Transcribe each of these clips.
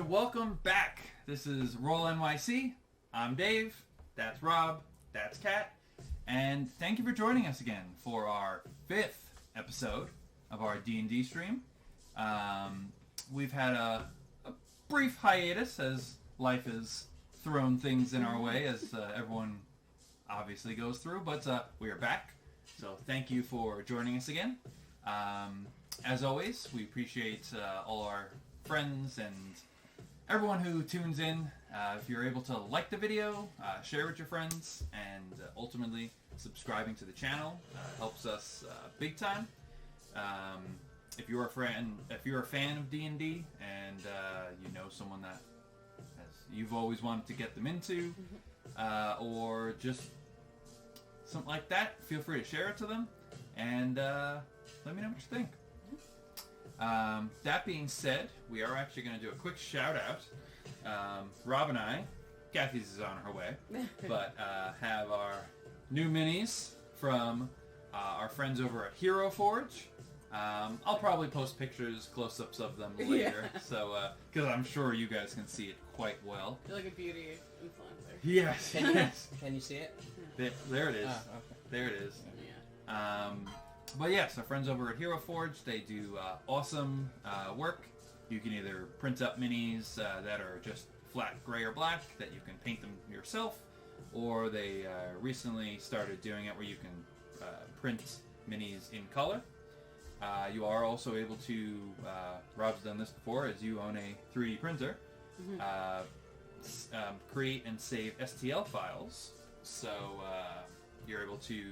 And welcome back. This is Roll NYC. I'm Dave. That's Rob. That's Kat. And thank you for joining us again for our 5th episode of our D&D stream. We've had a brief hiatus as life has thrown things in our way, as everyone obviously goes through, but we are back. So thank you for joining us again. As always, we appreciate all our friends and everyone who tunes in. If you're able to like the video, share with your friends, and ultimately subscribing to the channel helps us big time. If you're a fan of D&D and you know someone that you've always wanted to get them into, or just something like that, feel free to share it to them and let me know what you think. That being said, we are actually going to do a quick shout out. Rob and I, Kathy's is on her way, but have our new minis from our friends over at Hero Forge. I'll probably post pictures, close-ups of them later, so because I'm sure you guys can see it quite well. You're like a beauty influencer. Yes. Can you see it? There it is. Oh, okay. There it is. Yeah. But yes, our friends over at Hero Forge, they do awesome work. You can either print up minis that are just flat gray or black, that you can paint them yourself, or they recently started doing it where you can print minis in color. You are also able to, Rob's done this before, as you own a 3D printer, create and save STL files, so you're able to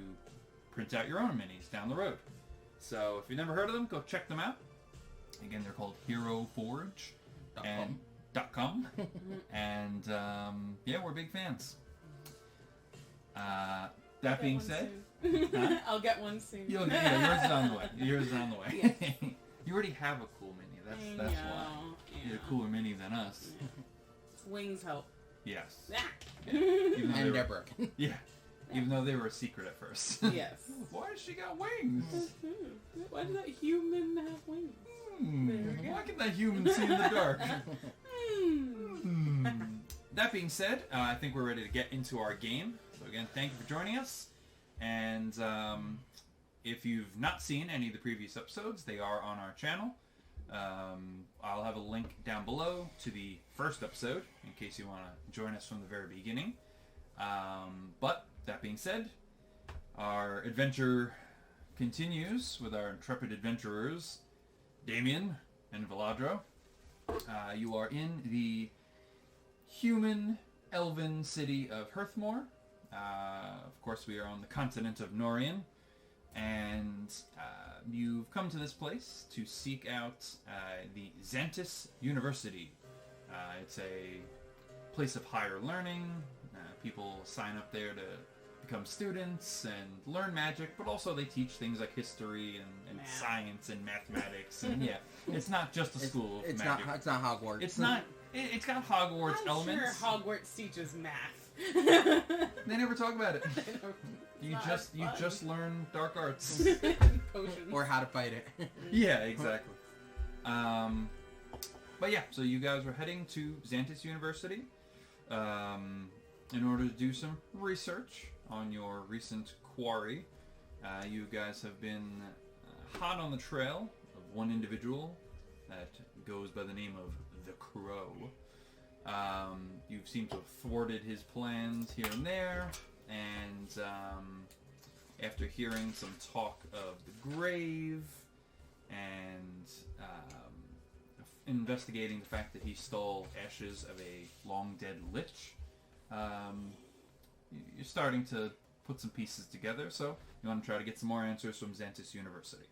print out your own minis down the road. So if you've never heard of them, go check them out. Again, they're called HeroForge.com. And yeah, we're big fans. That being said, I'll get one soon. yours is on the way. Yours is on the way. Yes. You already have a cool mini. That's why. You're a cooler mini than us. Yeah. Wings help. Yes. Ah. Yeah. And they're broken. Yeah. Even though they were a secret at first. Yes. Why does she got wings? Why does that human have wings? Why can that human see in the dark? That being said, I think we're ready to get into our game. So again, thank you for joining us. And if you've not seen any of the previous episodes, they are on our channel. I'll have a link down below to the first episode in case you want to join us from the very beginning. But that being said, our adventure continues with our intrepid adventurers, Dameon and Viladro. You are in the human elven city of Hearthmoore. Of course, we are on the continent of Norian, and you've come to this place to seek out the Xantus University. It's a place of higher learning. People sign up there to become students and learn magic, but also they teach things like history and science and mathematics. And yeah, it's not just a school of magic. It's not Hogwarts. It's not. It's got Hogwarts elements. I'm sure Hogwarts teaches math. They never talk about it. You just learn dark arts. Potions. Or how to fight it. Yeah, exactly. But yeah, so you guys are heading to Xantus University in order to do some research on your recent quarry. You guys have been hot on the trail of one individual that goes by the name of the Crow. You seem to have thwarted his plans here and there, and after hearing some talk of the grave and investigating the fact that he stole ashes of a long-dead lich, you're starting to put some pieces together, so you want to try to get some more answers from Xantus University.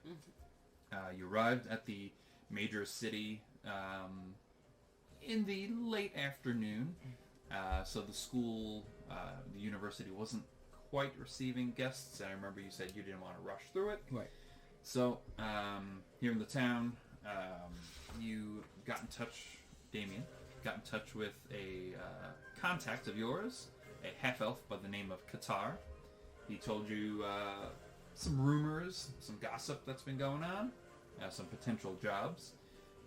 You arrived at the major city in the late afternoon, so the school, the university wasn't quite receiving guests, and I remember you said you didn't want to rush through it. Right. So, here in the town, you got in touch, Dameon, got in touch with a contact of yours, a half-elf by the name of Qatar. He told you some rumors, some gossip that's been going on, some potential jobs,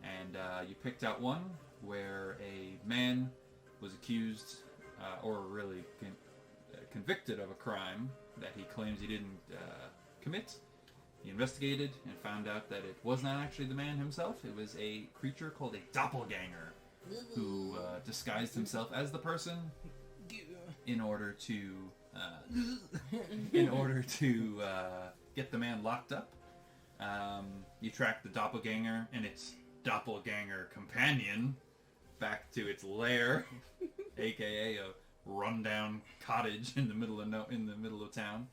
and you picked out one where a man was accused, or really convicted of a crime that he claims he didn't commit. He investigated and found out that it was not actually the man himself. It was a creature called a doppelganger who disguised himself as the person in order to get the man locked up. You track the doppelganger and its doppelganger companion back to its lair, aka a rundown cottage in the middle of town.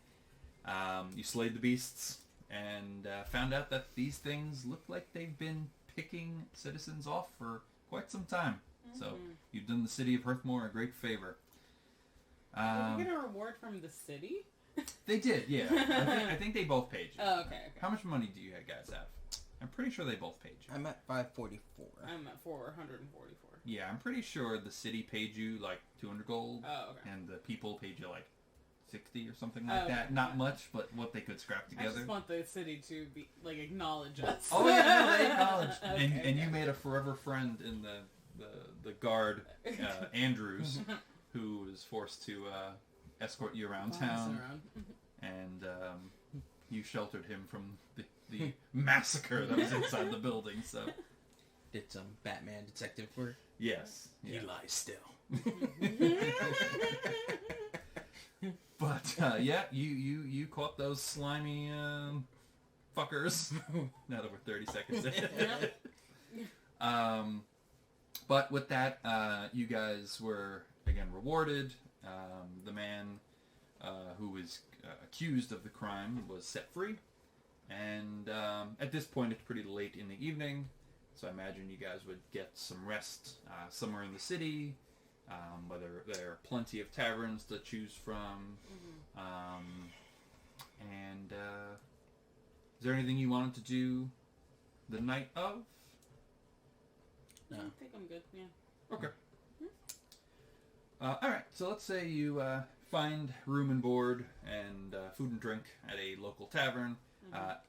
You slayed the beasts and found out that these things look like they've been picking citizens off for quite some time. So you've done the city of Hearthmoore a great favor. Did we get a reward from the city? They did, yeah. I think they both paid you. Oh, okay. How much money do you guys have? I'm pretty sure they both paid you. I'm at 544. I'm at 444. Yeah, I'm pretty sure the city paid you like 200 gold. Oh, okay. And the people paid you like 60 or something like that. Okay. Not much, but what they could scrap together. I just want the city to be acknowledge us. Oh yeah, no, they acknowledged. Okay, And you made a forever friend in the guard, Andrews, who was forced to escort you around town. And you sheltered him from the massacre that was inside the building. So Did some Batman detective work. yes, yeah. He lies still. But yeah, you caught those slimy fuckers. Now that we're 30 seconds in. But with that, you guys were again rewarded. The man who was accused of the crime was set free, and at this point it's pretty late in the evening, so I imagine you guys would get some rest somewhere in the city. Whether there are plenty of taverns to choose from. And is there anything you wanted to do the night of? No, I think I'm good, yeah. Okay. Alright, so let's say you find room and board and food and drink at a local tavern.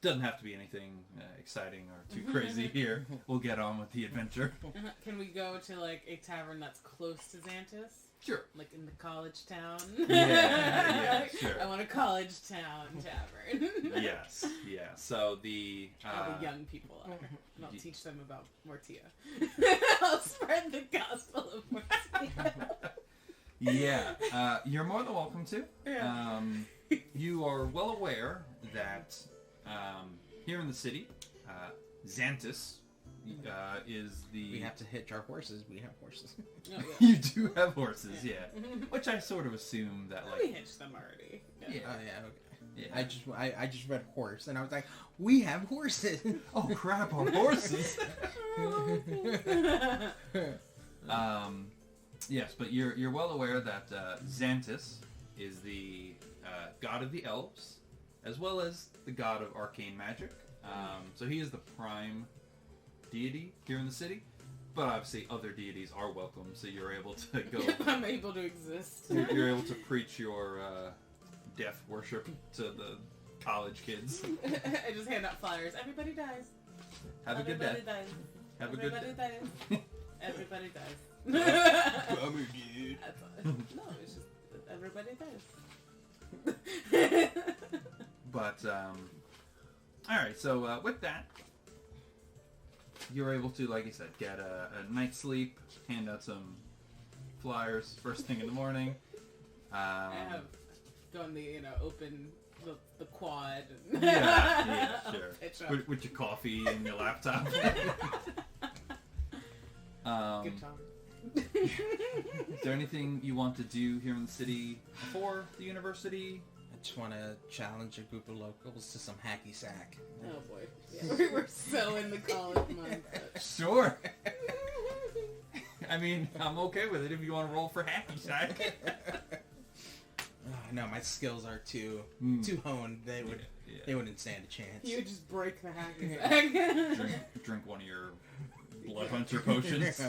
Doesn't have to be anything exciting or too crazy here. We'll get on with the adventure. Can we go to like a tavern that's close to Xantus? Sure. Like in the college town? Yeah, sure. I want a college town tavern. Yes, yeah. So the... All the young people are. And I'll teach them about Mortia. I'll spread the gospel of Mortia. Yeah, you're more than welcome to. Yeah. You are well aware that here in the city, Xantus is the... We have to hitch our horses. We have horses. Oh, yeah. You do have horses, yeah. Which I sort of assume that, like... We hitched them already. Yeah. Oh yeah. Okay. Yeah. I just read horse and I was like, we have horses. Oh crap, our horses! Yes, but you're well aware that Xantus is the god of the elves, as well as the god of arcane magic. So he is the prime deity here in the city. But obviously other deities are welcome, so you're able to go... I'm able to exist. You're able to preach your death worship to the college kids. I just hand out flyers. Everybody dies. Have a good day. Everybody dies. Have a good Everybody day. dies. Everybody dies. Bummer, dude. No, it's just everybody dies. But, alright, so with that, you're able to, like I said, get a night's sleep, hand out some flyers first thing in the morning. I have done the, open the quad. And Yeah, sure. Pitch up. With your coffee and your laptop. Good time. Is there anything you want to do here in the city before the university? I just want to challenge a group of locals to some hacky sack. Oh boy. Yeah, we're so in the college mindset. Sure. I mean, I'm okay with it if you want to roll for hacky sack. No, my skills are too honed. They wouldn't stand a chance. You would just break the hacky sack. Drink one of your blood hunter potions.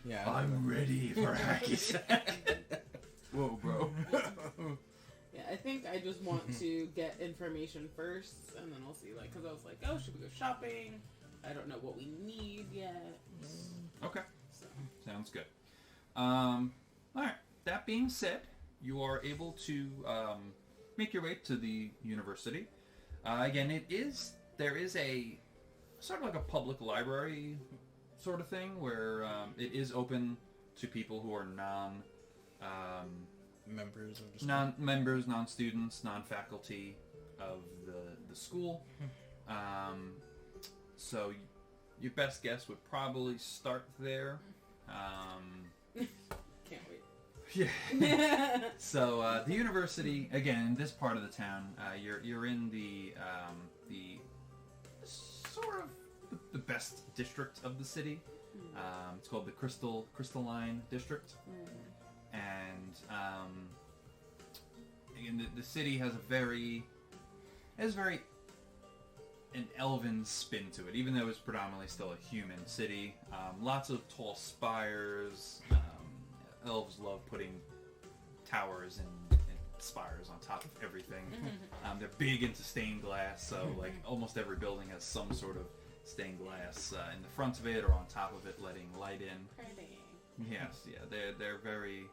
Yeah. I'm ready for hacky sack. Whoa, bro. Yeah, I think I just want to get information first, and then I'll see, because I was like, oh, should we go shopping? I don't know what we need yet. Okay. So So. Sounds good. All right. That being said, you are able to make your way to the university. Again, there is a sort of like a public library sort of thing where it is open to people who are members of the non-members, non-students, non-faculty of the school. So your best guess would probably start there. Can't wait. Yeah. So the university, again, in this part of the town, you're in the sort of the best district of the city. It's called the Crystalline District, and again, the city has very an elven spin to it, even though it's predominantly still a human city. Lots of tall spires. Elves love putting towers and spires on top of everything. They're big into stained glass, so like almost every building has some sort of stained glass in the front of it or on top of it, letting light in. Pretty. Yes, yeah, they're very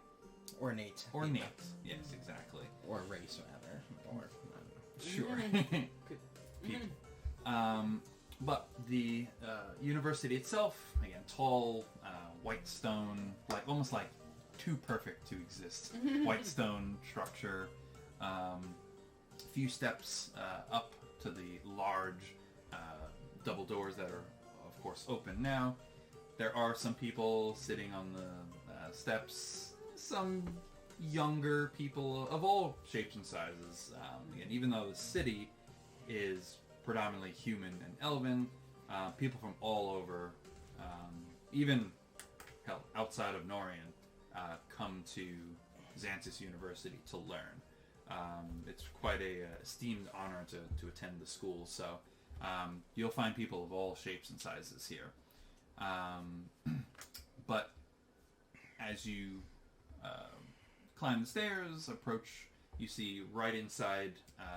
ornate. Ornate, yes, exactly. Or race, rather. Or Sure. People. But the university itself, again, tall, white stone, like almost like too perfect to exist. White stone structure. A few steps up to the large double doors that are, of course, open now. There are some people sitting on the steps. Some younger people of all shapes and sizes. Again, even though the city is predominantly human and elven, people from all over, even hell, outside of Norian, come to Xantus University to learn. It's quite a esteemed honor to attend the school, so you'll find people of all shapes and sizes here. But as you climb the stairs, approach, you see right inside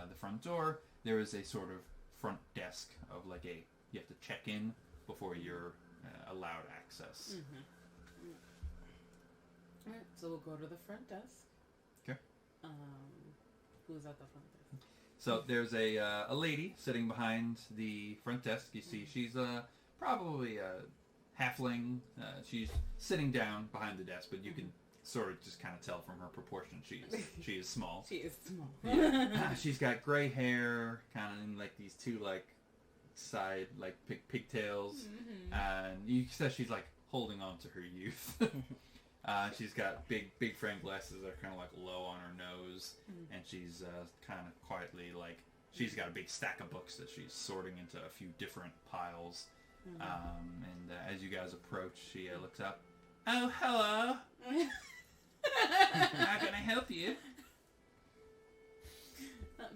the front door, there is a sort of front desk of like you have to check in before you're allowed access. Alright, so we'll go to the front desk. Okay. Who's at the front desk? So there's a lady sitting behind the front desk. You see she's probably a halfling. She's sitting down behind the desk, but you can sort of just kind of tell from her proportion she is small. She is small. Yeah. She's got gray hair, kind of in like these two like side like pigtails, and you said she's like holding on to her youth. She's got big frame glasses that are kind of like low on her nose, and she's kind of quietly like she's got a big stack of books that she's sorting into a few different piles. And as you guys approach, she looks up. Oh, hello. How can I help you?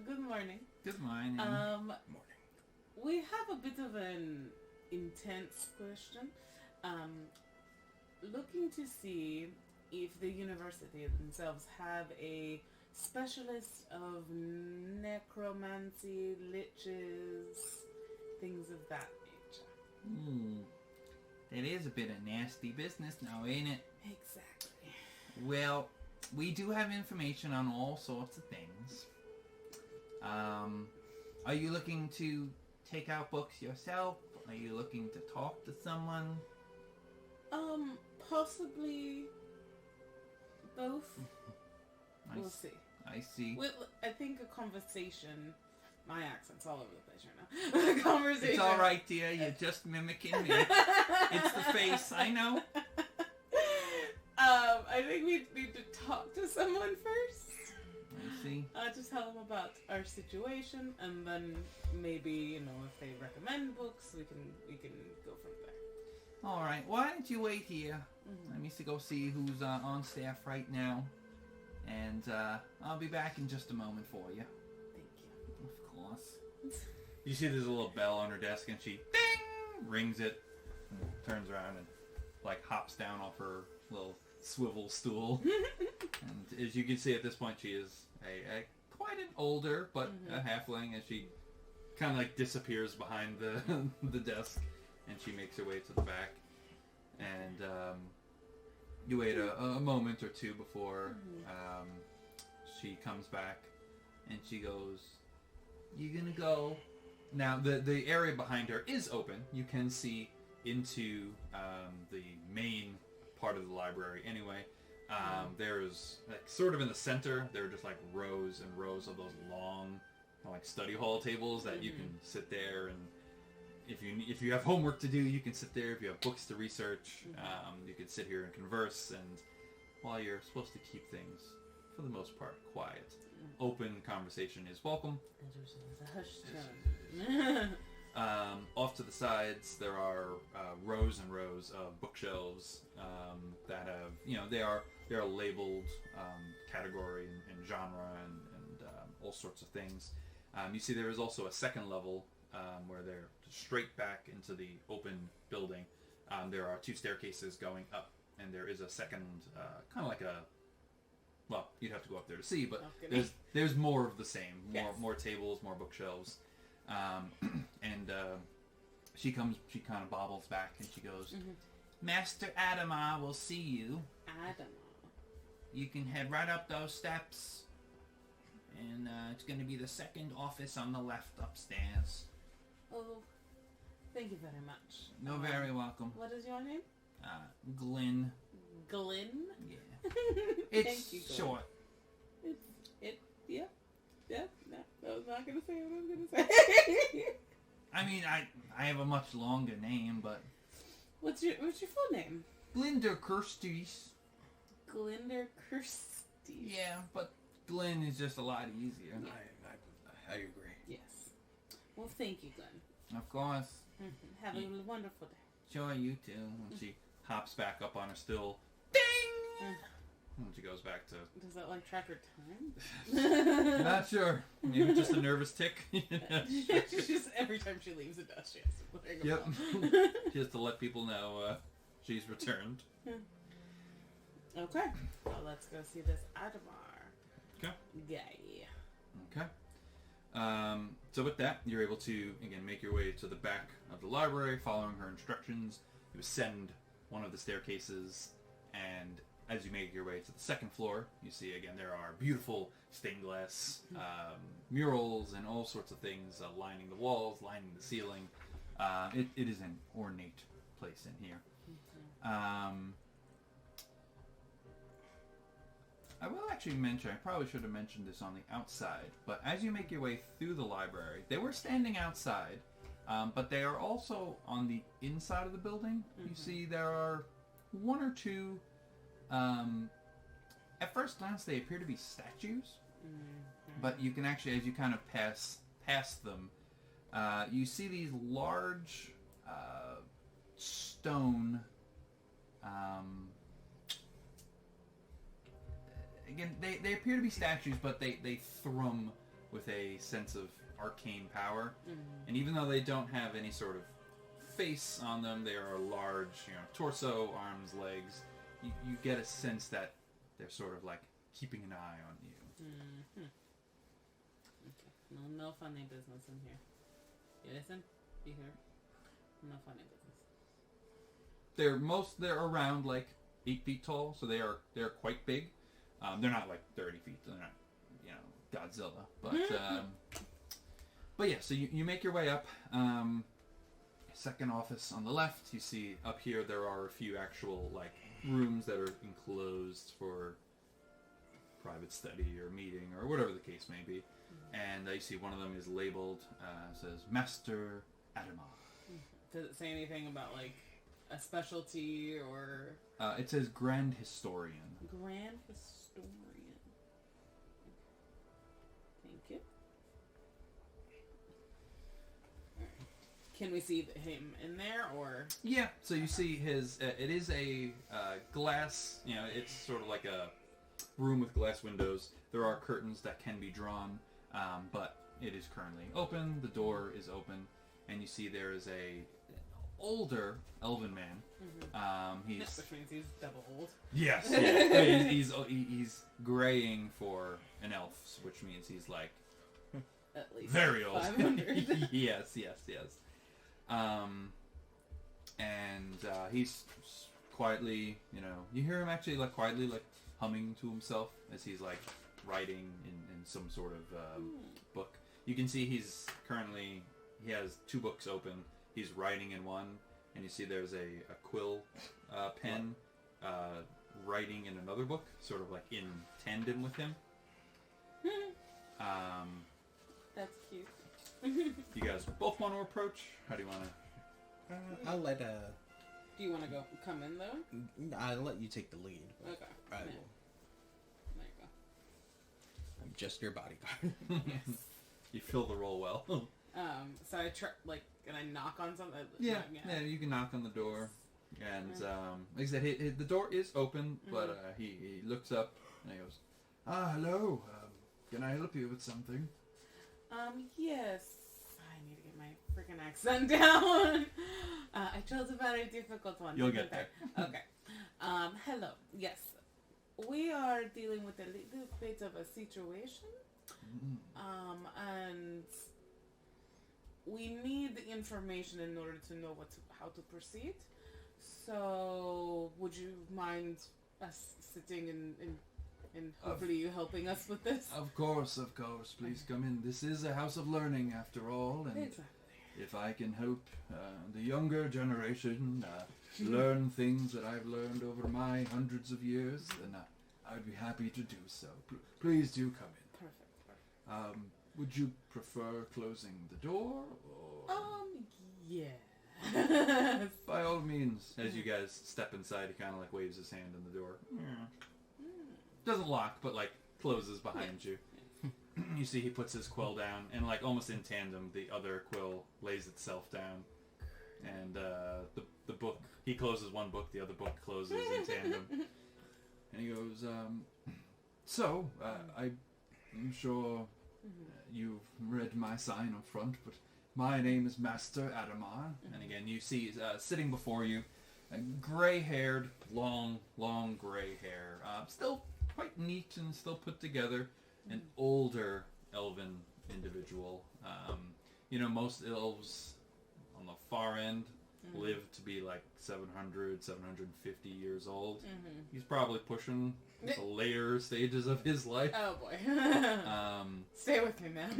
Good morning. Good morning. We have a bit of an intense question. Looking to see if the university themselves have a specialist of necromancy, liches, things of that nature. That is a bit of nasty business now, ain't it? Exactly. Well, we do have information on all sorts of things. Are you looking to take out books yourself? Are you looking to talk to someone? Possibly both. We'll see. I see. I think a conversation... My accent's all over the place right now. Conversation. It's alright, dear. You're just mimicking me. It's the face. I know. I think we need to talk to someone first. I see. Just tell them about our situation, and then maybe, if they recommend books, we can go from there. Alright, why don't you wait here? Let me go see who's on staff right now. And I'll be back in just a moment for you. Thank you. Of course. You see there's a little bell on her desk, and she ding rings it, and turns around and like hops down off her little swivel stool. And as you can see at this point, she is a quite an older but a halfling, and she kind of like disappears behind the desk, and she makes her way to the back. And you wait a moment or two before she comes back, and she goes, "You gonna go?" Now the area behind her is open. You can see into the main part of the library. Anyway, there's like sort of in the center. There are just like rows and rows of those long, like study hall tables that you can sit there, and if you have homework to do, you can sit there. If you have books to research, you can sit here and converse. And while you're supposed to keep things, for the most part, quiet, open conversation is welcome. Off to the sides, there are rows and rows of bookshelves that have, they are labeled category and genre and all sorts of things. You see there is also a second level where they're straight back into the open building. There are 2 staircases going up, and there is a second, kind of like a, well, you'd have to go up there to see, but there's more of the same. More tables, more bookshelves. And she kind of bobbles back, and she goes, "Master Adamar will see you. Adamar. You can head right up those steps, and it's going to be the second office on the left upstairs." Oh, thank you very much. You're very welcome. What is your name? Glenn. Glenn? Yeah. Thank It's you, Glenn. short. Yeah. No, I was not gonna say what I was gonna say. I mean, I have a much longer name, but What's your full name? Glinda Kirsties. Glinda Kirsty. Yeah, but Glenn is just a lot easier. I agree. Yes. Well, thank you, Glenn. Of course. Have a wonderful day. Sure, you too. And she hops back up on her stool. Ding! And she goes back to... Does that like track her time? Not sure. Maybe just a nervous tick. Just every time she leaves a dust, she has to put her Yep. Just to let people know she's returned. Okay. Well, let's go see this Adamar. Okay. Guy. Okay. So with that, you're able to, again, make your way to the back of the library, following her instructions. You ascend one of the staircases, and as you make your way to the second floor, you see, again, there are beautiful stained glass murals and all sorts of things lining the walls, lining the ceiling. It is an ornate place in here. I will actually mention, I probably should have mentioned this on the outside, but as you make your way through the library, they were standing outside, but they are also on the inside of the building. You see there are 1 or 2, at first glance they appear to be statues, but you can actually, as you kind of pass past them, you see these large stone... Again, they appear to be statues, but they thrum with a sense of arcane power. And even though they don't have any sort of face on them, they are large, torso, arms, legs. You get a sense that they're sort of like keeping an eye on you. Okay. No funny business in here. You listen? You hear? No funny business. They're around like 8 feet tall, so they're quite big. They're not like 30 feet. They're not, Godzilla. But yeah, so you make your way up. Second office on the left. You see up here there are a few actual like rooms that are enclosed for private study or meeting or whatever the case may be. And you see one of them is labeled, says Master Adamar. Does it say anything about like a specialty or... it says Grand Historian. Grand Historian. Thank you. Can we see him in there, or...? Yeah, so you see his... it is a glass... it's sort of like a room with glass windows. There are curtains that can be drawn, but it is currently open. The door is open, and you see there is a... older elven man. Which means he's double old. Yes, yeah. he's graying for an elf, which means he's like at least very old. 500. yes. And he's quietly, you hear him actually like quietly like humming to himself as he's like writing in some sort of book. You can see he has 2 books open. He's writing in one, and you see there's a quill pen writing in another book, sort of like in tandem with him. That's cute. You guys both want to approach? How do you want to? I'll let Do you want to come in though? I'll let you take the lead. Okay. I Yeah. will. There you go. I'm just your bodyguard. Yes. You fill the role well. So I try, and I knock on something. Yeah, you can knock on the door, and like I said, the door is open, but he looks up and he goes, hello. Can I help you with something? Yes. I need to get my freaking accent down. I chose a very difficult one. You'll get there. Okay. Hello. Yes. We are dealing with a little bit of a situation. And we need the information in order to know how to proceed. So, would you mind us sitting and hopefully you helping us with this? Of course. Please come in. This is a house of learning, after all, and Exactly. if I can help the younger generation learn things that I've learned over my hundreds of years, then I would be happy to do so. Please do come in. Perfect. Would you prefer closing the door, or? Yeah. By all means. As you guys step inside, he kind of like waves his hand in the door. Doesn't lock, but like closes behind you. You see he puts his quill down, and like almost in tandem, the other quill lays itself down. And the book, he closes one book, the other book closes in tandem. And he goes, I'm sure you've read my sign up front, but my name is Master Adamar. And again, you see sitting before you, gray-haired, long gray hair. Still quite neat and still put together. An older elven individual. Most elves on the far end live to be like 700, 750 years old. He's probably pushing the later stages of his life. Oh boy. Stay with me, man.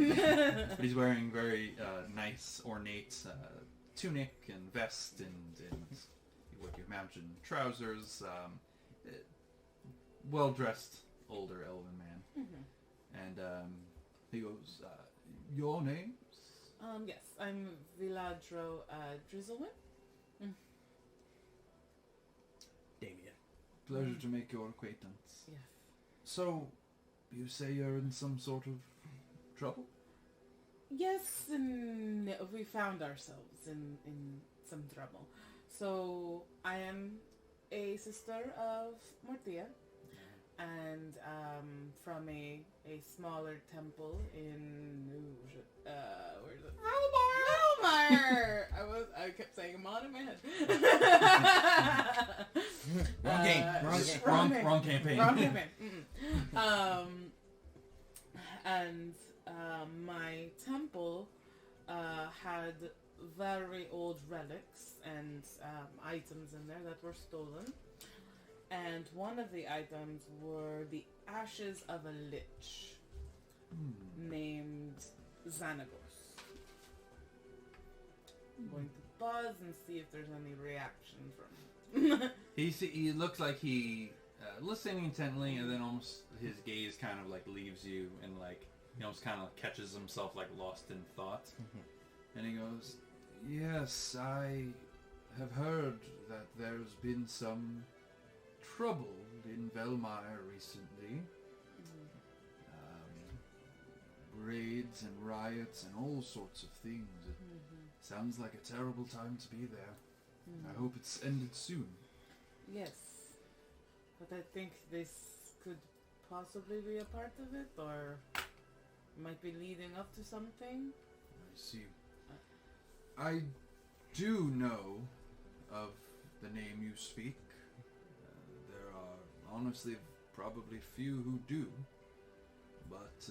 But he's wearing very nice, ornate tunic and vest and what you imagine trousers. Well-dressed older elven man. And he goes, your name? Yes, I'm Viladro Drazylwyn. Dameon. Pleasure to make your acquaintance. Yes. So, you say you're in some sort of trouble? Yes, and we found ourselves in some trouble. So, I am a sister of Mortia, and from a smaller temple in where is it? Valmar! I kept saying Amon in my head. Wrong game. Wrong campaign. Wrong campaign. And my temple had very old relics and items in there that were stolen. And one of the items were the ashes of a lich named Xanagos. I'm going to pause and see if there's any reaction from him. He looks like he listening intently, and then almost his gaze kind of like leaves you, and like he almost kind of catches himself like lost in thought. And he goes, "Yes, I have heard that there's been some trouble in Velmire recently. Raids and riots and all sorts of things. It sounds like a terrible time to be there. I hope it's ended soon." Yes, but I think this could possibly be a part of it, or might be leading up to something. I see. I do know of the name you speak. There are honestly probably few who do. But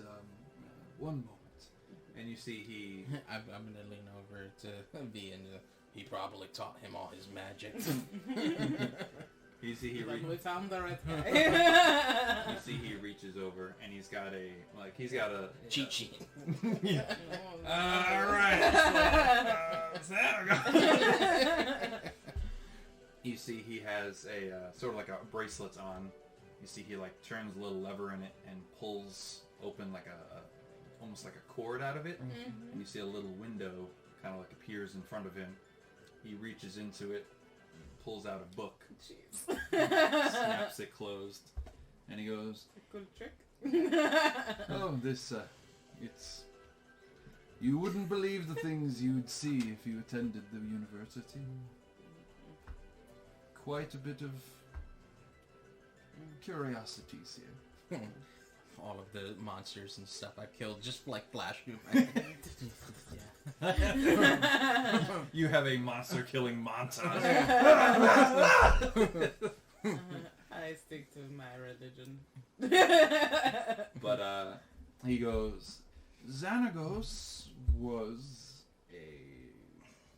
one moment. And you see I'm gonna lean over to V, and he probably taught him all his magic. You see he we found the right guy. You see he reaches over and he's got a cheat sheet. Yeah. All right. You see he has a sort of like a bracelet on. You see he like turns a little lever in it and pulls open like almost like a cord out of it. Mm-hmm. And you see a little window kind of like appears in front of him. He reaches into it, pulls out a book, Jeez. snaps it closed, and he goes, Good trick. "Oh, this, it's... You wouldn't believe the things you'd see if you attended the university. Quite a bit of curiosities here." All of the monsters and stuff I've killed just like flash through my head. You have a monster killing montage. I stick to my religion. But he goes, "Xanagos was a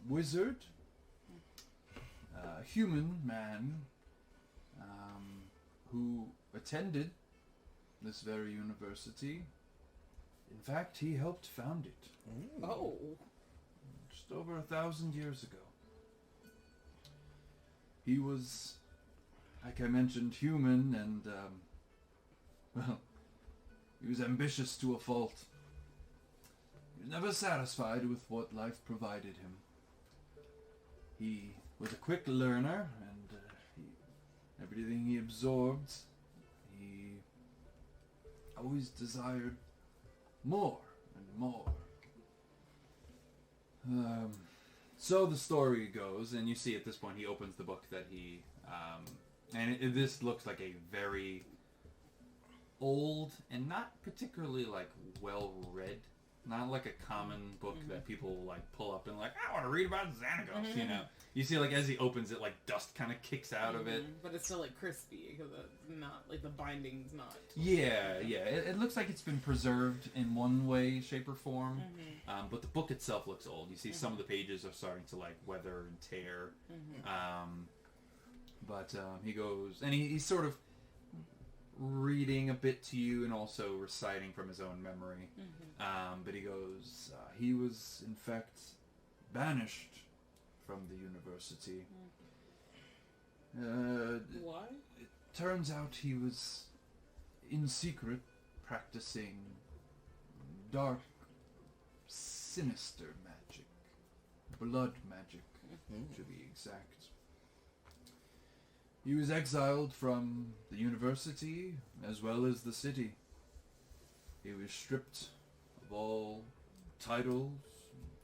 wizard, a human man, who attended this very university. In fact, he helped found it. Oh. Just over 1,000 years ago. He was, like I mentioned, human and, well, he was ambitious to a fault. He was never satisfied with what life provided him. He was a quick learner, and everything he absorbed, he always desired more and more. So the story goes, and you see at this point he opens the book that he, and this looks like a very old and not particularly like well read, not like a common book that people like pull up and like, I want to read about Xanagos, you know. You see, like, as he opens it, like, dust kind of kicks out of it. But it's still, like, crispy, because it's not, like, the binding's not. Yeah. It looks like it's been preserved in one way, shape, or form. But the book itself looks old. You see some of the pages are starting to, like, weather and tear. But he goes, and he's sort of reading a bit to you and also reciting from his own memory. But he goes, he was, in fact, banished from the university. Why? It turns out he was in secret practicing dark, sinister magic. Blood magic, to be exact. He was exiled from the university as well as the city. He was stripped of all titles,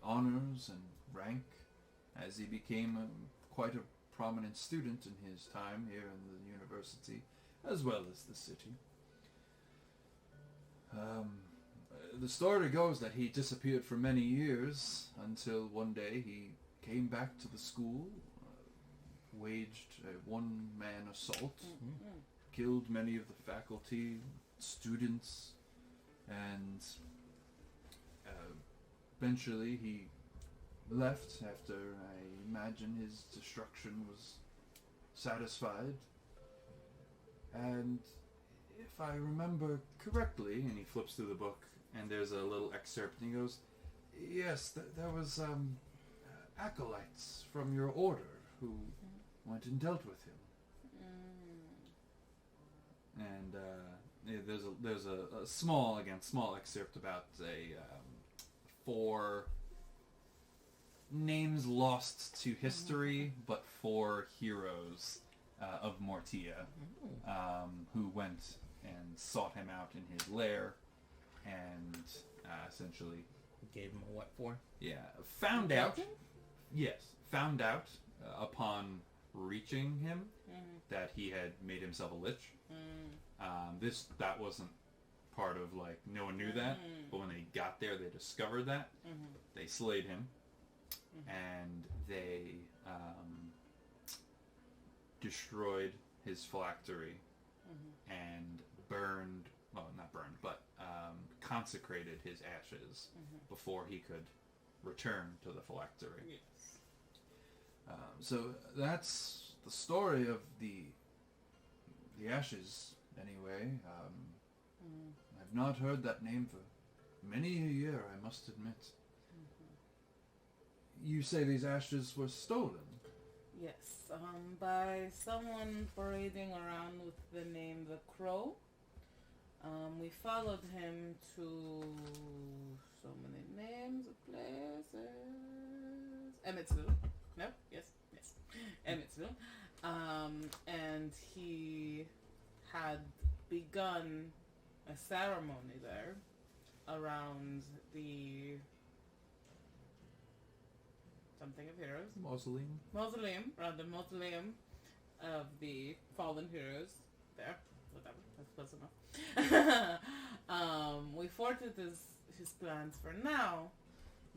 honors, and rank, as he became quite a prominent student in his time here in the university, as well as the city. The story goes that he disappeared for many years, until one day he came back to the school, waged a one-man assault, killed many of the faculty, students, and eventually he left after, I imagine, his destruction was satisfied. And if I remember correctly, and he flips through the book, and there's a little excerpt, and he goes, yes, there was acolytes from your order who went and dealt with him. And there's a small excerpt about a 4 names lost to history, but 4 heroes of Mortia, who went and sought him out in his lair, and essentially gave him a what for? Yeah, found out upon reaching him that he had made himself a lich. That wasn't part of, like, no one knew that, but when they got there, they discovered that. They slayed him, and they destroyed his phylactery and consecrated his ashes before he could return to the phylactery. So that's the story of the the ashes, anyway. I've not heard that name for many a year, I must admit. You say these ashes were stolen? Yes, by someone parading around with the name The Crow. We followed him to so many names of places. Emmetsville. No? Yes. Emmetsville. And he had begun a ceremony there around the something of heroes. Mausoleum. Around the mausoleum of the fallen heroes. There. Whatever. That's close enough. We thwarted his plans for now,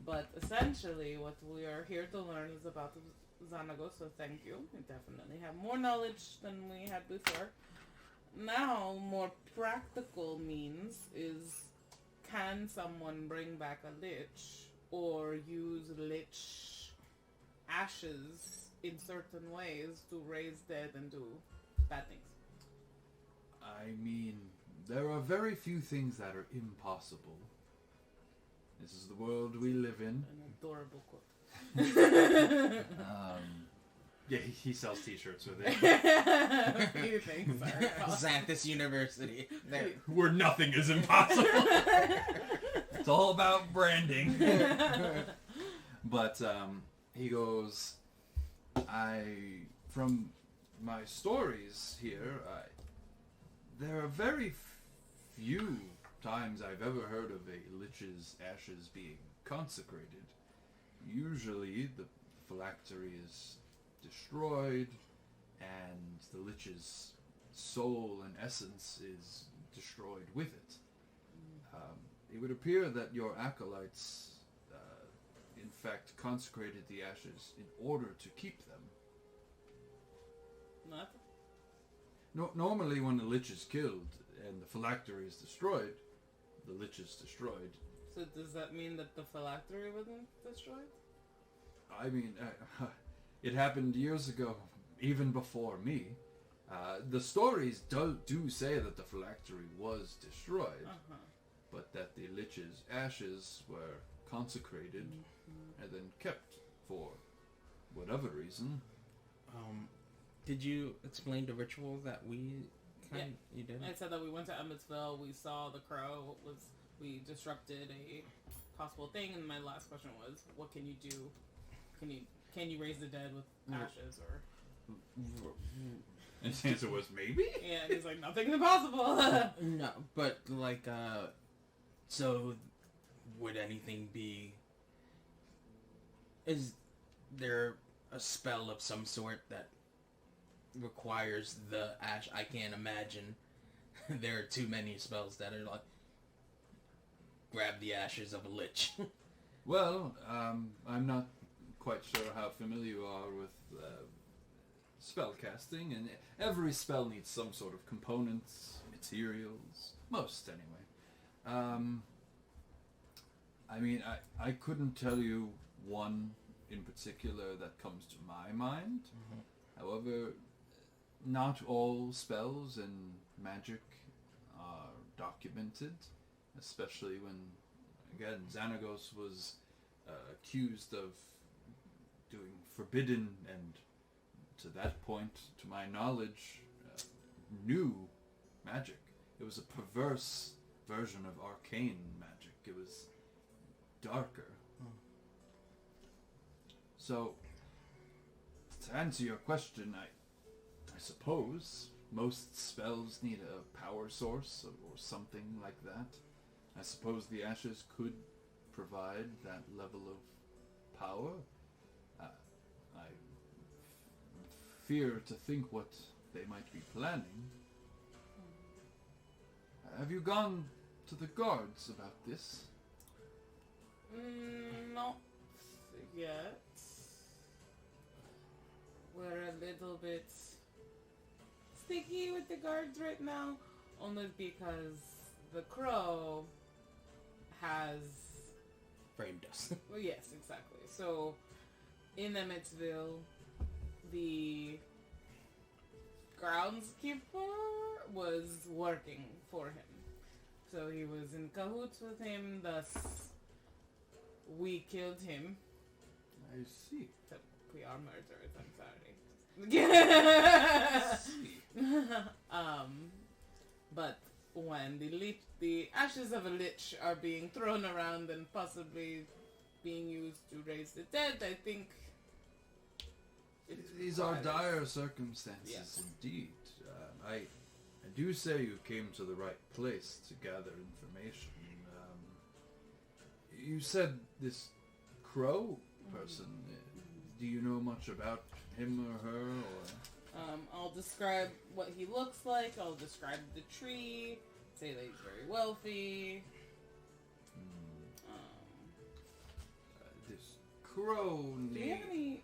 but essentially what we are here to learn is about Xanagos, so thank you. We definitely have more knowledge than we had before. Now, more practical means is, can someone bring back a lich or use lich ashes in certain ways to raise dead and do bad things? I mean, there are very few things that are impossible. This is the world we live in. An adorable quote. Yeah, he sells t-shirts with it. Few things are impossible. Xantus University. There. Where nothing is impossible. It's all about branding. But he goes, from my stories here, there are very few times I've ever heard of a lich's ashes being consecrated. Usually the phylactery is destroyed and the lich's soul and essence is destroyed with it. It would appear that your acolytes in fact consecrated the ashes in order to keep them. Not? Normally when the lich is killed and the phylactery is destroyed, the lich is destroyed. So does that mean that the phylactery wasn't destroyed? I mean, it happened years ago, even before me. The stories do say that the phylactery was destroyed, but that the lich's ashes were consecrated and then kept for whatever reason. Did you explain the ritual that we you did? I said that we went to Emmetsville, we saw the crow, we disrupted a possible thing, and my last question was, what can you do? Can you raise the dead with ashes, or... And his answer was, maybe? Yeah, he's like, nothing's impossible! No, but, like, so, would anything be... Is there a spell of some sort that requires the ash? I can't imagine there are too many spells that are like, grab the ashes of a lich. Well, I'm not quite sure how familiar you are with spell casting, and every spell needs some sort of components, materials, most anyway. I mean, I couldn't tell you one in particular that comes to my mind. However, not all spells in magic are documented, especially when, again, Xanagos was accused of doing forbidden and, to that point, to my knowledge, new magic. It was a perverse version of arcane magic. It was darker. So, to answer your question, I suppose most spells need a power source or something like that. I suppose the ashes could provide that level of power. I fear to think what they might be planning. Have you gone to the guards about this? Not yet. We're a little bit sticky with the guards right now, only because the crow has... framed us. Well, yes, exactly. So, in Emmetsville, the groundskeeper was working for him. So he was in cahoots with him, thus we killed him. I see. So we are murderers, I'm sorry. But when the ashes of a lich are being thrown around and possibly being used to raise the dead, I think These are dire circumstances, Yes. indeed. I do say you came to the right place to gather information. You said this crow person. Do you know much about him or her? Or I'll describe what he looks like. I'll describe the tree. Say that he's very wealthy. this crow Do you have any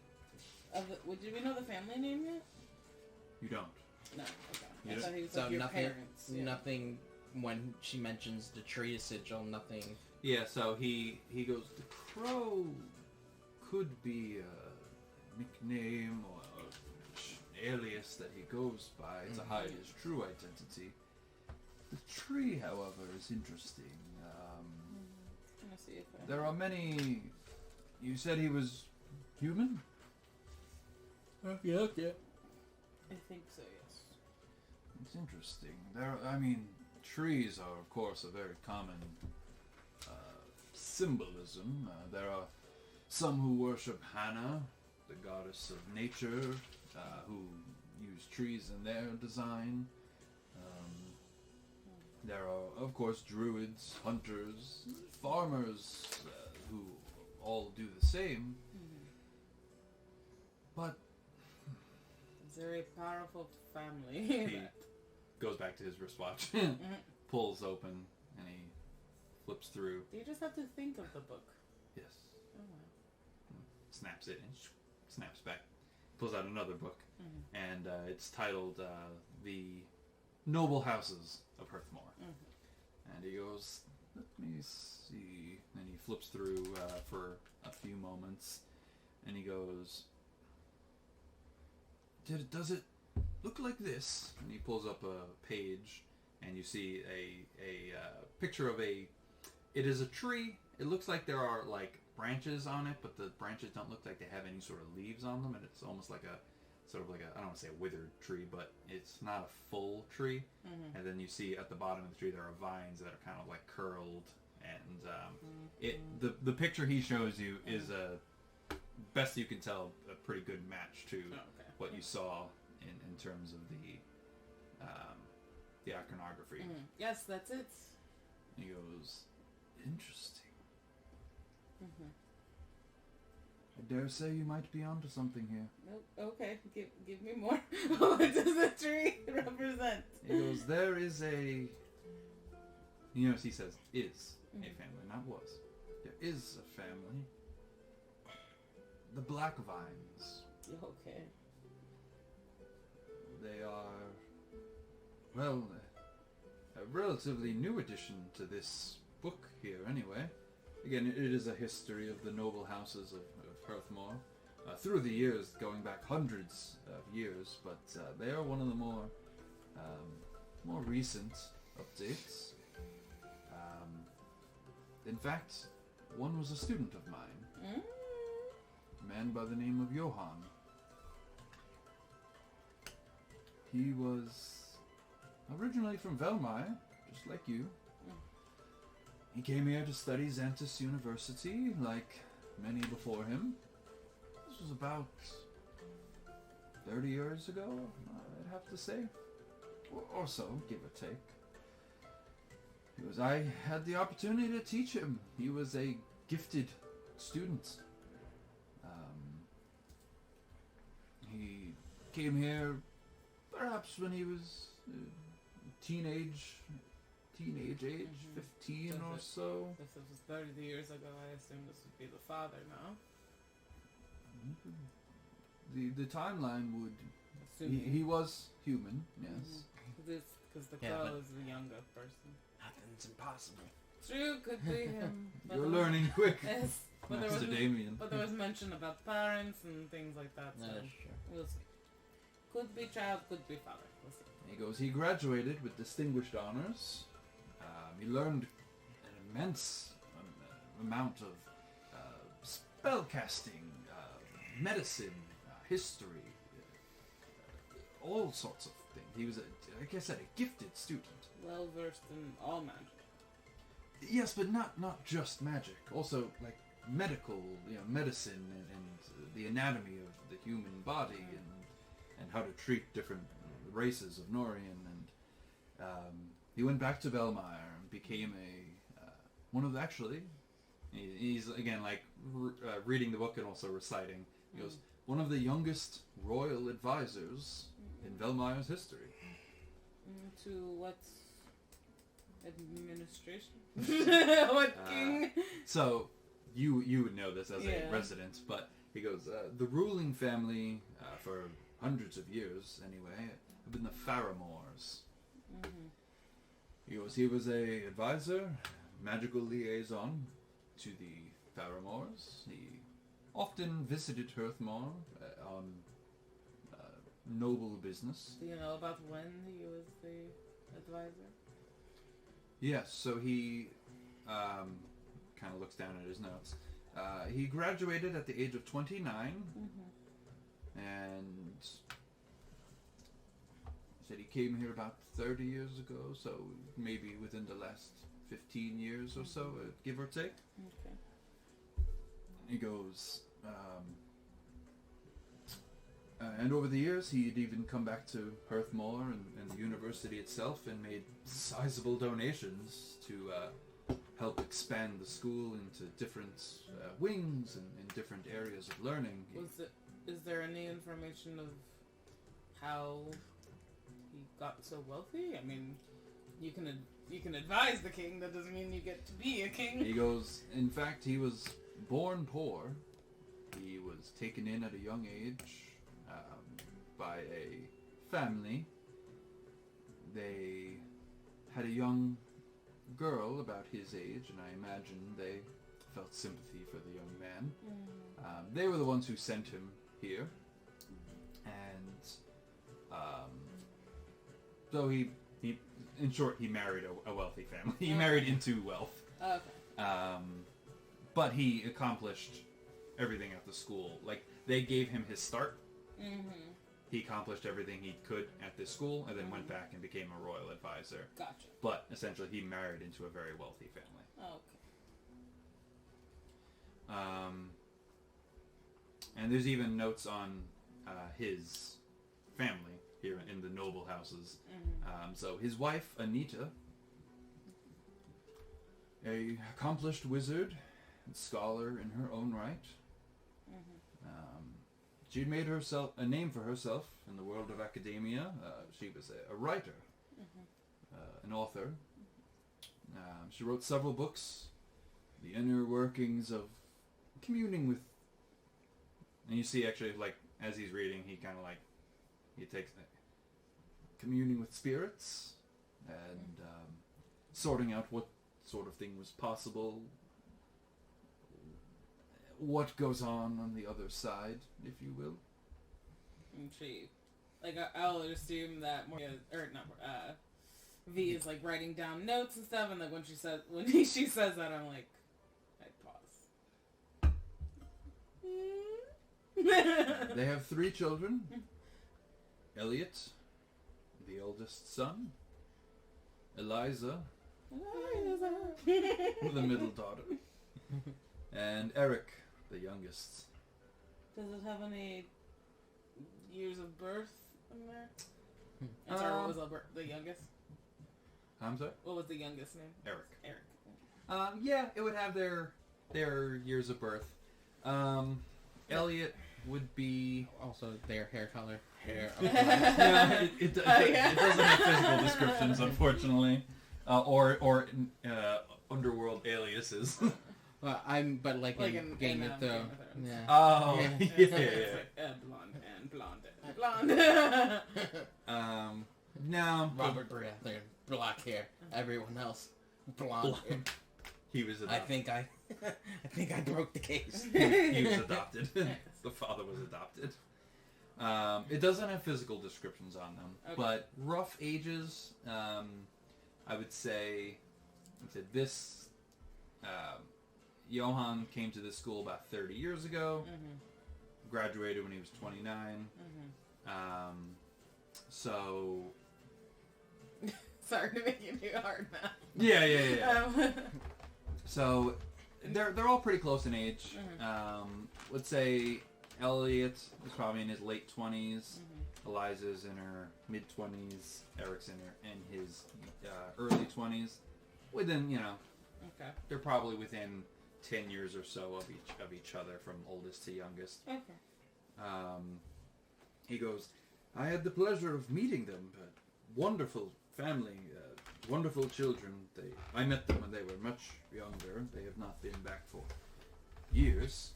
of the? Do we know the family name yet? You don't. No. Okay. You I don't- thought he was So like your nothing, parents. Yeah. nothing. When she mentions the tree sigil, nothing. Yeah, so he goes, the crow could be a nickname or an alias that he goes by to hide his true identity. The tree, however, is interesting. I'm gonna see if I... there are many. You said he was human? Yeah. I think so. Yes. It's interesting. Trees are, of course, a very common symbolism. There are some who worship Hannah, the goddess of nature, who use trees in their design. There are, of course, druids, hunters, farmers, who all do the same. But It's a very powerful family. He goes back to his wristwatch, pulls open, and he flips through. You just have to think of the book. Yes. Oh wow. Snaps it and snaps back. Pulls out another book, and it's titled The Noble Houses of Hearthmoore. And he goes, let me see. And he flips through for a few moments, and he goes, does it look like this? And he pulls up a page, and you see a picture of it is a tree. It looks like there are like branches on it, but the branches don't look like they have any sort of leaves on them, and it's almost like I don't want to say a withered tree, but it's not a full tree. And then you see at the bottom of the tree there are vines that are kind of like curled, and the picture he shows you is best you can tell a pretty good match to what you saw in terms of the iconography. Yes, that's it. he goes, interesting. I dare say you might be onto something here. Nope. Okay, give me more. What does the tree represent? He goes, there is a... You notice he says is a family, not was. There is a family. The Blackvines. Okay. They are, well, a relatively new addition to this book here, anyway. Again, it is a history of the noble houses of Hearthmoore. Through the years, going back hundreds of years, but they are one of the more recent updates. In fact, one was a student of mine. A man by the name of Johann. He was originally from Velmai, just like you. He came here to study Xantus University, like many before him. This was about 30 years ago, I'd have to say. Or so, give or take. I had the opportunity to teach him. He was a gifted student. He came here perhaps when he was teenage age, 15 or so. If this was 30 years ago, I assume this would be the father now. The timeline would... Assuming. He was human, yes. Because the Yeah, crow but- is the younger person. Nothing's impossible. True, could be him. But You're there was- learning quick, Yes, but there, Master was, Dameon. but there was mention about parents and things like that, so That is true. we'll see. Could be child, could be father. We'll see. He goes, he graduated with distinguished honors. He learned an immense amount of spellcasting, medicine, history, all sorts of things. He was, like I said, a gifted student. Well versed in all magic. Yes, but not just magic. Also, like, medical, medicine and the anatomy of the human body and how to treat different races of Norian. And he went back to Belmire and became one of the, actually, he's, again, like, reading the book and also reciting. He goes, one of the youngest royal advisors in Belmire's history. To what administration? What king? So, you would know this as a resident, but he goes, the ruling family, for hundreds of years anyway, have been the Hearthmoores. He was a advisor, magical liaison to the Hearthmoores. He often visited Hearthmoore on noble business. Do you know about when he was the advisor? Yes, so he kind of looks down at his notes. He graduated at the age of 29, and said he came here about 30 years ago, so maybe within the last 15 years or so, give or take. Okay. He goes, and over the years, he'd even come back to Hearthmoore and the university itself and made sizable donations to help expand the school into different wings and different areas of learning. Is there any information of how he got so wealthy? I mean, you can advise the king. That doesn't mean you get to be a king. He goes, in fact, he was born poor. He was taken in at a young age by a family. They had a young girl about his age, and I imagine they felt sympathy for the young man. They were the ones who sent him here, and so he in short, he married a wealthy family. He married into wealth. Okay. But he accomplished everything at the school. Like, they gave him his start. He accomplished everything he could at this school, and then went back and became a royal advisor. Gotcha. But essentially, he married into a very wealthy family. Okay. And there's even notes on his family here in the noble houses. So his wife, Anita, a accomplished wizard and scholar in her own right. She had made herself a name for herself in the world of academia. She was a writer, an author. She wrote several books, the inner workings of communing with. And you see, actually, like, as he's reading, he kind of like, he takes communing with spirits and sorting out what sort of thing was possible, what goes on the other side, if you will. And she, like, I'll assume that V is like writing down notes and stuff, and like when she says that, I'm like, I pause. They have 3 children. Elliot, the eldest son. Eliza, the middle daughter. And Eric, the youngest. Does it have any years of birth in there? I'm sorry, what was the youngest? I'm sorry? What was the youngest name? Eric. Yeah, it would have their years of birth. Elliot would be Also, their hair color. no, it doesn't have physical descriptions, unfortunately, or underworld aliases. Well, but like in Game of Thrones. Yeah. Oh, yeah. Blonde and blonde. No. Robert Baratheon, black hair. Everyone else, blonde hair. He was adopted. I think I broke the case. He was adopted. The father was adopted. It doesn't have physical descriptions on them, Okay. but rough ages. I would say this. Johann came to this school about 30 years ago. Graduated when he was 29. So. Sorry to make you do hard math. Yeah. So they're all pretty close in age. Let's say Elliot is probably in his late 20s. Eliza's in her mid 20s. Eric's in his early 20s. Within, Okay. they're probably within 10 years or so of each other from oldest to youngest. Okay. He goes, I had the pleasure of meeting them. Wonderful family, wonderful children. I met them when they were much younger. They have not been back for years.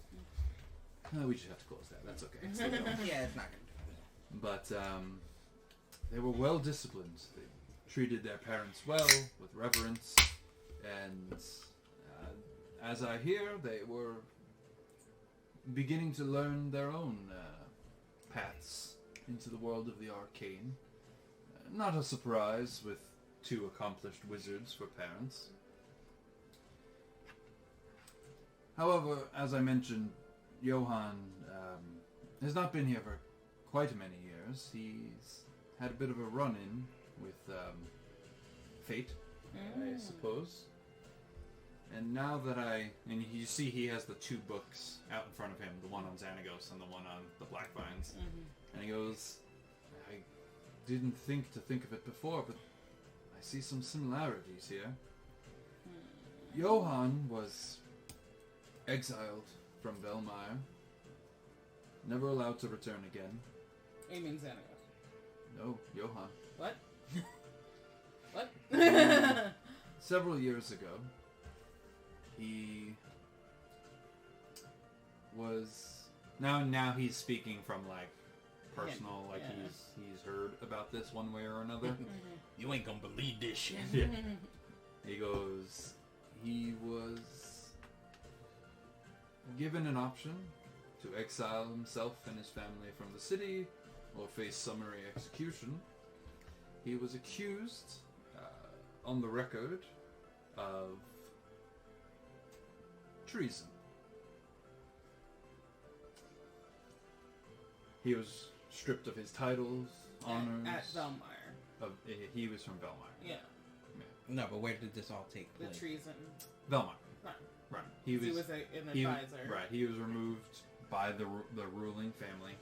We just have to close that. That's okay. It's still going. Yeah, it's not going to do it. But they were well disciplined. They treated their parents well, with reverence, and as I hear, they were beginning to learn their own paths into the world of the arcane. Not a surprise with two accomplished wizards for parents. However, as I mentioned, Johann has not been here for quite many years. He's had a bit of a run-in with fate, I suppose. And now that and you see he has the two books out in front of him, the one on Xanagos and the one on the Black Vines. And he goes, I didn't think of it before, but I see some similarities here. Johann was exiled from Velmire, never allowed to return again. You mean Xanagos? No, Johann. What? What? Several years ago, he was now he's speaking from like personal, like Yeah. he's heard about this one way or another. You ain't gonna believe this shit. Yeah. He goes, he was given an option to exile himself and his family from the city or face summary execution. He was accused on the record of treason. He was stripped of his titles, honors. At Velmire. He was from Velmire. Yeah. No, but where did this all take The place? treason. Velmire. Right. Right. He was an advisor. Right. He was removed by the ruling family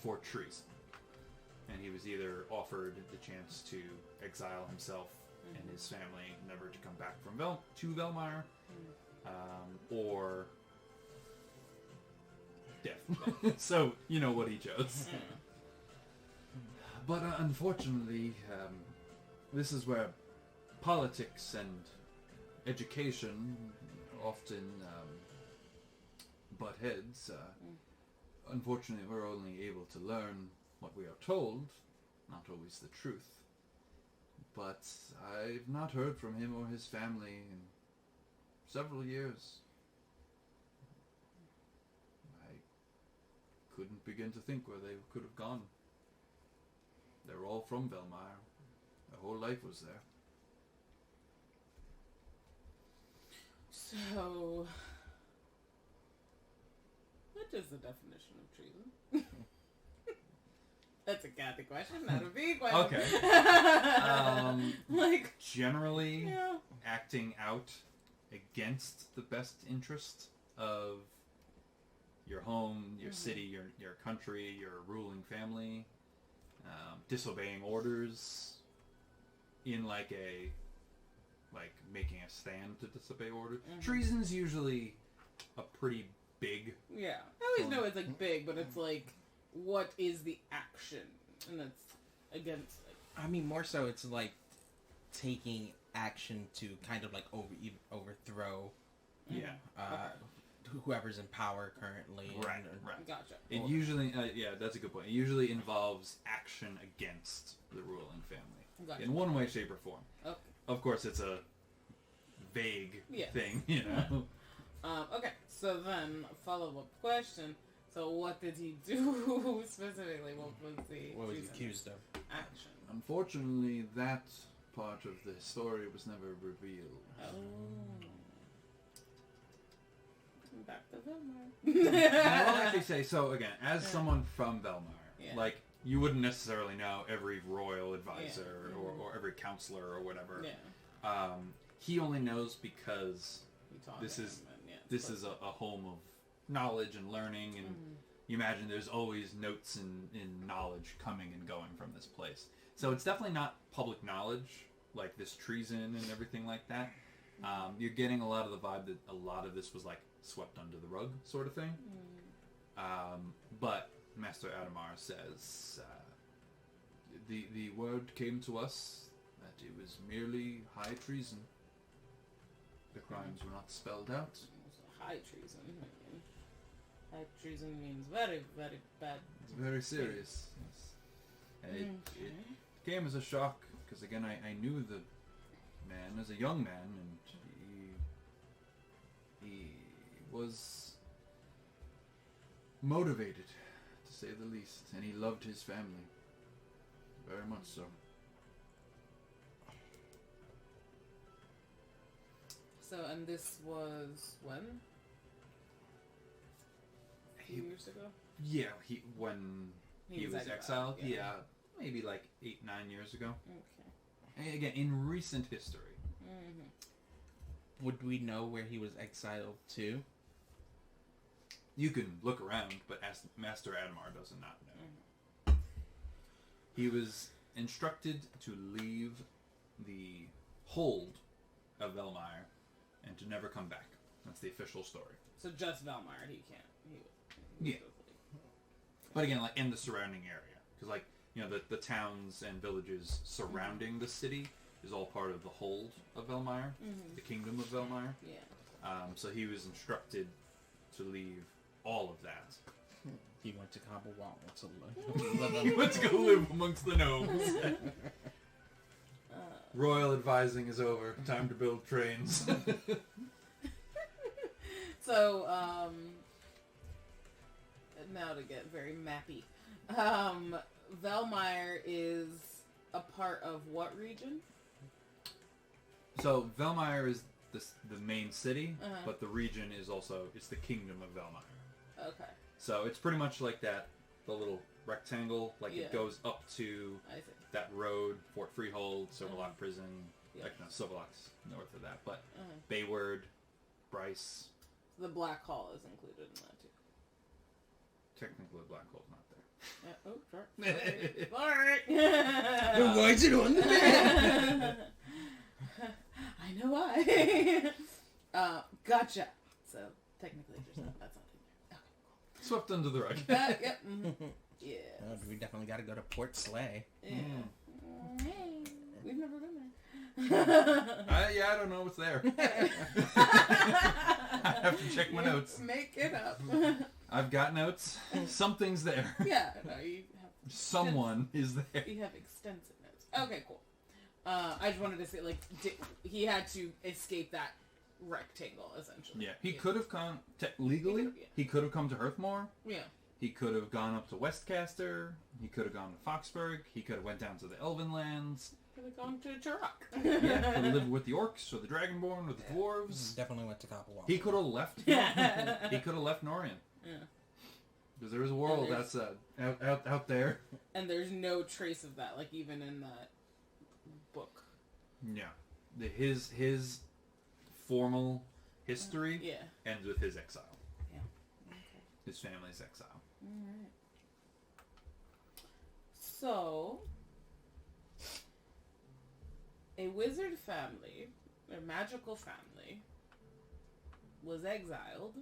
for treason, and he was either offered the chance to exile himself and his family, never to come back from Velmire, or death. So you know what he chose. But unfortunately, this is where politics and education often butt heads. Unfortunately, we're only able to learn what we are told, not always the truth. But I've not heard from him or his family in several years. I couldn't begin to think where they could have gone. They're all from Velmire. Their whole life was there. So, what is the definition of treason? That's a Kathy question, not a V question. Okay. Like, Generally, yeah. acting out against the best interest of your home, your city, your country, your ruling family, disobeying orders in like making a stand to disobey orders. Treason's usually a pretty big. Yeah. I always know it's like big, but it's like, what is the action? And it's against. I mean, more so, it's like taking action to kind of like overthrow. Yeah. Whoever's in power currently. Right. Gotcha. It usually, that's a good point. It usually involves action against the ruling family Gotcha. in one way, shape, or form. Okay. Of course, it's a vague thing, you know. Okay, so then follow-up question. So what did he do specifically? What was the What was he treason accused of? action? Unfortunately, that part of the story was never revealed. Oh. Back to And I will Velmar. actually say, so again, as someone from Velmar, Yeah. like, you wouldn't necessarily know every royal advisor Yeah. or every counselor or whatever. Yeah. He only knows because We taught this him, is and yeah, this but- is a home of knowledge and learning, and you imagine there's always notes and knowledge coming and going from this place. So it's definitely not public knowledge, like this treason and everything like that. You're getting a lot of the vibe that a lot of this was like swept under the rug sort of thing. But Master Adamar says the word came to us that it was merely high treason. The crimes were not spelled out. High treason. High treason means very, very bad. It's very serious. Yes. And it came as a shock because again I knew the man as a young man, and he was motivated, to say the least, and he loved his family very much so. So, and this was when? A few years ago? Yeah, when he was exiled. Yeah. Yeah, maybe like 8-9 years ago. Okay. And again, in recent history. Would we know where he was exiled to? You can look around, but Master Adamar does not know. He was instructed to leave the hold of Velmire and to never come back. That's the official story. So just Velmar, he can't. Yeah. But again, like in the surrounding area, because like the towns and villages surrounding the city is all part of the hold of Velmire, the kingdom of Velmire. Yeah. So he was instructed to leave all of that. He went to Kabawal to Let's go live amongst the gnomes. Royal advising is over. Time to build trains. So, now to get very mappy. Velmire is a part of what region? So Velmire is the main city, but the region is also it's the kingdom of Velmire. Okay. So it's pretty much like that, the little rectangle, like Yeah. it goes up to I see. that road, Fort Freehold, Silverlock Prison, Yeah. like no, Silverlock's north of that, but Bayward, Bryce, The Black Hall is included in that too. technically Black Hole's not there. Yeah. Oh, sorry. Why is it on there? I know why. Gotcha. So technically, there's not, that's not in there. Okay. Swept under the rug. Yep. Yeah. We definitely got to go to Port Slay. Yeah. We've never been there. Yeah, I don't know what's there. I have to check my notes. Make it up. I've got notes. Something's there. Yeah. No, you have. Someone is there. You have extensive notes. Okay, cool. I just wanted to say, like, he had to escape that rectangle, essentially. Yeah, he could have come legally. He could have come to Hearthmoore. Yeah. He could have gone up to Westcaster. He could have gone to Foxburg. He could have went down to the Elven Lands. Could have gone to Turok. Yeah, could have lived with the orcs or the Dragonborn or the dwarves. Definitely went to Kabawal. He could have left. Yeah. He could have left Norian. Yeah. Because there is a world And that's out there. And there's no trace of that, like, even in that book. Yeah, his formal history Yeah. ends with his exile. Yeah. Okay. His family's exile. Alright. So, a wizard family, a magical family, was exiled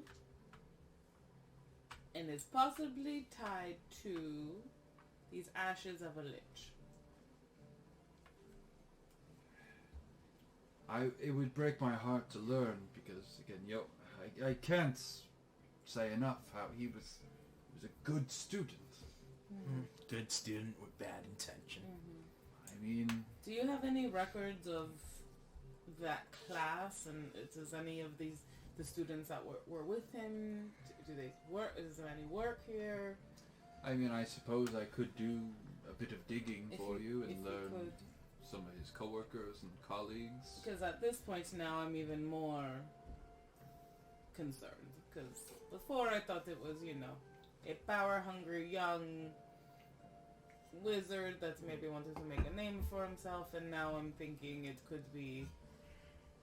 and is possibly tied to these ashes of a lich. It would break my heart to learn because again, I can't say enough how he was a good student. Good student with bad intention. I mean, Do you have any records of that class, and does any of these the students that were with him? Do they work? Is there any work here? I mean, I suppose I could do a bit of digging for you and learn could. some of his coworkers and colleagues. Because at this point now I'm even more concerned. Because before I thought it was, a power-hungry young wizard that maybe wanted to make a name for himself, and now I'm thinking it could be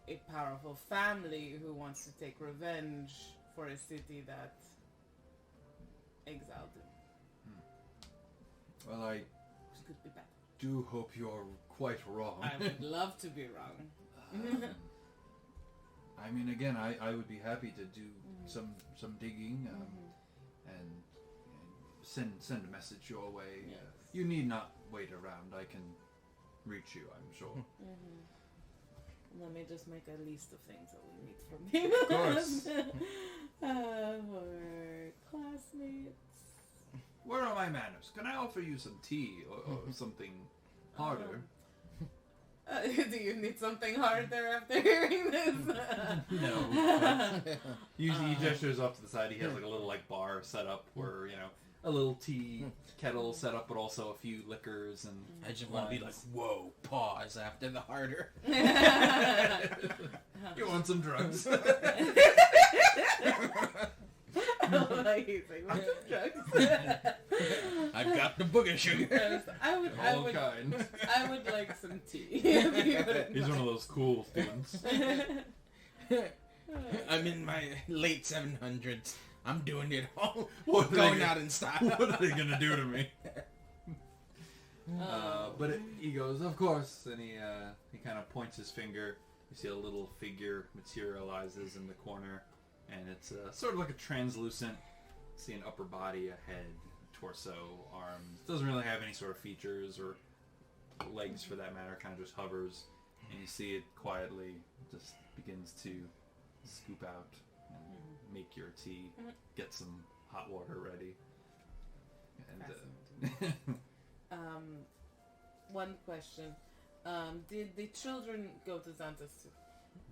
a powerful family who wants to take revenge for a city that exiled him. Well, I Which could be bad. do hope you're quite wrong. I would love to be wrong. I mean, again, I would be happy to do some digging and send a message your way. Yes. You need not wait around. I can reach you, I'm sure. Let me just make a list of things that we need from you. Of course. Our classmates. Where are my manners? Can I offer you some tea or something harder? Do you need something harder after hearing this? No. Usually he gestures off to the side. He has like a little bar set up where, a little tea kettle set up, but also a few liquors and I just want to be like, whoa, pause after the harder. You want some drugs? He's like, want some drugs? I've got the booger sugar. I would kind. I would like some tea. If you wouldn't he's one of mind. those cool students. I'm in my late 700s. I'm doing it all. What are they Going gonna- out in style. What are they gonna do to me? But he goes, of course, and he kind of points his finger. You see a little figure materializes in the corner, and it's sort of like a translucent. See an upper body, a head, torso, arms. Doesn't really have any sort of features or legs for that matter. Kind of just hovers, and you see it quietly just begins to scoop out and make your tea, get some hot water ready. And One question. Did the children go to Xantus too?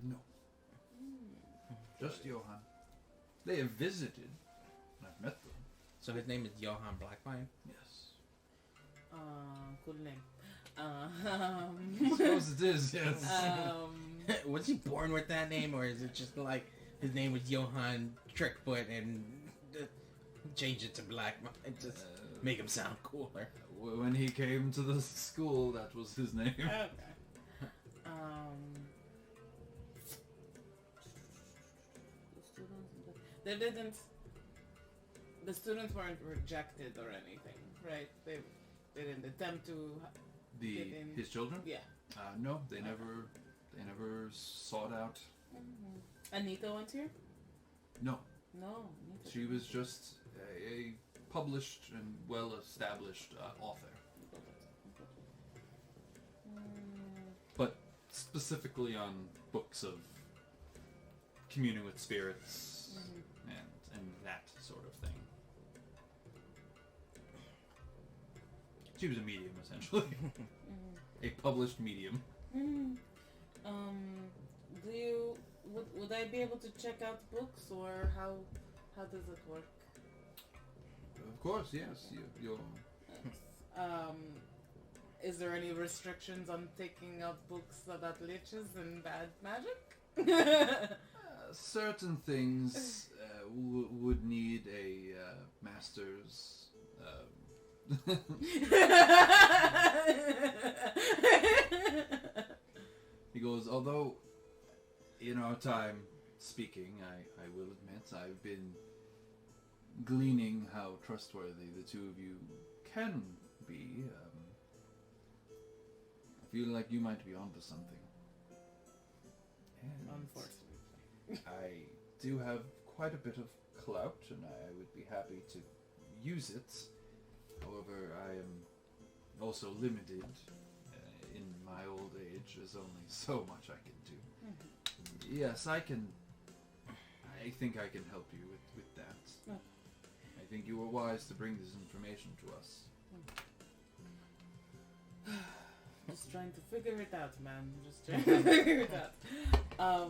no, just Johann. They have visited. I've met them. So his name is Johann Blackvine? Yes. Cool name. I suppose it is, yes. Was he born with that name, or is it just like his name was Johann Trickfoot and change it to Blackvine? Just make him sound cooler. When he came to the school, that was his name. Okay. They didn't. The students weren't rejected or anything, right? They didn't attempt to. Get in. His children? Yeah. No, they never sought out. Anita went here? No, No. Anita she was just a published and well-established author, but specifically on books of communing with spirits and that sort of thing. She was a medium, essentially. A published medium. Do you would I be able to check out books, or how does it work? Of course, yes. You're Is there any restrictions on taking out books about liches and bad magic? certain things would need a master's. He goes, although in our time speaking, I will admit I've been gleaning how trustworthy the two of you can be. I feel like you might be onto something. And Unfortunately. I do have quite a bit of clout, and I would be happy to use it. However, I am also limited in my old age. There's only so much I can do. Yes, I think I can help you with that. I think you were wise to bring this information to us. Just trying to figure it out, man. Just trying to figure it out.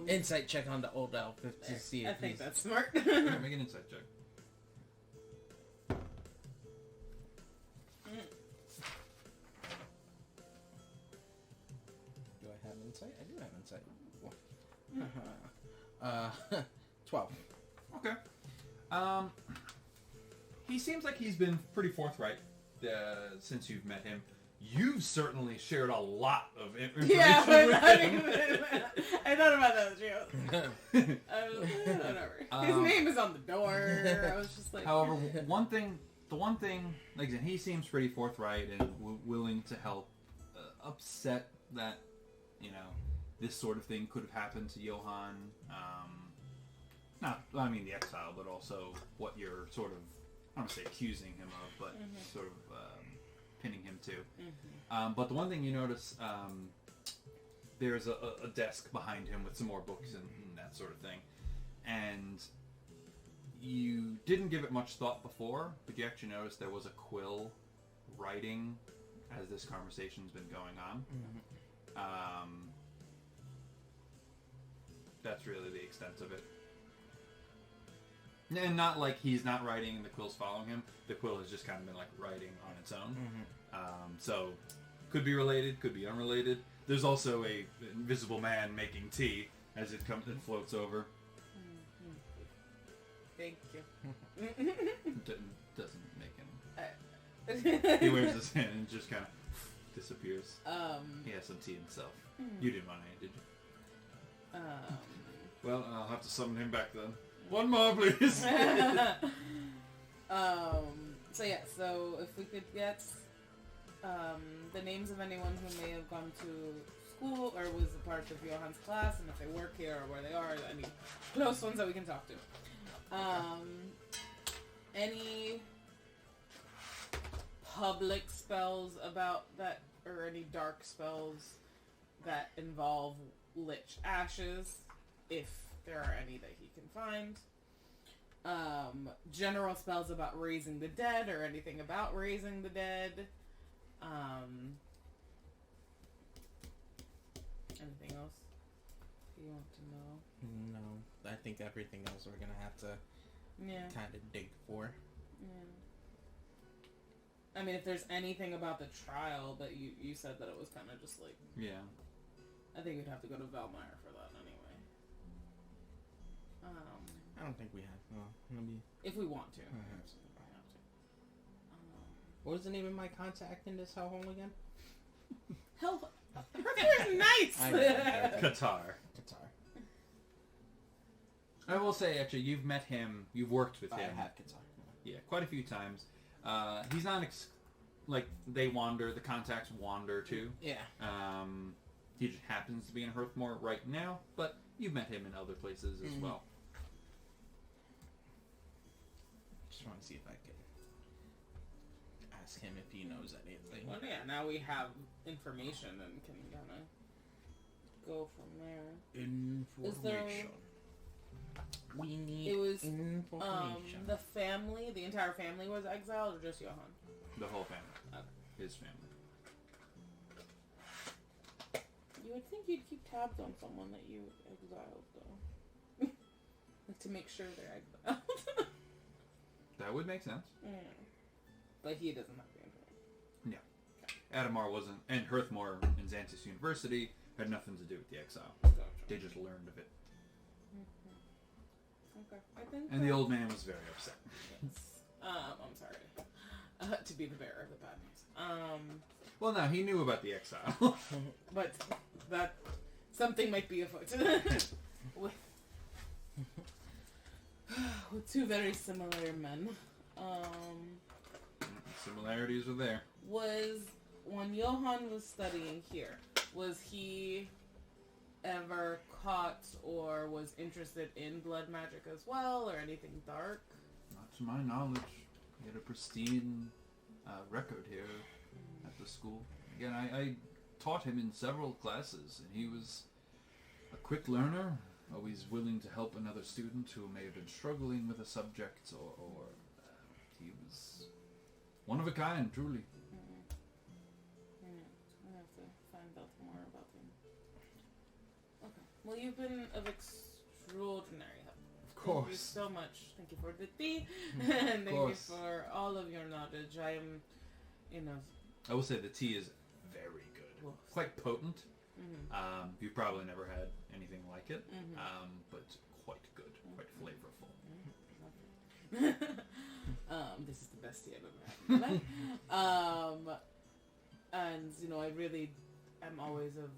Insight check on the old elf to see if I think he's... that's smart. Alright, make an insight check. Do I have insight? I do have insight. 12. Okay. He seems like he's been pretty forthright since you've met him. You've certainly shared a lot of information Yeah, with him. I thought about that too. Whatever. His name is on the door. I was just like. However, the one thing, like I said, he seems pretty forthright and willing to help. Upset that, this sort of thing could have happened to Johann. The exile, but also what you're sort of, I don't want to say accusing him of, but sort of pinning him to. But the one thing you notice, there's a desk behind him with some more books and that sort of thing. And you didn't give it much thought before, but you actually noticed there was a quill writing as this conversation's been going on. That's really the extent of it. And not like he's not writing and the quill's following him. The quill has just kind of been like writing on its own. So, could be related, could be unrelated. There's also a invisible man making tea as it floats over. Thank you. Doesn't make him. He waves his hand and just kind of disappears. He has some tea himself. You didn't want any, did you? Well, I'll have to summon him back then. One more, please. So if we could get the names of anyone who may have gone to school or was a part of Johann's class, and if they work here or where they are, any close ones that we can talk to. Any public spells about that, or any dark spells that involve lich ashes, if there are any that he can find. General spells about raising the dead, or anything about raising the dead. Anything else you want to know? No, I think everything else we're gonna have to kind of dig for. Yeah. I mean, if there's anything about the trial, but you said that it was kind of just like... Yeah. I think we'd have to go to Valmire for that anyway. I don't think we have. Maybe. If we want to. Absolutely have to. What was the name of my contact in this hellhole again? Hell... Hearthmoore is nice! I know. Qatar. I will say, actually, you've met him, you've worked with him. I have Qatar. Yeah, quite a few times. He's not, they wander, the contacts wander too. Yeah. He just happens to be in Hearthmoore right now, but you've met him in other places as well. Just want to see if I can ask him if he knows anything. Well, yeah, now we have information and can kind of go from there. Information. We need information. The family, the entire family was exiled, or just Johann? The whole family. Okay. His family. You would think you'd keep tabs on someone that you exiled, though. Like, to make sure they're exiled. That would make sense. But he doesn't have the information. No. Adamar wasn't, and Hearthmoore and Xantus University had nothing to do with the exile. Gotcha. They just learned of it. Okay. I think. And the old man was very upset. Yes. I'm sorry. To be the bearer of the bad news. Well, no, he knew about the exile. But that something might be afoot. with two very similar men. Similarities are there. Was when Johann was studying here, was he ever caught or was interested in blood magic as well, or anything dark? Not to my knowledge. He had a pristine record here at the school. Again, I taught him in several classes, and he was a quick learner, always willing to help another student who may have been struggling with a subject, or he was one of a kind, truly. I have to out more about him. Okay. Well, you've been of extraordinary help. Of course. Thank you so much. Thank you for the tea, and thank you for all of your knowledge. I am, I will say the tea is very good. Well, quite potent. Mm-hmm. You've probably never had anything like it, Mm-hmm. but quite good, quite flavorful. This is the best tea I've ever had in my life. And I really am always of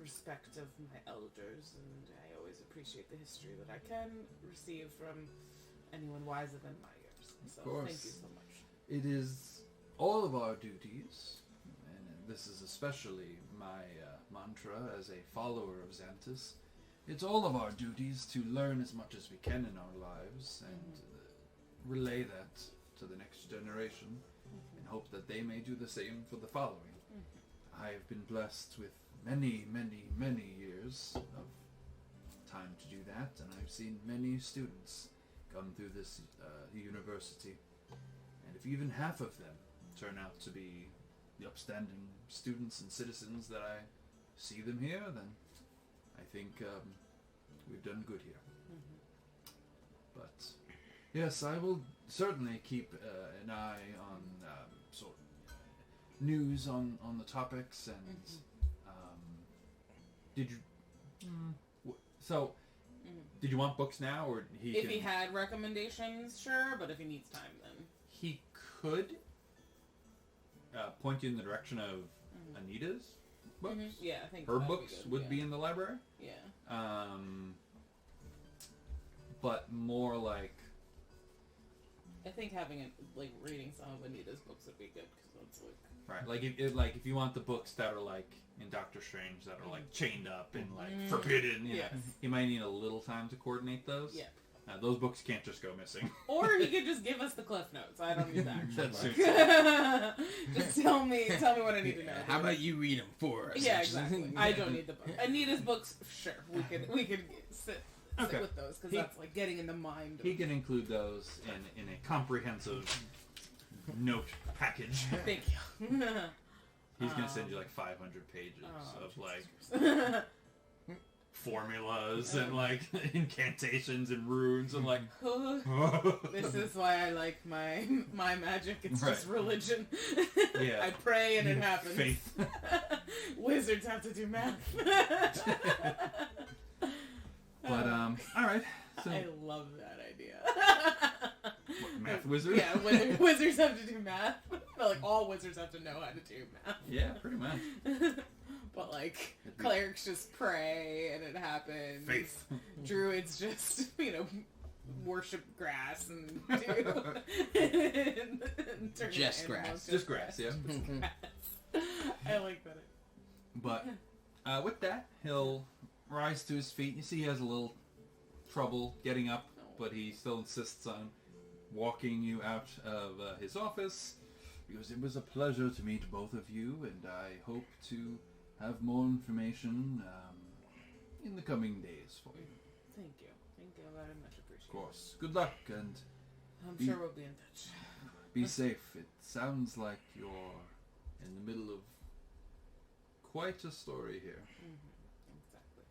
respect of my elders, and I always appreciate the history that I can receive from anyone wiser than my years. So thank you so much. It is all of our duties, and this is especially my mantra as a follower of Xantus. It's all of our duties to learn as much as we can in our lives and relay that to the next generation and hope that they may do the same for the following. I have been blessed with many, many, many years of time to do that, and I've seen many students come through this university. And if even half of them turn out to be the upstanding students and citizens that I see them here, then I think we've done good here. But yes, I will certainly keep an eye on sort of news on the topics. And did you? So, did you want books now, or if he had recommendations, sure. But if he needs time, then he could point you in the direction of Anita's books. Yeah, I think her that'd books be good. would be in the library. Yeah. But more like, I think having reading some of Anita's books would be good because it's right, if you want the books that are like in Doctor Strange that are like chained up and like forbidden, you might need a little time to coordinate those. Yeah. Those books can't just go missing. Or he could just give us the cliff notes. I don't need that. That Just tell me what I need to know. How about you read them for us? Yeah, actually? exactly. I don't need the book. Anita's books, sure. We could sit with those because that's like getting in the mind. He can include those in a comprehensive note package. Thank you. He's gonna send you like 500 pages of like formulas and like incantations and runes and like. This is why I like my magic. It's just religion. Yeah. I pray and it happens. Faith. Wizards have to do math. But all right. So, I love that idea. what, math wizard? Yeah, wizards have to do math. But all wizards have to know how to do math. Yeah, pretty much. But clerics just pray and it happens. Faith. Druids just worship grass and do and turn Just into animals. grass. Just grass, yeah. Just grass. I like that. But with that, he'll rise to his feet. You see he has a little trouble getting up, but he still insists on walking you out of his office. Because it was a pleasure to meet both of you, and I hope to have more information in the coming days for you. Thank you. Thank you very much. Appreciate it. Of course. Good luck, and I'm sure we'll be in touch. be safe. It sounds like you're in the middle of quite a story here. Exactly.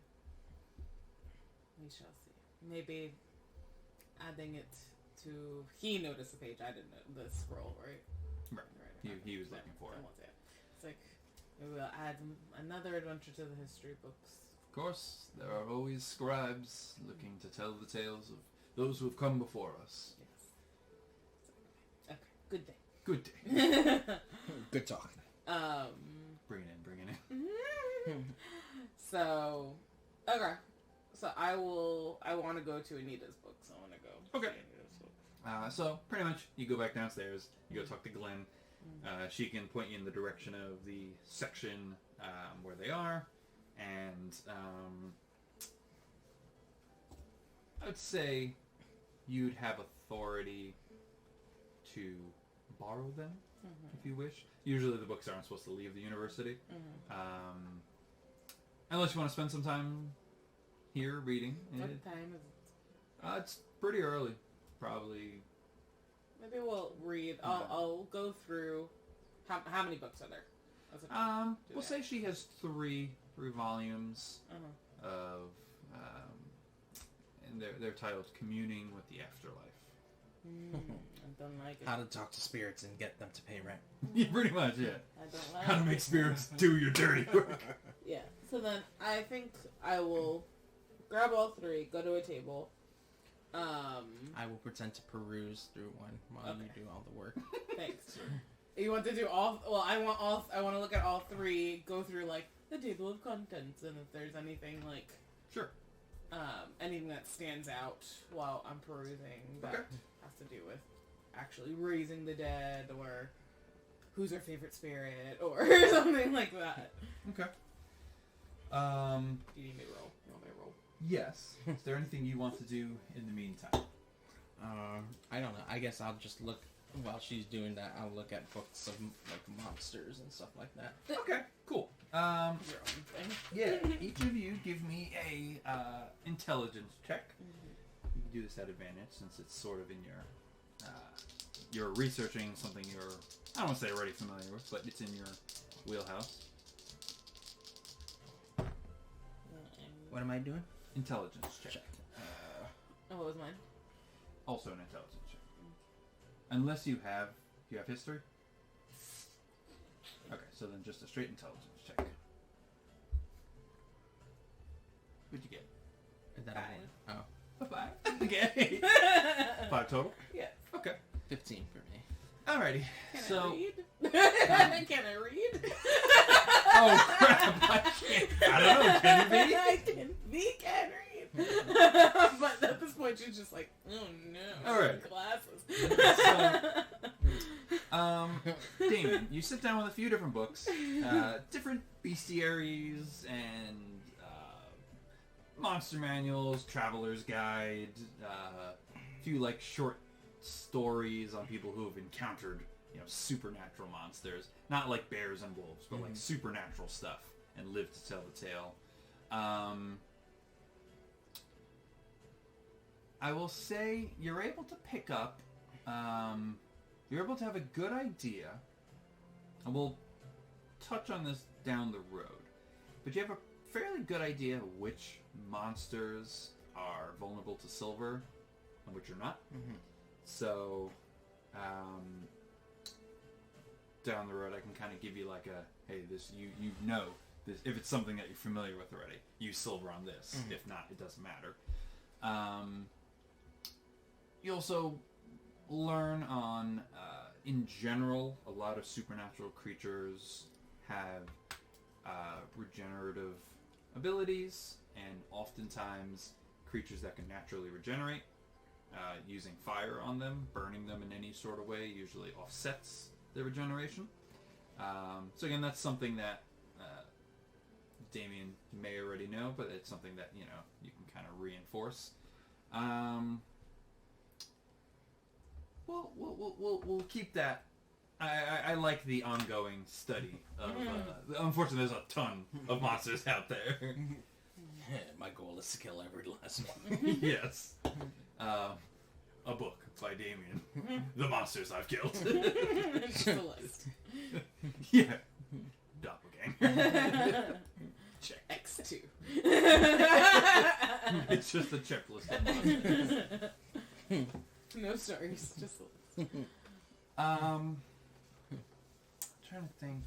We shall see. Maybe adding it to... He noticed the page. I didn't know the scroll, right? Right. He was looking for it. It's like, maybe we'll add another adventure to the history books. Of course, there are always scribes looking to tell the tales of those who have come before us. Yes. Okay, good day. Good day. Good talk. Bring it in. So, okay. So I want to go to Anita's books. I want to go. Okay. see Anita's books. So pretty much, you go back downstairs. You go talk to Glenn. She can point you in the direction of the section where they are, and I'd say you'd have authority to borrow them if you wish. Usually, the books aren't supposed to leave the university, unless you want to spend some time here reading. What time is it? It's pretty early, probably. Maybe we'll read. I'll go through. How many books are there? As a We'll say she has three volumes Uh-huh. of, and they're titled "Communing with the Afterlife." I don't like it. How to talk to spirits and get them to pay rent. Yeah, pretty much, yeah. I don't like How to it. make spirits do your dirty work. Yeah. So then I think I will grab all three, go to a table. I will pretend to peruse through one while you do all the work. Thanks. You want to do all? Well, I want to look at all three, go through like the table of contents, and if there's anything like Sure. anything that stands out while I'm perusing that Okay. has to do with actually raising the dead, or who's our favorite spirit, or something like that. Okay. Do you need me to roll? You want me to roll? Yes. Is there anything you want to do in the meantime? I don't know. I guess I'll just look while she's doing that. I'll look at books of like monsters and stuff like that. Okay, cool. Your own thing. Yeah, each of you give me a intelligence check. You can do this at advantage since it's sort of in your you're researching something you're I don't want to say already familiar with, but it's in your wheelhouse. What am I doing? Intelligence check. Oh, what was mine? Also an intelligence check. Unless you have history? Okay, so then just a straight intelligence check. What'd you get? Is that a one? Oh. 5. Okay. 5 total? Yeah. Okay. 15 for me. Alrighty. Can So I read? Can I read? oh crap! I don't know. Can you be? I can read. But at this point, she's just like, oh no. All right. Glasses. Dameon, you sit down with a few different books, different bestiaries and monster manuals, traveler's guide, a few like short stories on people who have encountered, supernatural monsters, not like bears and wolves, but like supernatural stuff, and live to tell the tale. I will say you're able to pick up, you're able to have a good idea, and we'll touch on this down the road, but you have a fairly good idea of which monsters are vulnerable to silver and which are not. So, down the road I can kind of give you like a, hey, this, you know, this, if it's something that you're familiar with already, use silver on this. If not, it doesn't matter. You also learn on, in general, a lot of supernatural creatures have regenerative abilities, and oftentimes creatures that can naturally regenerate, using fire on them, burning them in any sort of way, usually offsets their regeneration. So again, that's something that Dameon may already know, but it's something that, you can kind of reinforce. We'll keep that. I like the ongoing study of. Unfortunately, there's a ton of monsters out there. My goal is to kill every last one. Yes. A book by Dameon. The monsters I've killed. Just a list. Yeah. Doppelganger. Check. X2. It's just a checklist of monsters. No stories, just a list. Trying to think.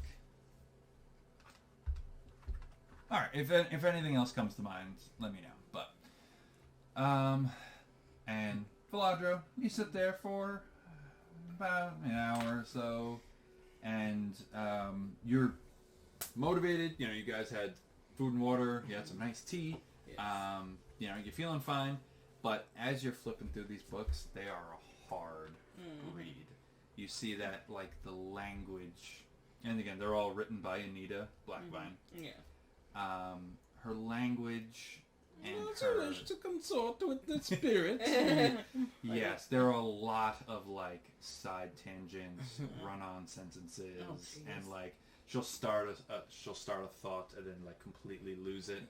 All right, if anything else comes to mind, let me know. But, and Viladro, you sit there for about an hour or so, and you're motivated. You guys had food and water. You had some nice tea. Yes. You're feeling fine. But as you're flipping through these books, they are a hard read. You see that, like, the language, and again, they're all written by Anita Blackvine. Yeah. Her language and I wish to consort with the spirits. yes, there are a lot of, like, side tangents, run-on sentences, and, like, she'll start a thought and then, like, completely lose it,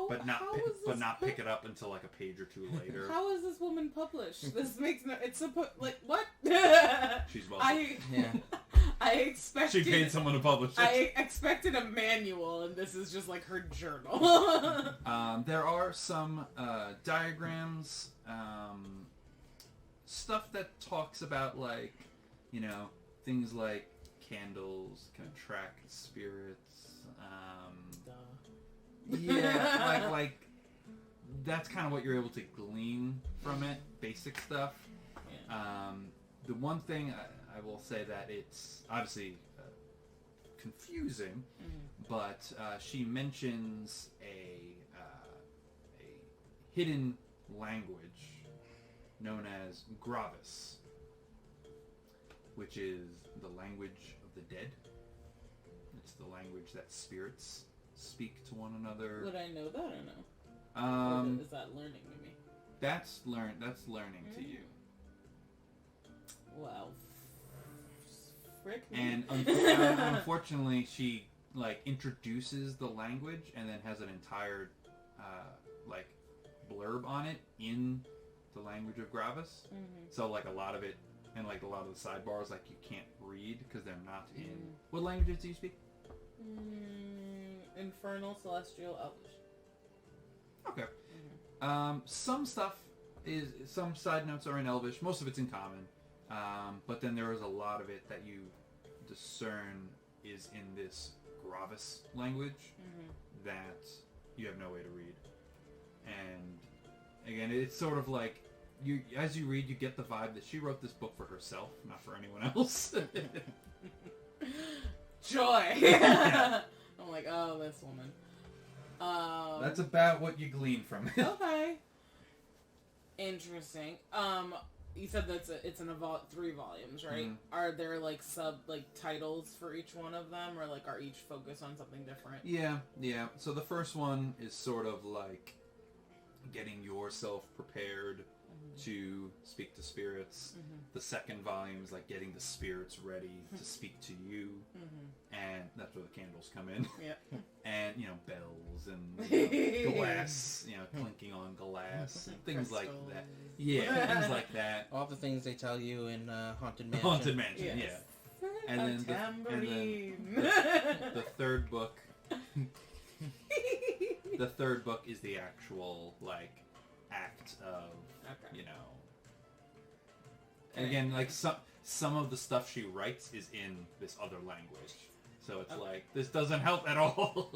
but not pick it up until like a page or two later. How is this woman published? This makes no. It's supposed like what? She's well. I expected... She paid someone to publish it. I expected a manual, and this is just like her journal. There are some diagrams, stuff that talks about, like, you know, things like candles can attract spirits. Yeah, like that's kind of what you're able to glean from it, basic stuff. Yeah. The one thing I will say that it's obviously confusing, but she mentions a hidden language known as Gravis, which is the language of the dead. It's the language that spirits speak to one another. Would I know that or no? Or is that learning to me? That's learning to you. Well, frick me. And unfortunately, she like introduces the language and then has an entire like blurb on it in the language of Gravis. So like a lot of it and like a lot of the sidebars like you can't read because they're not in. What languages do you speak? Infernal, Celestial, Elvish. Okay. Some stuff is some side notes are in Elvish. Most of it's in Common. But then there is a lot of it that you discern is in this Gravis language that you have no way to read. And again, it's sort of like you as you read, you get the vibe that she wrote this book for herself, not for anyone else. Joy. Yeah. I'm like, oh, this woman. That's about what you glean from it. Okay. Interesting. You said that it's in 3 volumes, right? Are there like titles for each one of them, or like are each focused on something different? Yeah. So the first one is sort of like getting yourself prepared to speak to spirits. The second volume is like getting the spirits ready to speak to you, and that's where the candles come in. Yeah. And bells and glass, clinking on glass and things like that. Yeah, things like that. All the things they tell you in Haunted Mansion. Haunted Mansion, Yes. yeah. And then tambourine. the third book. The third book is the actual like act of And again, like some of the stuff she writes is in this other language, so it's like this doesn't help at all.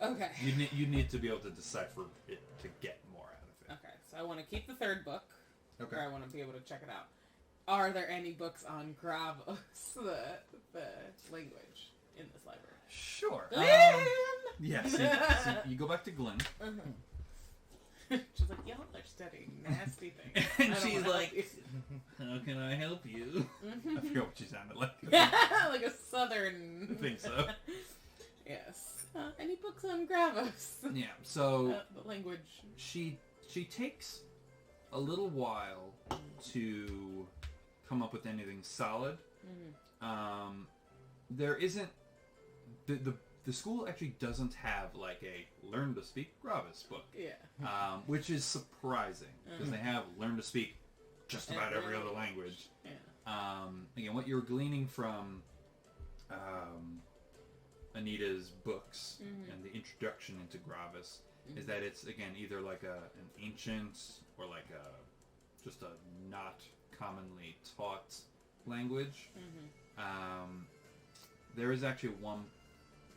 Okay. You need to be able to decipher it to get more out of it. Okay, so I want to keep the third book. Okay. Or I want to be able to check it out. Are there any books on Gravos, the language, in this library? Sure. Glenn! Yes. You go back to Glenn. She's like, y'all are studying nasty things. And she's like, how can I help you? I forgot what she sounded like. Like a southern... I think so. Yes. Any books on Gravos? Yeah, so... the language. She takes a little while to come up with anything solid. There isn't... The school actually doesn't have like a Learn to Speak Gravis book. Yeah. Which is surprising because they have Learn to Speak just about every other language. Yeah. Again, what you're gleaning from Anita's books and the introduction into Gravis is that it's again either like an ancient or like just a not commonly taught language. There is actually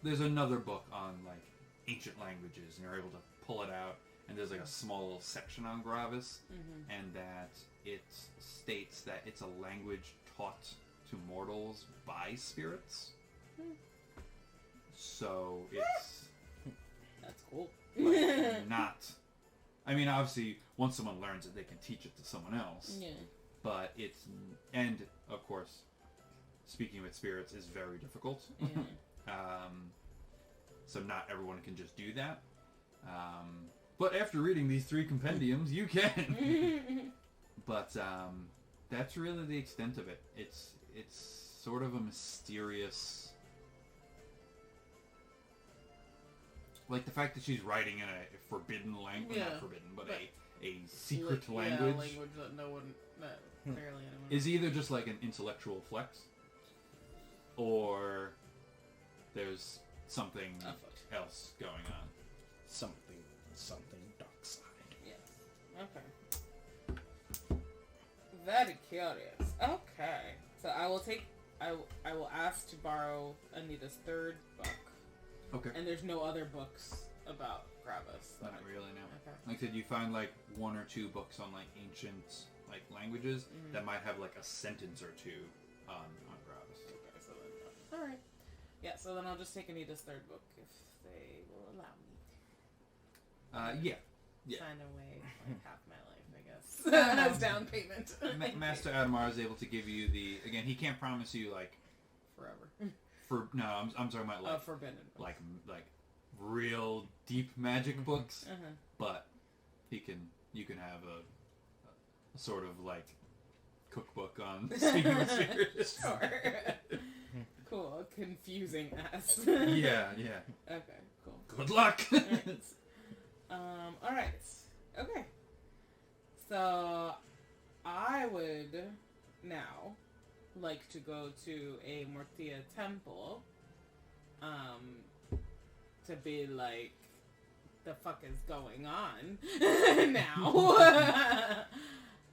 there's another book on like ancient languages, and you're able to pull it out, and there's like a small little section on Gravis, and that it states that it's a language taught to mortals by spirits. So it's that's cool. like not. I mean, obviously, once someone learns it, they can teach it to someone else. Yeah. But and of course, speaking with spirits is very difficult. So not everyone can just do that. But after reading these 3 compendiums, you can. But that's really the extent of it. It's sort of a mysterious... Like the fact that she's writing in a forbidden language, not forbidden, but a secret language. Yeah, a language that barely anyone is either just like an intellectual flex, or there's something Afoot. else going on. Something dark side. Yes. Okay. Very curious. Okay. So I will ask to borrow Anita's third book. Okay. And there's no other books about Gravis. Not really, no. Okay. Like I said, you find like 1 or 2 books on like ancient like languages that might have like a sentence or 2 on Gravis. Okay, so then, all right. Yeah, so then I'll just take Anita's third book if they will allow me. Yeah. Sign away like half my life, I guess, as down payment. Master Adamar is able to give you the again. He can't promise you like Forever. no. I'm talking about like forbidden. like real deep magic books, but you can have a sort of like cookbook on speaking with spirits. Sure. Cool. Confusing ass. Yeah. Okay. Cool. Good luck. All right. Okay. So I would now like to go to a Mortia temple. To be like, the fuck is going on now?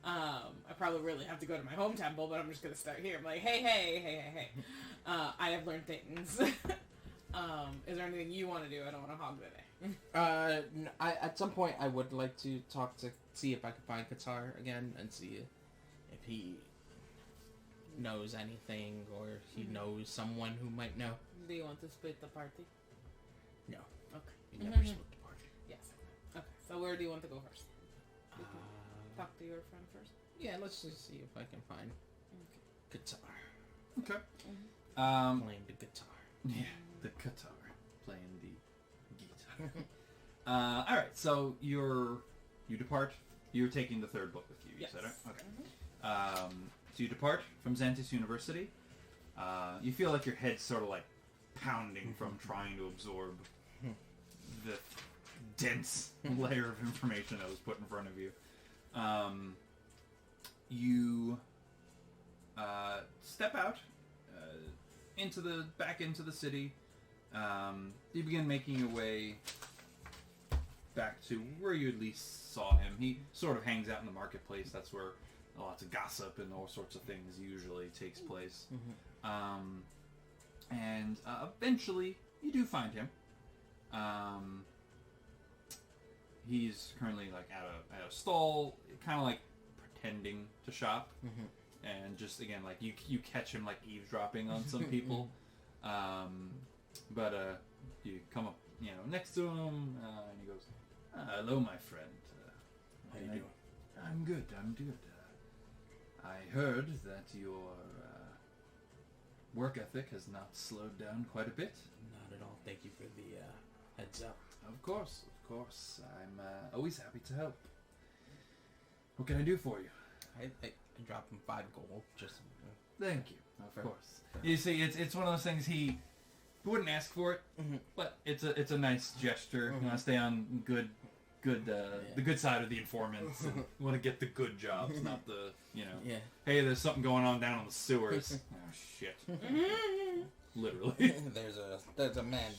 I probably really have to go to my home temple, but I'm just gonna start here. I'm like, hey. I have learned things. Is there anything you want to do? I don't want to hog the day. At some point, I would like to see if I can find Qatar again and see if he knows anything or he knows someone who might know. Do you want to split the party? No. Okay. We never split the party. Yes. Okay. So where do you want to go first? Talk to your friend first. Yeah, let's just see if I can find Qatar. Okay. Playing the guitar. Yeah, the guitar. Playing the guitar. All right. So you depart. You're taking the third book with you. You said it. Okay. So you depart from Xantus University. You feel like your head's sort of like pounding from trying to absorb the dense layer of information that was put in front of you. You step out back into the city. You begin making your way back to where you at least saw him. He sort of hangs out in the marketplace. That's where lots of gossip and all sorts of things usually takes place. And eventually you do find him. He's currently like at a stall, kind of like pretending to shop, and just again like you catch him like eavesdropping on some people. But you come up, next to him, and he goes, "Hello, my friend. How you doing?" I'm good. I heard that your work ethic has not slowed down quite a bit." Not at all. Thank you for the heads up. Of course. I'm always happy to help. What can I do for you? I dropped him 5 gold. Just Thank you. Of course. You see, it's one of those things he wouldn't ask for it, but it's a nice gesture. You want to stay on the good side of the informants. And you want to get the good jobs, not the hey, there's something going on down in the sewers. Oh shit. Literally. There's a man.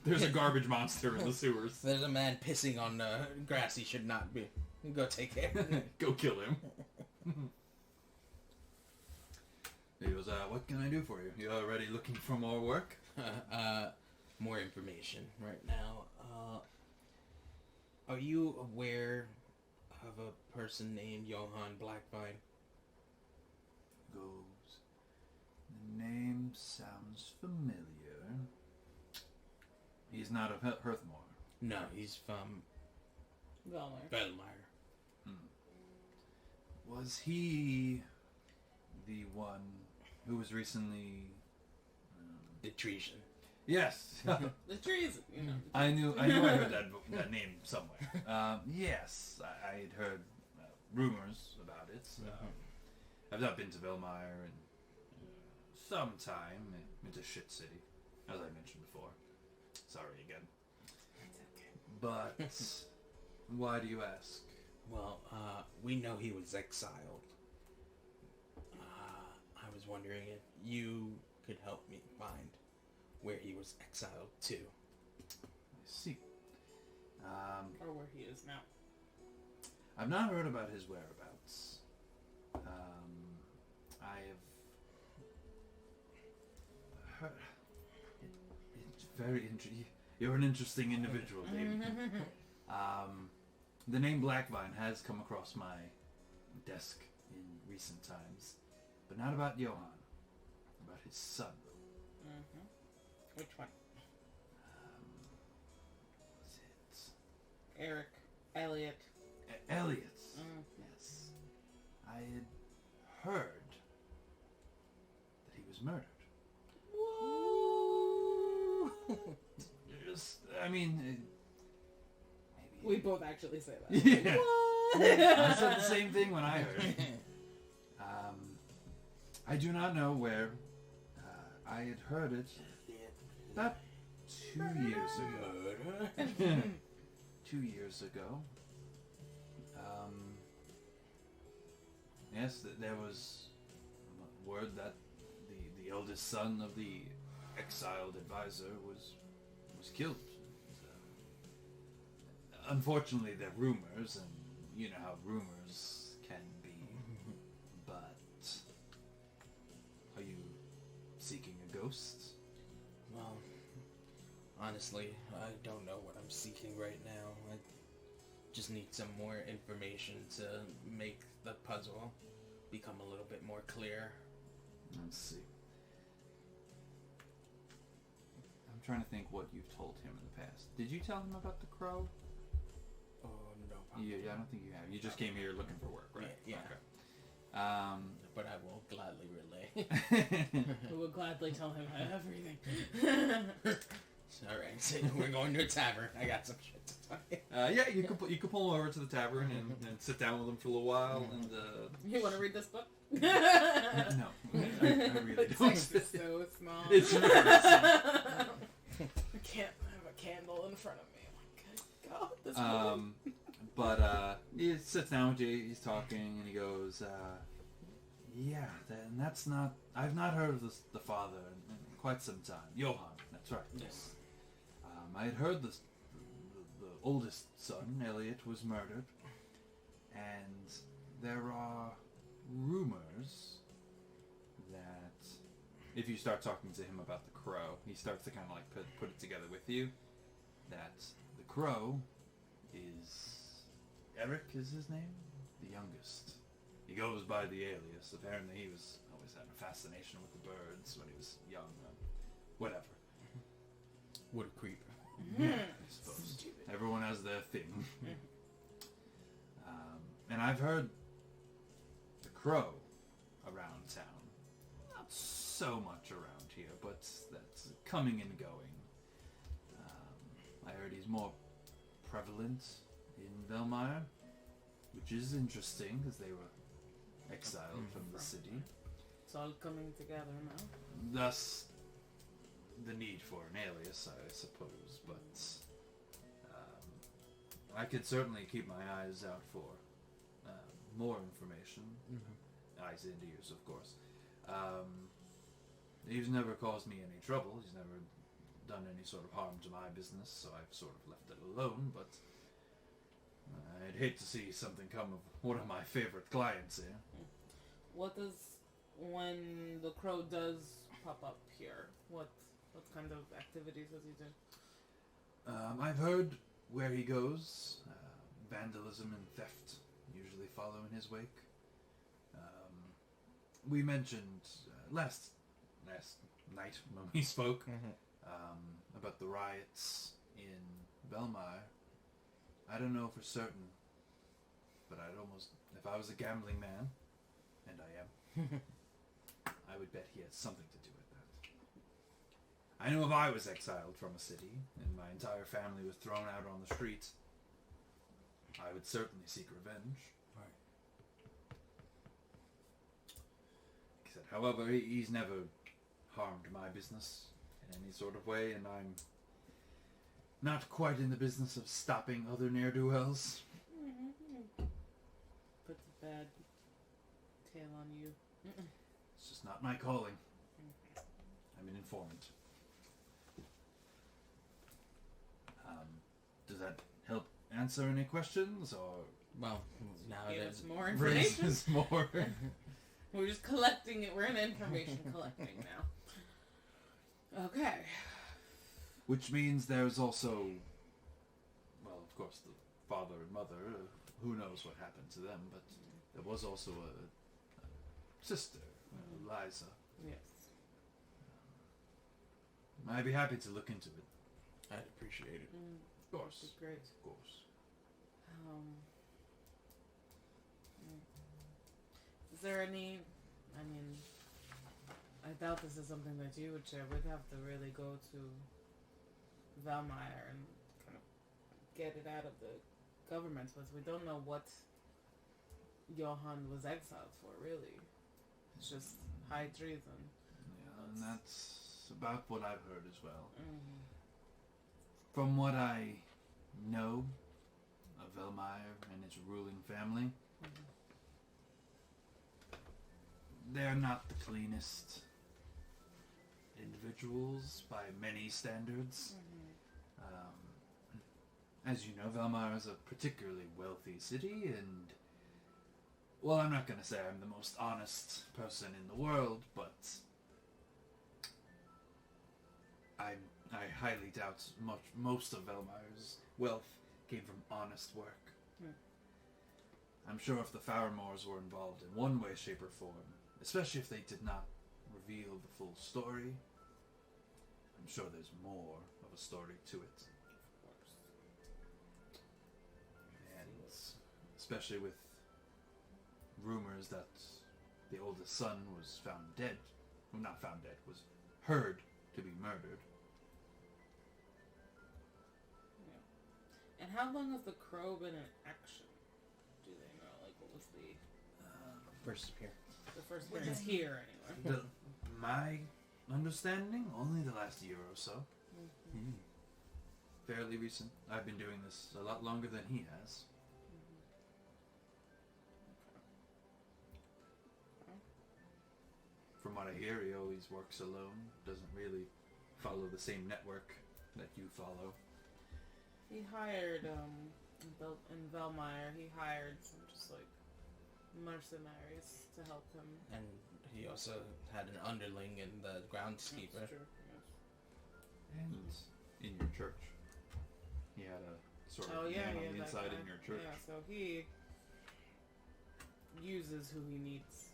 There's a garbage monster in the sewers. There's a man pissing on grass he should not be. Go take care. Go kill him. He goes, what can I do for you? You already looking for more work? More information right now. Are you aware of a person named Johann Blackvine? Goes. The name sounds familiar. He's not of Hearthmoore. No, he's from Velmire. Was he the one who was recently The treason. Yes. The trees, I knew I heard that name somewhere. Yes, I had heard rumors about it. I've not been to Velmire in some time. It's a shit city, as I mentioned before. Sorry again. But why do you ask? Well, we know he was exiled. I was wondering if you could help me find where he was exiled to. I see. Or where he is now. I've not heard about his whereabouts. I have heard... It's very interesting. You're an interesting individual, David. The name Blackvine has come across my desk in recent times, but not about Johann. About his son. Which one? Was it... Eric. Elliot. Elliot. Yes. I had heard that he was murdered. Whoa! Just, I mean, maybe... We both actually say that. Yeah. What? I said the same thing when I heard it. I do not know where. I had heard it about 2 years ago. 2 years ago. Yes, there was word that the eldest son of the exiled advisor was killed. Unfortunately, they're rumors, and you know how rumors can be. But are you seeking a ghost? Well, honestly, I don't know what I'm seeking right now. I just need some more information to make the puzzle become a little bit more clear. Let's see. I'm trying to think what you've told him in the past. Did you tell him about the crow? Oh, no. Yeah, I don't think you have. You just came here looking for work, right? Yeah. Okay. But I will gladly relay. We will gladly tell him everything. Alright, so we're going to a tavern. I got some shit to tell you. Yeah, you could pull him over to the tavern and sit down with him for a little while. And You want to read this book? no, I really It's don't. like so small. It's really I can't have a candle in front of me. Oh my God, this but he sits down with you. He's talking, and he goes, "Yeah, and that's not. I've not heard of the father in quite some time. Johann, that's right. Yes. I had heard the oldest son, Elliot, was murdered, and there are rumors that if you start talking to him about the crow, he starts to kind of like put it together with you. That the crow is Eric, is his name, the youngest. He goes by the alias. Apparently, he was always had a fascination with the birds when he was young. Whatever. What a creep. Yeah, I suppose. Stupid. Everyone has their thing. And I've heard the crow around town. Not so much around here, but that's coming and going. I heard he's more prevalent in Belmire, which is interesting because they were exiled from the city. It's all coming together now. Thus, the need for an alias, I suppose, but I could certainly keep my eyes out for more information. Eyes and ears, of course. He's never caused me any trouble. He's never done any sort of harm to my business, so I've sort of left it alone, but I'd hate to see something come of one of my favorite clients here. What does, when the crow does pop up here, what kind of activities does he do? I've heard where he goes. Vandalism and theft usually follow in his wake. We mentioned last night when we spoke about the riots in Belmire. I don't know for certain, but I'd almost, if I was a gambling man, and I am, I would bet he has something to do with that. I know if I was exiled from a city and my entire family was thrown out on the street, I would certainly seek revenge. Right. He said, however, he's never harmed my business in any sort of way, and I'm not quite in the business of stopping other ne'er-do-wells. Puts a bad tail on you. It's just not my calling. I'm an informant. Does that help answer any questions, or Well, now Give that us more information. raises more? We're just collecting it. We're in information collecting now. Okay. Which means there's also, well, of course, the father and mother. Who knows what happened to them, but there was also a sister, Liza. Yes. I'd be happy to look into it. I'd appreciate it. Of course. That'd be great. Of course. Is there any? I mean, I doubt this is something that you would share. We'd have to really go to Valmeyer and kind of get it out of the government, but we don't know what Johann was exiled for, really. It's just high treason. Yeah, and that's about what I've heard as well. Mm-hmm. From what I know of Valmeyer and his ruling family, they're not the cleanest individuals by many standards. As you know, Valmeyer is a particularly wealthy city, and, well, I'm not going to say I'm the most honest person in the world, but I highly doubt most of Valmeyer's wealth came from honest work. I'm sure if the Hearthmoores were involved in one way, shape, or form, especially if they did not reveal the full story, I'm sure there's more of a story to it. And especially with rumors that the oldest son was found dead. Well, not found dead, was heard to be murdered. And how long has the crow been in action? Do they know? Like, what was the First appear. first appearance here, anyway? My understanding, only the last year or so. Mm-hmm. Fairly recent. I've been doing this a lot longer than he has. From what I hear, he always works alone. Doesn't really follow the same network that you follow. He hired, in Valmeyer, he hired some just, like, mercenaries to help him. And he also had an underling in the groundskeeper. That's true, yes. And in your church. He had a sort of man on the inside in your church. Yeah, so he uses who he needs.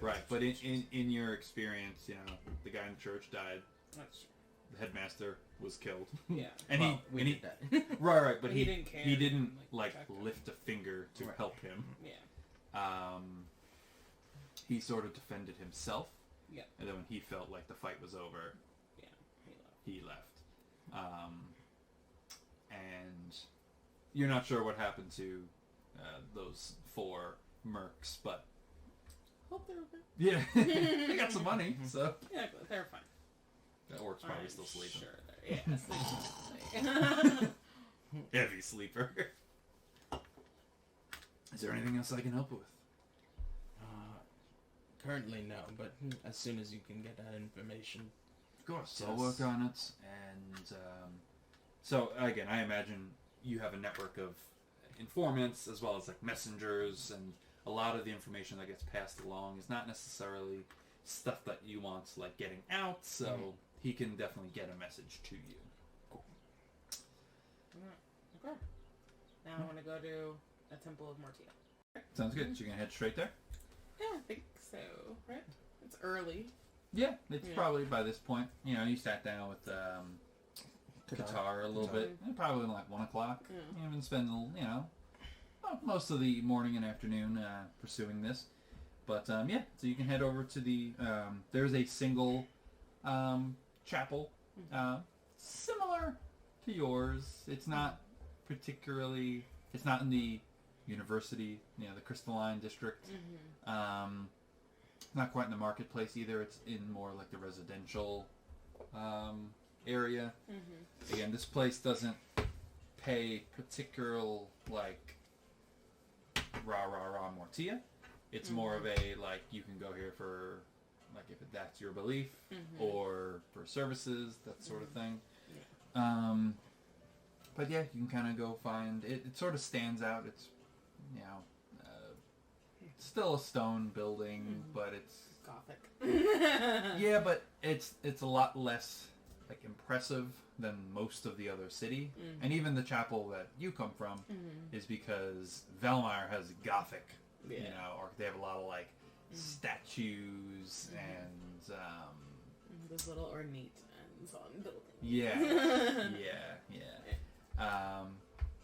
Right, but in your experience, you know, the guy in church died. That's true. The headmaster was killed. Yeah. And Well, we he did that. right, but But he didn't care. He didn't Like, check him. lift a finger to Right. help him. Yeah. He sort of defended himself. Yeah. And then when he felt like the fight was over, Yeah. he left. And you're not sure what happened to those 4 mercs, but Hope they're okay. yeah, they got some money, so Yeah, they're fine. that orc's probably I'm still sleeping. Sure, they're sleeping. Heavy sleeper. Is there anything else I can help with? Currently, no, but as soon as you can get that information. Of course, Yes. I'll work on it. And so again, I imagine you have a network of informants as well as like messengers, and a lot of the information that gets passed along is not necessarily stuff that you want like getting out. So he can definitely get a message to you. Cool. Okay. Now I want to go to a Temple of Mortia. Sounds good. So you're gonna head straight there. Yeah, I think so. Right? It's early. Yeah, it's Yeah. probably by this point. You know, you sat down with Qatar a little bit. Probably like 1 o'clock. Yeah. You've been spending, you know, most of the morning and afternoon pursuing this. But yeah, so you can head over to the. There's a single chapel, similar to yours. It's not particularly. It's not in the university, you know, the Crystalline district. Not quite in the marketplace either. It's in more like the residential area. Again, this place doesn't pay particular like rah Mortia. It's more of a like you can go here for like if that's your belief, or for services, that sort of thing. Yeah. But yeah, you can kind of go find it. It sort of stands out. It's, you know, it's still a stone building, but it's Gothic. yeah, but it's a lot less like impressive than most of the other city, and even the chapel that you come from is because Velmire has Gothic, you know, or they have a lot of like statues and those little ornate ends on buildings. yeah,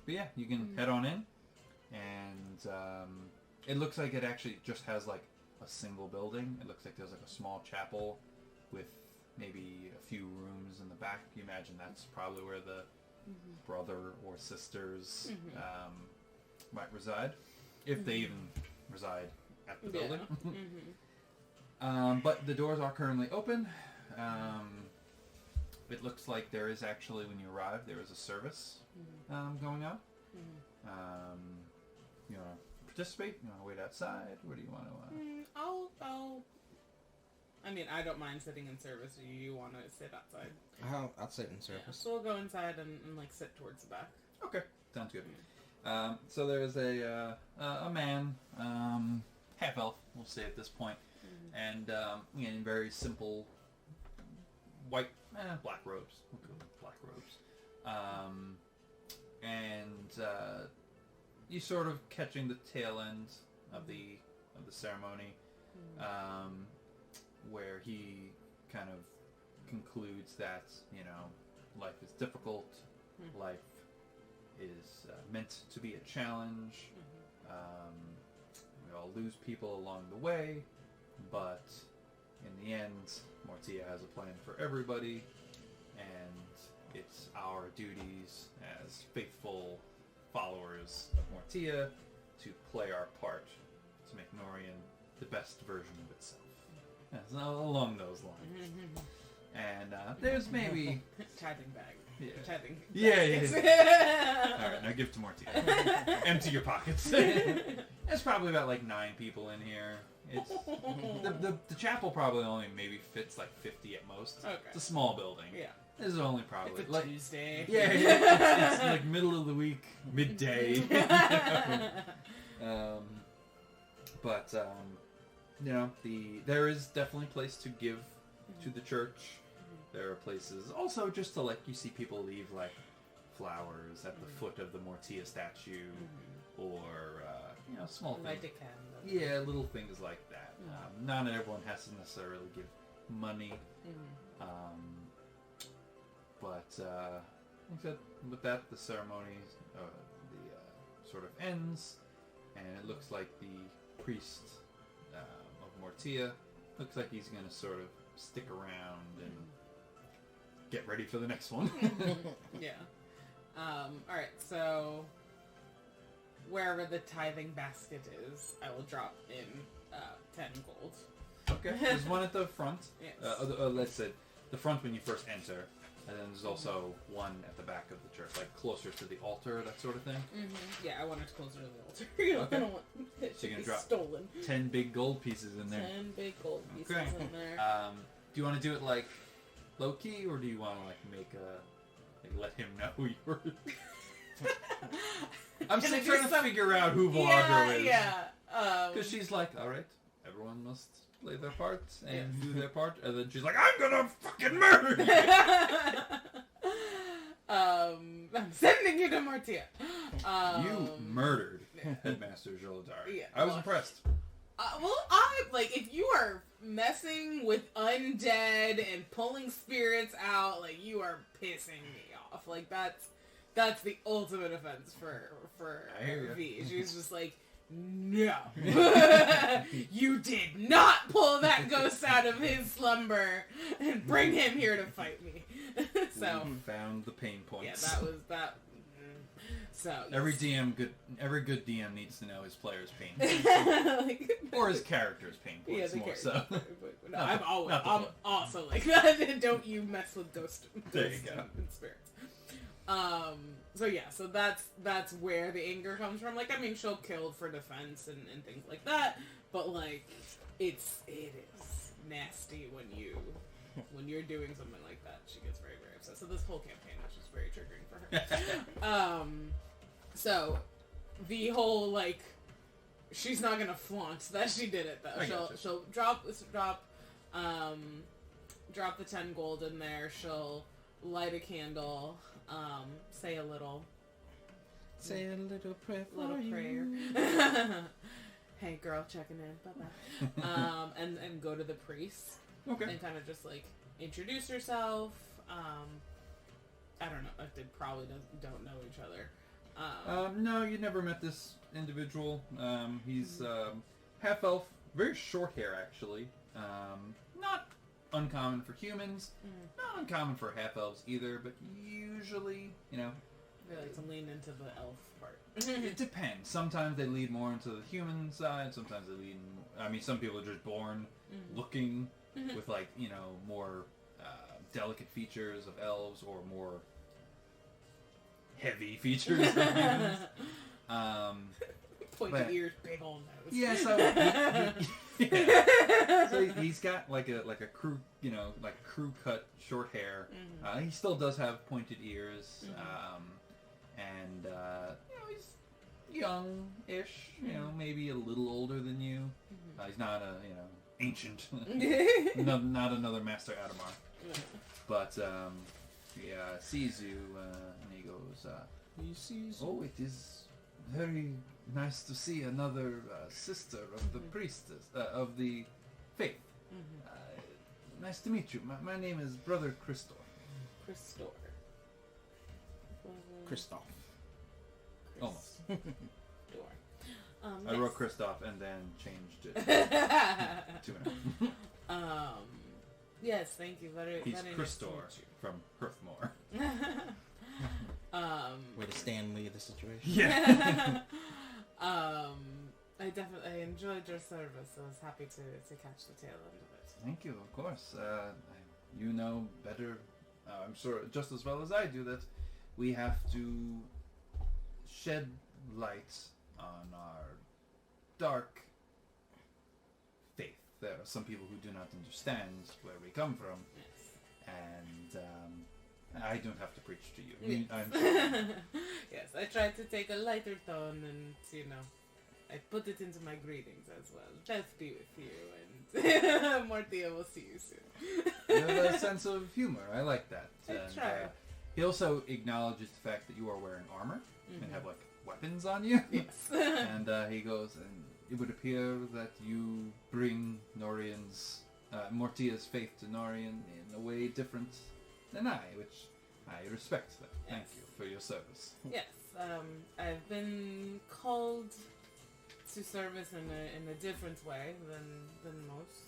but yeah, you can head on in, and it looks like it actually just has like a single building. It looks like there's like a small chapel with maybe a few rooms in the back. You imagine that's probably where the brother or sisters might reside, if they even reside at the building. But the doors are currently open. It looks like there is actually, when you arrive, there is a service going on. You want to participate? You want to wait outside? What do you want to... I mean, I don't mind sitting in service. You want to sit outside? I'll sit in service. Yeah, so we'll go inside and like sit towards the back. Okay, sounds good. So there is a man, half elf, we'll say at this point, and in very simple white, black robes. We'll go with black robes. And you sort of catching the tail end of the ceremony, where he kind of concludes that, you know, life is difficult, life is meant to be a challenge, we all lose people along the way, but in the end, Mortia has a plan for everybody, and it's our duties as faithful followers of Mortia to play our part to make Norian the best version of itself. Yeah, so along those lines. And there's maybe... Tithing bag. Yeah. Tithing. Yeah. Alright, now give to Mortia. Empty your pockets. There's probably about like 9 people in here. It's the chapel probably only maybe fits like 50 at most. Okay. It's a small building. Yeah. This is only probably It's a like Tuesday. Yeah, it's like middle of the week, midday. But you know, there is definitely a place to give to the church. There are places also just to like, you see people leave like flowers at the foot of the Mortia statue, or you know, small things. Light a candle. Yeah, little things like that. Not everyone has to necessarily give money. But like I said, with that, the ceremony sort of ends, and it looks like the priest of Mortia looks like he's going to sort of stick around and get ready for the next one. Yeah. Alright, so wherever the tithing basket is, I will drop in 10 gold. Okay, there's one at the front. Yes. Let's say the front when you first enter, and then there's also one at the back of the church, like closer to the altar, that sort of thing. Yeah, I want it closer to the altar. I don't want it So to you're be gonna drop stolen. 10 big gold pieces in there. 10 big gold pieces Okay. in there. Do you want to do it like low key, or do you want to like make let him know you're? I'm still trying to figure out who Viladro is. Yeah. Because she's like, all right, everyone must play their part and do their part, and then she's like, I'm gonna fucking murder you. I'm sending you to Mortia. You murdered Headmaster Jolodar. Yeah, I was impressed. If you are messing with undead and pulling spirits out, like, you are pissing me off. Like, that's the ultimate offense for I hear ya. V. She's just like, no. You did not pull that ghost out of his slumber and bring him here to fight me. So We found the pain points. yeah, that was that. So Every good DM needs to know his player's pain points. like, Or his character's pain yeah, points, the more character. so. No, Not the I'm play. also like that. Don't you mess with ghosts There you go. and spirits. So yeah, so that's where the anger comes from. Like, I mean, she'll kill for defense and things like that, but like, it is nasty when you're doing something like that. She gets very, very upset. So this whole campaign was just very triggering for her. So the whole like, she's not gonna flaunt that she did it though. She'll drop the 10 gold in there. She'll light a candle. Say a little prayer for you. Hey girl, checking in. Bye bye. And go to the priest. Okay. And kind of just like introduce herself. I don't know. They probably don't know each other. No, you never met this individual. He's half elf, very short hair actually. Not uncommon for humans, not uncommon for half elves either. But usually, they like to lean into the elf part. it depends. Sometimes they lead more into the human side. Sometimes they lead. Some people are just born looking with like more delicate features of elves or more heavy features of humans. Pointy ears, big old nose. Yeah, so he's got like a crew, like crew cut short hair. He still does have pointed ears, and he's young-ish. Maybe a little older than you. He's not ancient. Not another Master Adamar. But sees you and he goes, He sees. "Oh, it is very nice to see another sister of the priestess of the faith. Nice to meet you. My name is Brother Christor." Christoph. Almost. I Yes. wrote Christoph and then changed it to an Yes, thank you. He's very nice to Christor meet from Hearthmoore. Way to Stan Lee the situation. Yeah. I definitely enjoyed your service. I was happy to catch the tail end of it. Thank you, of course. You know better, I'm sure, just as well as I do, that we have to shed light on our dark faith. There are some people who do not understand where we come from, and I don't have to preach to you. Yes. I'm sure. Yes, I tried to take a lighter tone and, I put it into my greetings as well. Death be with you, and Mortia will see you soon. You have a sense of humor. I like that. I And, try. he also acknowledges the fact that you are wearing armor and have weapons on you. Yes. And he goes, and it would appear that you bring Mortia's faith to Norian in a way different than I, which I respect that. Thank you for your service. Yes, I've been called to service in a different way than most.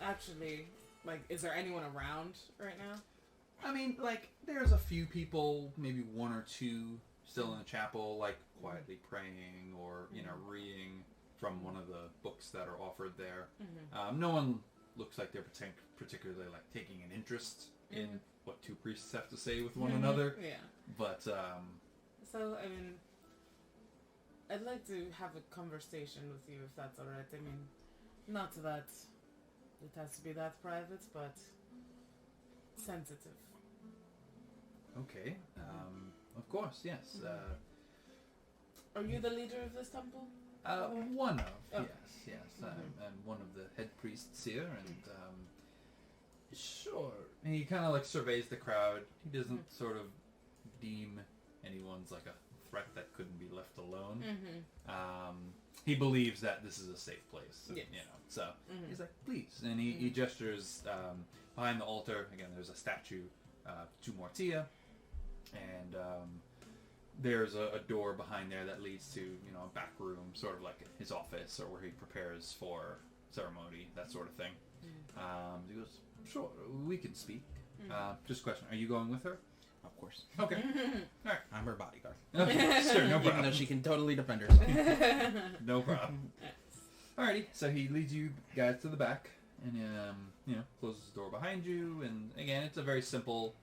Actually, is there anyone around right now? There's a few people, maybe one or two, still in the chapel, quietly praying or, reading from one of the books that are offered there. No one looks like they're particularly, taking an interest in what two priests have to say with one another. Yeah. But, So, I'd like to have a conversation with you, if that's alright. Not that it has to be that private, but sensitive. okay. Of course, yes. Are you the leader of this temple? One of, Okay. yes. I'm one of the head priests here, and, sure. And he kind of, surveys the crowd. He doesn't sort of deem anyone's, a threat that couldn't be left alone. He believes that this is a safe place, Yes. so he's like, please. And he gestures behind the altar. Again, there's a statue to Mortia, and there's a door behind there that leads to, a back room, sort of like his office, or where he prepares for ceremony, that sort of thing. He goes, sure, we can speak. Just a question, are you going with her? Of course. Okay. Alright. I'm her bodyguard. Okay, sure, no problem. Even though she can totally defend herself. No problem. Alrighty, so he leads you guys to the back, and closes the door behind you, and again, it's a very simple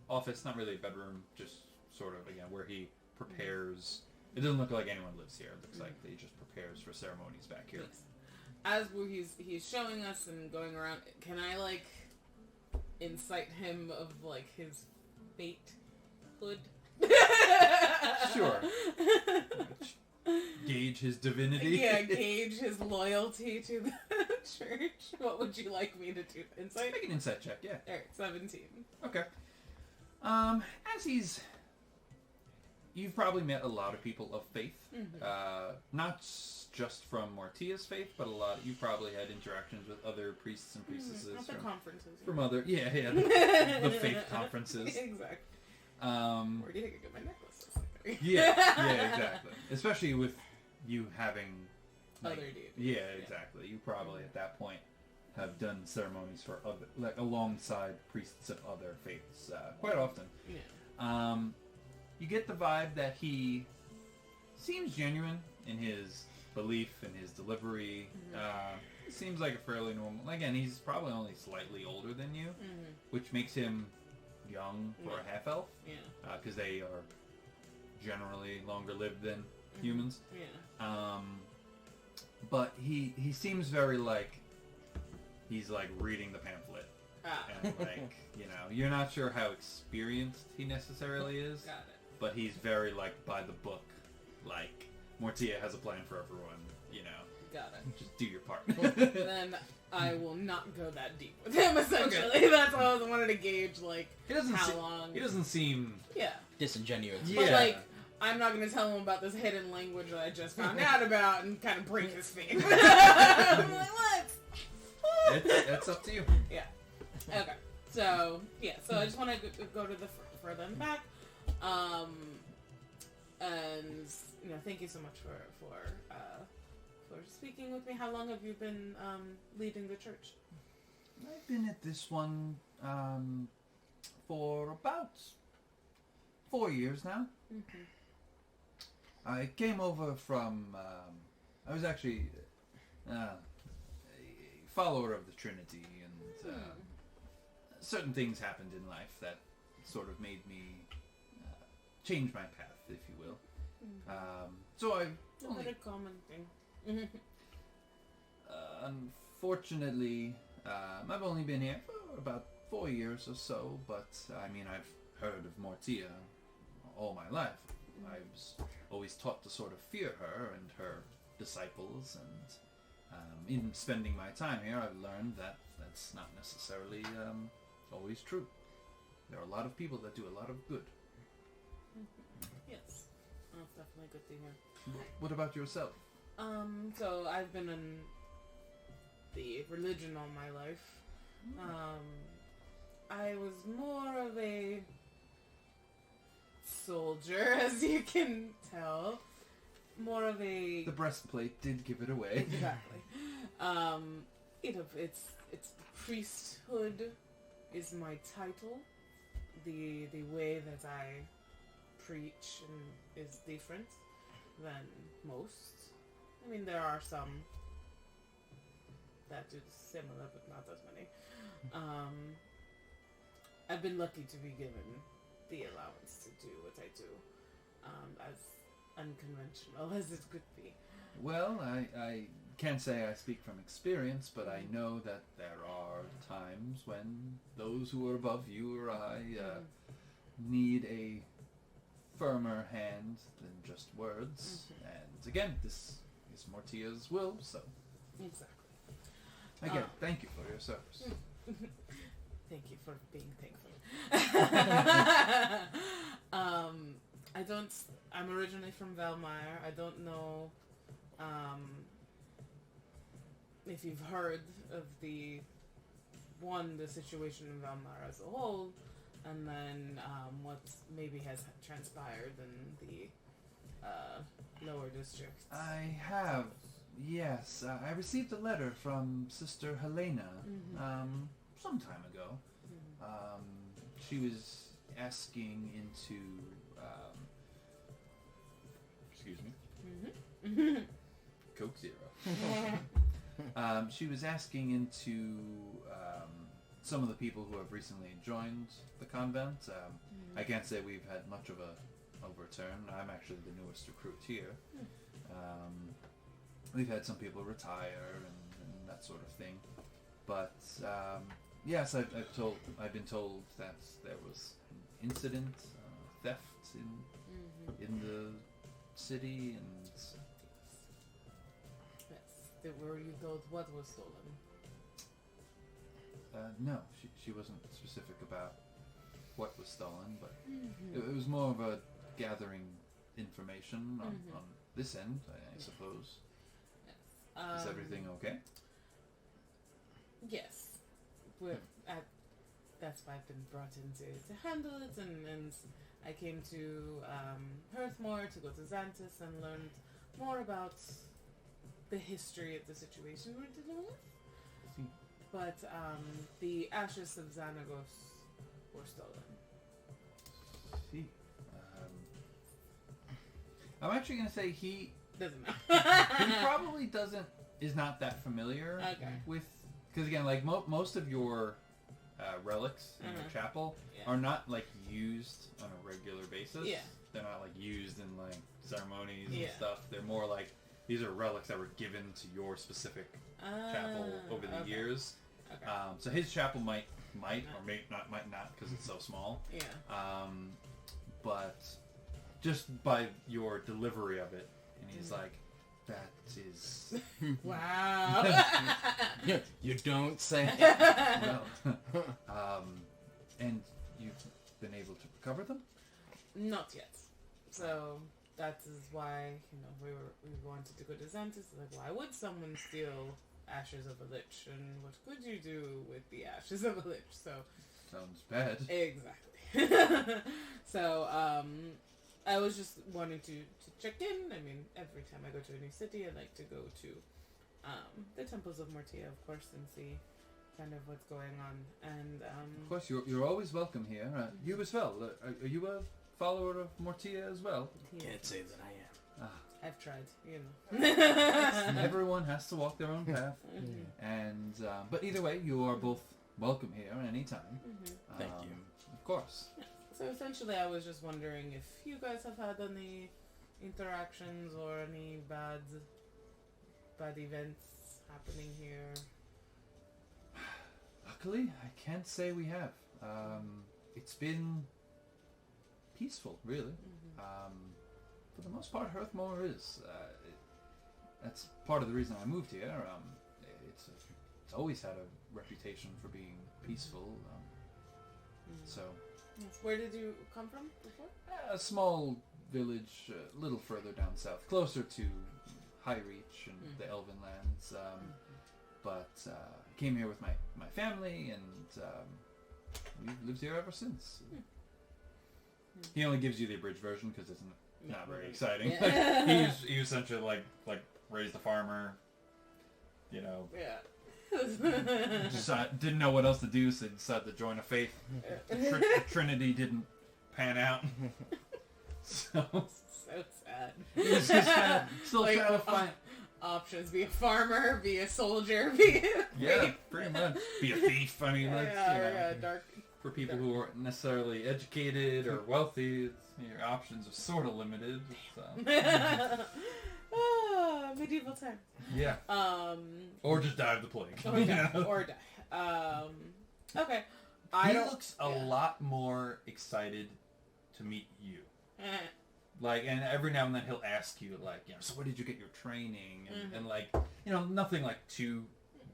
office, not really a bedroom, just sort of, again, where he prepares. It doesn't look like anyone lives here. It looks like he just prepares for ceremonies back here. Yes. as he's showing us and going around, can I like incite him of like his fate hood? Sure. Gauge his divinity. Yeah, gauge his loyalty to the church. What would you like me to do? Insight? Make an insight check, yeah. Alright, 17. Okay. You've probably met a lot of people of faith. Not just from Mortia's faith, but you've probably had interactions with other priests and priestesses. At the conferences. From other, the faith conferences. Exactly. Where do you think I get my necklaces? Yeah, exactly. Especially with you having other deities. Yeah, exactly. You probably at that point have done ceremonies for other, like alongside priests of other faiths quite often. Yeah. You get the vibe that he seems genuine in his belief and his delivery. He seems like a fairly normal. Again, he's probably only slightly older than you, which makes him young for a half elf. Yeah. Because they are generally longer lived than humans. Yeah. But he seems very like he's like reading the pamphlet. And like, you're not sure how experienced he necessarily is. Got it. But he's very like by the book. Like Mortia has a plan for everyone, Got it. Just do your part. Then I will not go that deep with him, essentially. Okay. That's why I wanted to gauge, like, how long... He doesn't seem... Yeah. Disingenuous. Yeah. But, like, I'm not going to tell him about this hidden language that I just found out about and kind of break his faith. I'm like, what? It's up to you. Yeah. Okay. So, yeah. So I just want to go to the further and back. And, thank you so much for speaking with me. How long have you been leading the church? I've been at this one for about 4 years now. I came over from... I was actually a follower of the Trinity, and certain things happened in life that sort of made me change my path, if you will. So I... Not a common thing. Unfortunately, I've only been here for about 4 years or so, but I mean, I've heard of Mortia all my life. I was always taught to sort of fear her and her disciples, and in spending my time here, I've learned that that's not necessarily always true. There are a lot of people that do a lot of good. Yes, that's definitely good to hear. What about yourself? So I've been in the religion all my life. I was more of a soldier, as you can tell. More of a... The breastplate did give it away. Exactly. It's priesthood is my title. The way that I preach is different than most. I mean, there are some that do similar, but not as many. I've been lucky to be given the allowance to do what I do, as unconventional as it could be. Well, I can't say I speak from experience, but I know that there are times when those who are above you or I need a firmer hand than just words. And again, this is Mortia's will, so... Exactly. Again, thank you for your service. Thank you for being thankful. I'm originally from Valmire. I don't know if you've heard of the situation in Valmire as a whole, and then what maybe has transpired in the lower districts. I have, yes. I received a letter from Sister Helena some time ago. She was asking into... excuse me. Coke Zero. She was asking into some of the people who have recently joined the convent. I can't say we've had much of a return. I'm actually the newest recruit here. We've had some people retire, and that sort of thing. But yes, I've been told that there was an incident, theft in the city, and Yes. Were you told what was stolen? no, she wasn't specific about what was stolen, but it was more of a gathering information on this end, I suppose. Yes. Is everything okay? Yes. That's why I've been brought in to handle it, and I came to Hearthmoore to go to Xantus and learned more about the history of the situation we're dealing with. But the ashes of Xanagos were stolen. See, I'm actually going to say he Doesn't know. he probably is not that familiar with, because again, like most of your relics in your chapel are not like used on a regular basis. Yeah. They're not like used in like ceremonies and Yeah. Stuff. They're more like these are relics that were given to your specific chapel over the years. Okay. So his chapel might or might not because it's so small. Yeah. But just by your delivery of it, and he's like, that is Wow. You don't say. well. And you've been able to recover them? Not yet. So that is why we wanted to go to Xantus. Like, why would someone steal ashes of a lich, and what could you do with the ashes of a lich? So Sounds bad. exactly. So I was just wanting to check in. I mean, every time I go to a new city, I like to go to the temples of Mortia, of course, and see kind of what's going on. And Of course, you're always welcome here. You as well. Are you a follower of Mortia as well? Can't say that I am. I've tried, you know. Everyone has to walk their own path. And but either way, you are both welcome here anytime. Thank you. Of course. So essentially, I was just wondering if you guys have had any interactions or any bad events happening here. Luckily, I can't say we have. It's been peaceful, really. For the most part, Hearthmoore is. That's part of the reason I moved here. It's always had a reputation for being peaceful. So. Yes. Where did you come from before? A small village, a little further down south, closer to High Reach and the Elven Lands. But came here with my family, and we've lived here ever since. He only gives you the abridged version because it's not very exciting. Yeah. he essentially like raised a farmer, you know. Yeah. Didn't know what else to do, so decided to join a faith. Trinity didn't pan out. So sad. he's just still Like, trying to find. Options: be a farmer, be a soldier, be a Yeah, pretty much. Be a thief. I mean, that's, dark. for people who aren't necessarily educated or wealthy, your options are sort of limited. So. Medieval time. Yeah. Or just die of the plague. Or die. Or die. Okay. He looks a lot more excited to meet you. Like, and every now and then he'll ask you, like, so where did you get your training? And like, nothing like too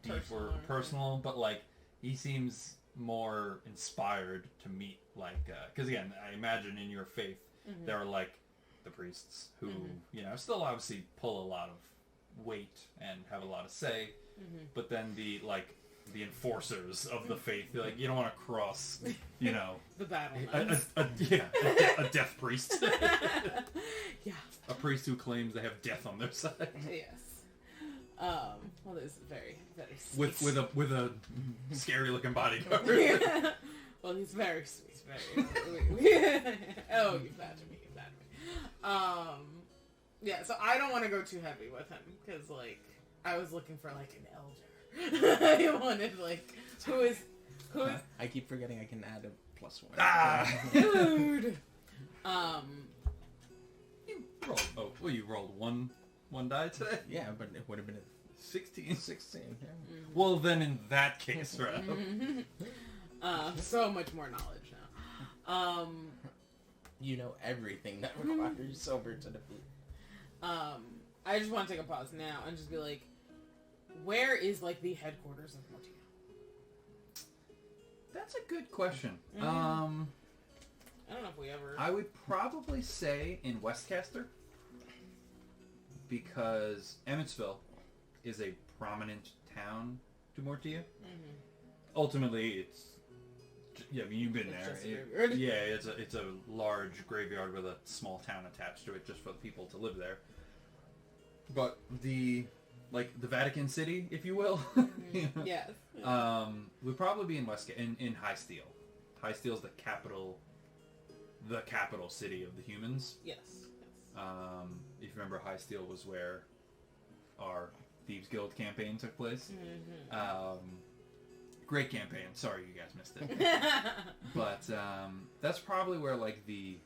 deep or personal, but like, he seems more inspired to meet, like, because again, I imagine in your faith, there are like the priests who, still obviously pull a lot of weight and have a lot of say, but then the enforcers of the faith, like, you don't want to cross, the battle. A death priest. Yeah. A priest who claims they have death on their side. Yes. Well, it's very, very sweet. With a scary looking bodyguard. Yeah. Well, he's very sweet. Very. Oh, you flatter me. Yeah. So I don't want to go too heavy with him because, like, I was looking for like an elder. I wanted like who is. I keep forgetting I can add a +1. Dude. You rolled one die today. Yeah, but it would have been 16. 16. Yeah. Well, then in that case, right? So much more knowledge now. You know everything that requires silver to defeat. I just want to take a pause now and just be like, where is like the headquarters of Mortia? That's a good question. I don't know if we ever. I would probably say in Westcaster, because Emmetsville is a prominent town to Mortia. Ultimately, it's I mean, you've been It's there. just a graveyard. Yeah, it's a large graveyard with a small town attached to it, just for the people to live there. But the Vatican City, if you will, you know, Yes. would probably be in in High Steel. High Steel's the capital city of the humans. Yes. If you remember, High Steel was where our Thieves Guild campaign took place. Great campaign. Sorry you guys missed it. But that's probably where like the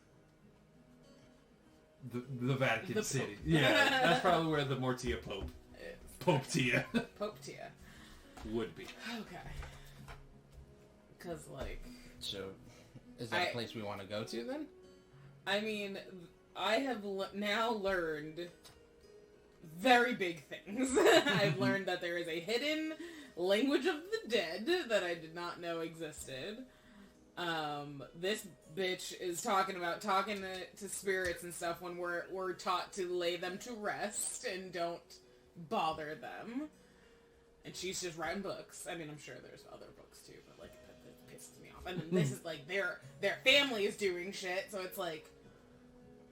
Vatican City. Pope. Yeah, that's probably where the Mortia Pope Tia Pope Tia. would be. Okay. Because like, So, is that a place we want to go to then? I mean, I have now learned very big things. I've learned that there is a hidden language of the dead that I did not know existed. This bitch is talking to spirits and stuff when we're taught to lay them to rest and don't bother them. And she's just writing books. I mean, I'm sure there's other books too, but like that pisses me off. And then this is like their family is doing shit, so it's like,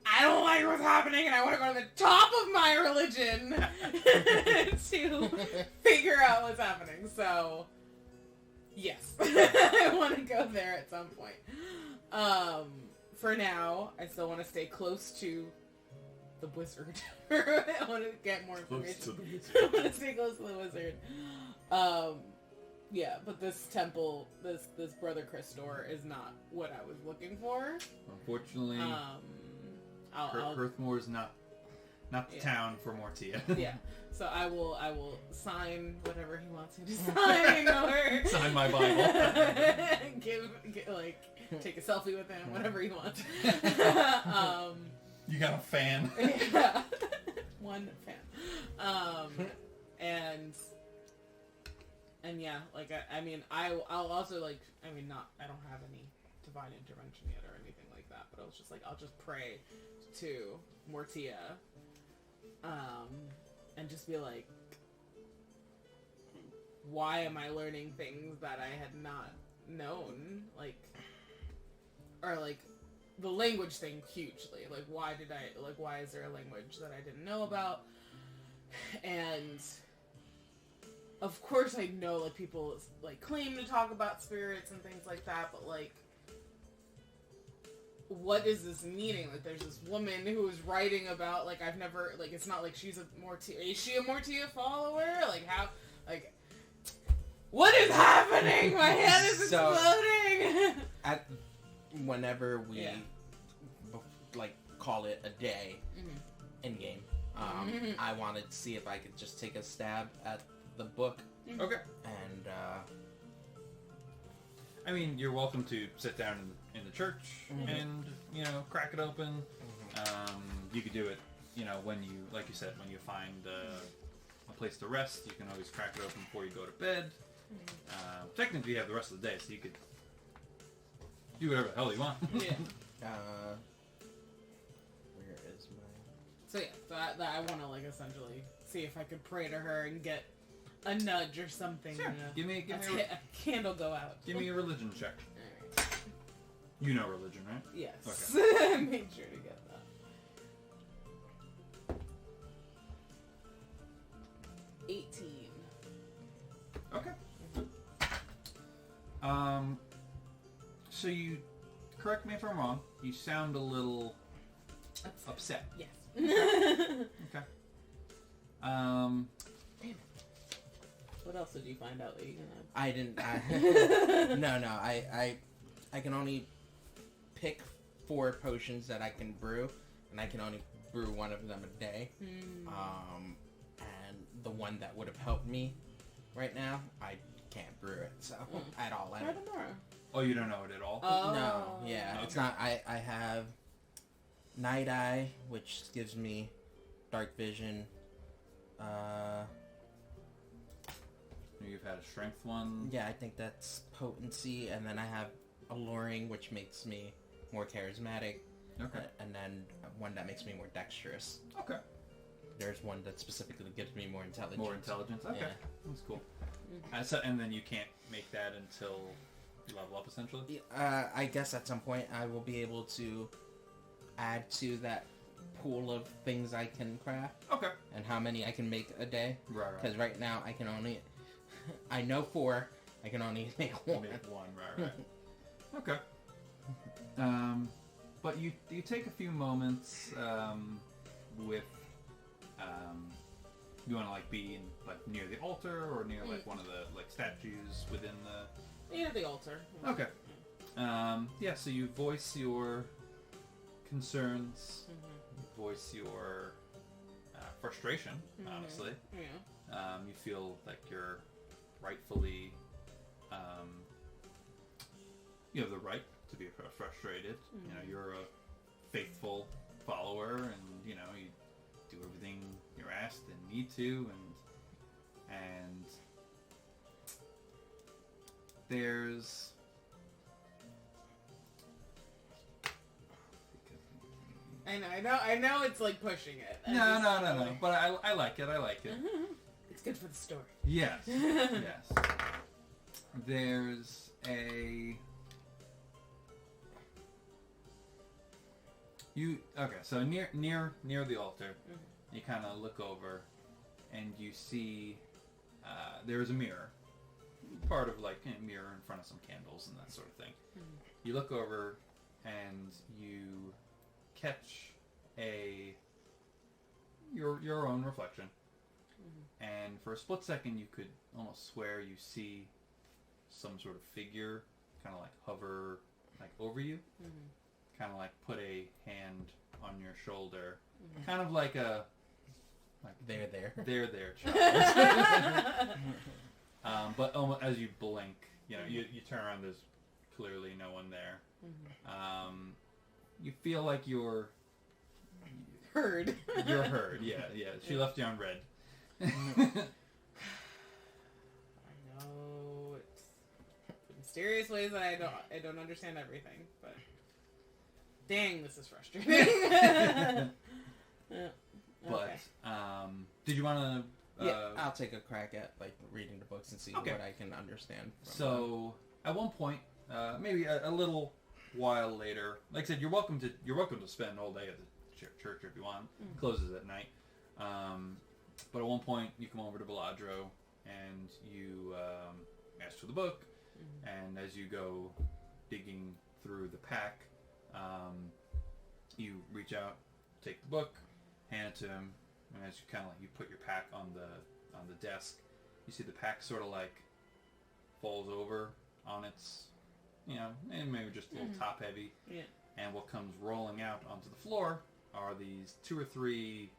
I don't like what's happening, and I want to go to the top of my religion to figure out what's happening. So, yes, I want to go there at some point. For now, I still want to stay close to the wizard. I want to get more information. I want to stay close to the wizard. Yeah, but this temple, this Brother Christor is not what I was looking for. Unfortunately, I'll Hearthmoore is not the town for Mortia. yeah. So I will sign whatever he wants me to sign, or Sign my Bible. take a selfie with him, whatever he wants. You got a fan. Yeah. One fan. And yeah, like I mean, I'll also like, I mean, I don't have any divine intervention yet or anything like that, but I was just like, I'll just pray to Mortia, and just be like, why am I learning things that I had not known, like, or like the language thing hugely, like why is there a language that I didn't know about? And of course I know like people like claim to talk about spirits and things like that, but like, what is this meaning? Like, there's this woman who is writing about, like, I've never, like, it's not like she's a Mortia, is she a Mortia follower? Like, how, like, what is happening? My head is exploding! Whenever we, like, call it a day in-game, I wanted to see if I could just take a stab at the book. Okay. And, I mean, you're welcome to sit down in the church and, you know, crack it open. You could do it, you know, when you, like you said, when you find a place to rest, you can always crack it open before you go to bed. Technically, you have the rest of the day, so you could do whatever the hell you want. Yeah. Where is my... So yeah, I want to, like, essentially see if I could pray to her and get a nudge or something. Sure. Give me a candle go out. Give me a religion check. Alright. You know religion, right? Yes. Okay. I made sure to get that. 18. Okay. So you, correct me if I'm wrong, you sound a little upset. Yes. Okay. Damn it. What else did you find out that you can have? I didn't... No, I can only pick 4 potions that I can brew, and I can only brew one of them a day. And the one that would have helped me right now, I can't brew it, so at all. Try tomorrow. Oh, you don't know it at all? No, yeah, Okay. it's not. I have Night Eye, which gives me dark vision. You've had a strength one. Yeah, I think that's potency, and then I have alluring, which makes me more charismatic. Okay. And then one that makes me more dexterous. Okay. There's one that specifically gives me more intelligence. More intelligence. Okay. Yeah. That's cool. And then you can't make that until you level up, essentially? I guess at some point I will be able to add to that pool of things I can craft. Okay. And how many I can make a day. Right. Because right now I can only... I know 4. I can only make 1. Make one, right. Okay. But you take a few moments with you want to like be in, like near the altar or near like one of the like statues within the Near the altar. Okay. Yeah, so you voice your concerns, voice your frustration, honestly. Yeah. You feel like you're rightfully, you have the right to be frustrated. You know, you're a faithful follower, and you know you do everything you're asked and need to, and there's I know it's like pushing it. No. But I like it. It's good for the story. Yes. Yes. There's a... So near the altar, you kind of look over, and you see there's a mirror, part of like a mirror in front of some candles and that sort of thing. You look over, and you catch your own reflection, and for a split second, you could almost swear you see some sort of figure, kind of like hover like over you. Kind of like put a hand on your shoulder, kind of like a there child. But almost as you blink, you know, you turn around, there's clearly no one there. You feel like you're heard. You're heard. Yeah. She left you on red. I know it's mysterious ways that I don't understand everything, but. Dang, this is frustrating. But, did you want to... yeah, I'll take a crack at, like, reading the books and see what I can understand. So, at one point, maybe a little while later, like I said, you're welcome to spend all day at the church if you want. It closes at night. But at one point, you come over to Viladro, and you ask for the book, and as you go digging through the pack, you reach out, take the book, hand it to him, and as you kind of like you put your pack on the desk, you see the pack sort of like falls over on its, you know, and maybe just a little top heavy. Yeah. And what comes rolling out onto the floor are these 2 or 3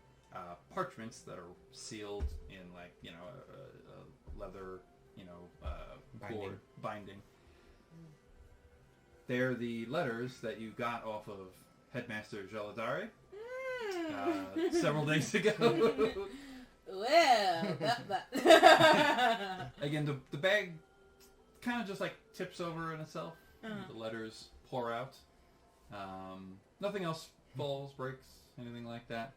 parchments that are sealed in like, you know, a leather, you know, board binding. They're the letters that you got off of Headmaster Jaladari several days ago. Well, that. Again, the bag kind of just like tips over in itself. The letters pour out. Nothing else falls, breaks, anything like that.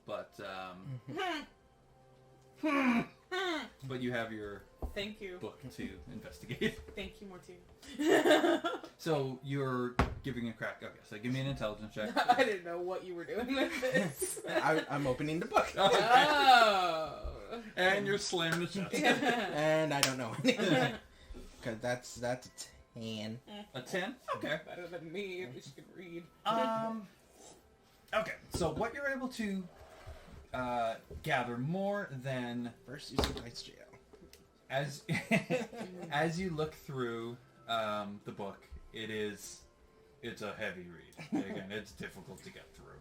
But but you have your Thank you. book to investigate. Thank you, Morty. So you're giving a crack. Okay, so give me an intelligence check. I didn't know what you were doing with this. I'm opening the book. Oh. And you're slamming the chest. And I don't know anything. Because that's a 10. A 10? Okay. Better than me. At least you can read. Okay, so what you're able to gather more than... First use of dice jail. As you look through the book, it's a heavy read. Again, it's difficult to get through.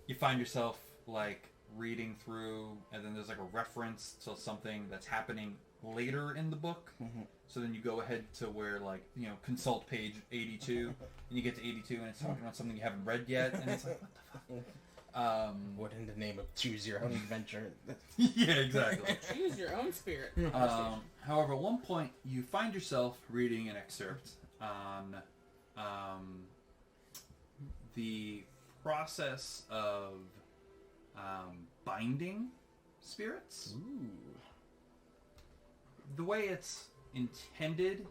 You find yourself like reading through, and then there's like a reference to something that's happening later in the book. So then you go ahead to where, like, you know, consult page 82, and you get to 82, and it's talking about something you haven't read yet, and it's like, what the fuck? What in the name of choose your own adventure? Yeah, exactly. Choose your own spirit. However, at one point, you find yourself reading an excerpt on the process of binding spirits. Ooh. The way it's intended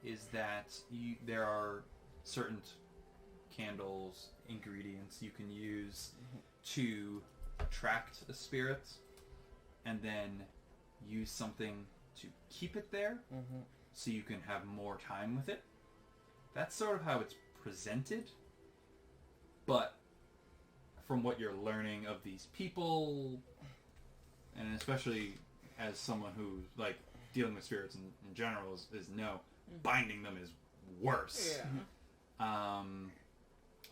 is that there are certain candles, ingredients you can use to attract a spirit, and then use something to keep it there so you can have more time with it. That's sort of how it's presented. But from what you're learning of these people, and especially as someone who, like, dealing with spirits in general is binding them is worse. Yeah.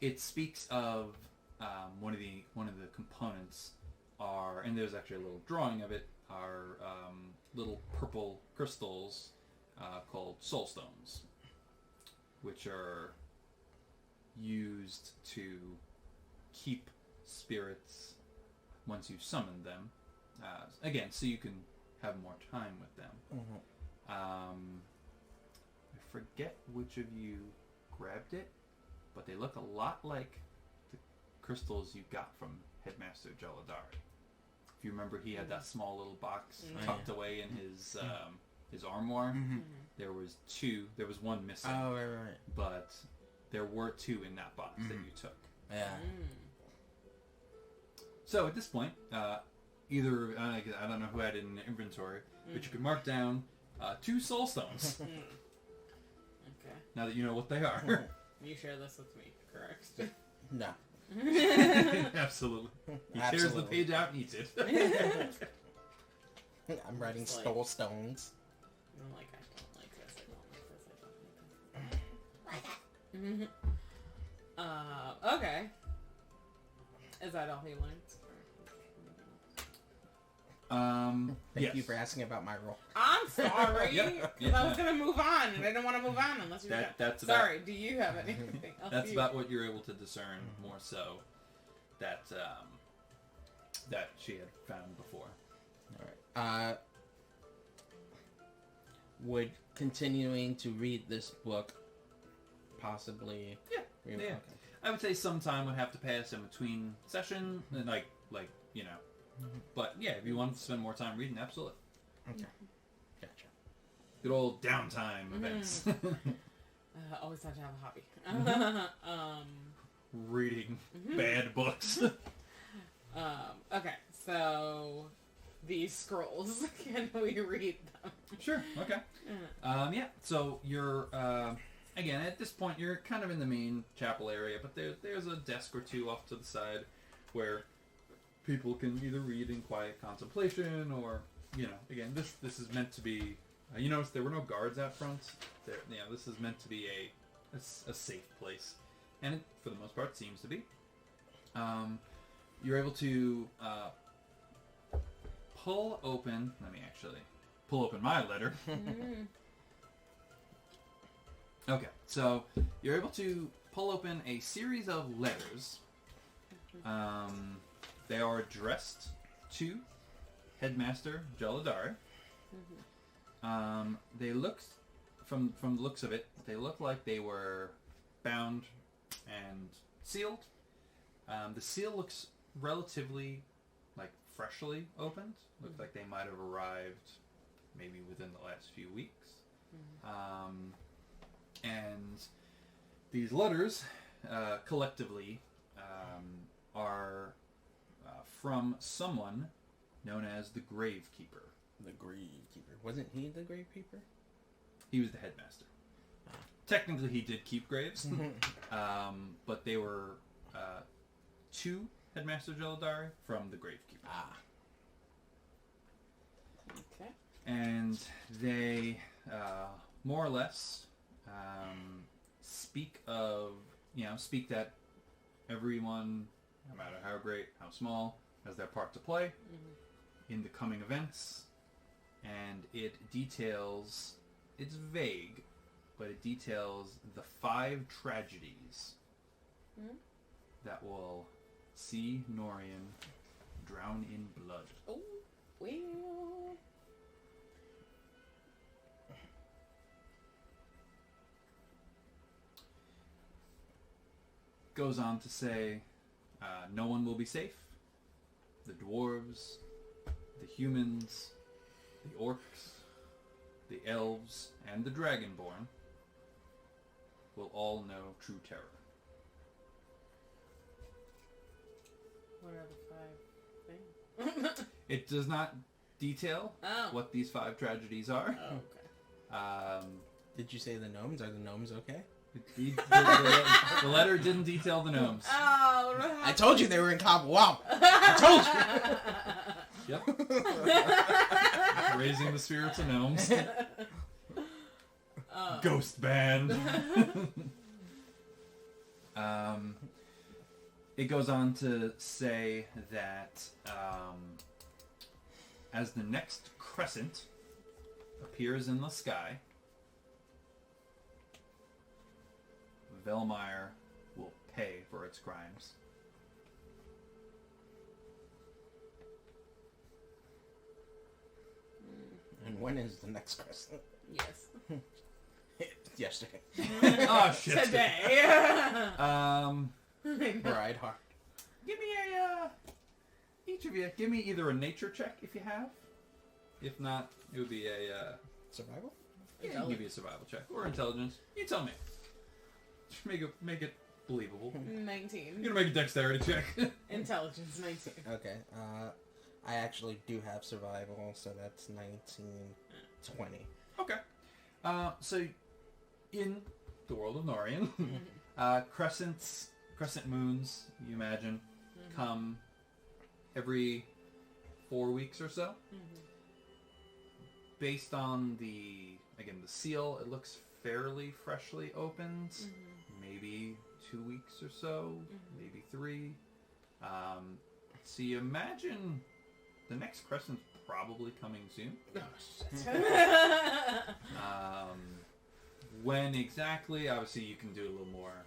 It speaks of one of the components are, and there's actually a little drawing of it, are little purple crystals called soul stones, which are used to keep spirits once you've summoned them. Again, so you can have more time with them. I forget which of you grabbed it, but they look a lot like the crystals you got from Headmaster Jaladari. If you remember, he had that small little box tucked away in his armoire. There was two. There was one missing. Oh, right. But there were two in that box that you took. Yeah. So at this point, either I don't know who had it in the inventory, but you could mark down 2 soul stones. Okay. Now that you know what they are. You share this with me, correct? No. Absolutely. He tears the page out and eats it. I'm writing It's like- soul stones. I'm like, I don't like this. I don't like this. I don't like this. Okay. Is that all he learned? Thank yes. you for asking about my role. I'm sorry. Yep. 'Cause I was gonna move on, and I didn't want to move on unless you. That's about, Sorry. Do you have anything else? that's about what you're able to discern more so that that she had found before. All right. Would continuing to read this book possibly? Yeah. Okay. I would say some time would have to pass in between session, and like you know. But yeah, if you wanted to spend more time reading, absolutely. Okay. Gotcha. Good old downtime events. Always have to have a hobby. Reading bad books. Okay, so these scrolls, can we read them? Sure. Okay. Yeah. So you're again at this point you're kind of in the main chapel area, but there's a desk or two off to the side where people can either read in quiet contemplation or, you know, again this is meant to be. You notice there were no guards out front. This is meant to be a safe place, and it, for the most part, seems to be. You're able to pull open. Let me actually pull open my letter. Okay, so you're able to pull open a series of letters. They are addressed to Headmaster Jaladari. They look, from the looks of it, they look like they were bound and sealed. The seal looks relatively, like, freshly opened. Looks like they might have arrived maybe within the last few weeks. And these letters, collectively, are from someone known as the Gravekeeper. The Gravekeeper. Wasn't he the Gravekeeper? He was the headmaster. Technically, he did keep graves, but they were to Headmaster Jaladari from the Gravekeeper. Okay. And they, more or less, speak that everyone, no matter how great, how small, has their part to play in the coming events, and it details, it's vague, but it details the 5 tragedies that will see Norian drown in blood. Oh, well. Goes on to say, no one will be safe. The dwarves, the humans, the orcs, the elves, and the dragonborn will all know true terror. What are the 5 things? It does not detail what these 5 tragedies are. Oh, okay. Did you say the gnomes? Are the gnomes okay? The letter didn't detail the gnomes. Oh, right. I told you they were in Cabo. Wow. I told you. Yep. Raising the spirits of gnomes. Ghost band. It goes on to say that as the next crescent appears in the sky, Velmire will pay for its crimes. And when is the next Crescent? Yes. Yesterday. Oh shit. Today. Right, hard. Give me each of you, give me either a nature check if you have. If not, it would be a, Survival? yeah, I'll give you a survival check. Or intelligence. You tell me. Just make it believable. 19. You're gonna make a dexterity check. Intelligence, 19. Okay. I actually do have survival, so that's 19, 20. Okay. So, in the world of Norian, crescent moons, you imagine, come every 4 weeks or so. Based on the seal, it looks fairly freshly opened. Maybe 2 weeks or so, maybe 3. So you imagine the next crescent's probably coming soon. When exactly, obviously you can do a little more,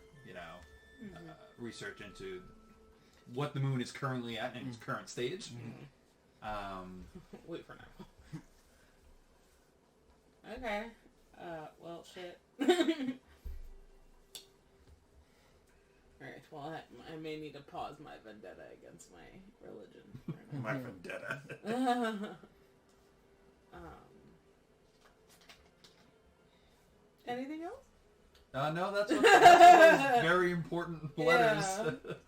research into what the moon is currently at in its current stage. Wait for now. Okay. Well, shit. Alright, well, I may need to pause my vendetta against my religion. My vendetta. Anything else? No, that's what those very important letters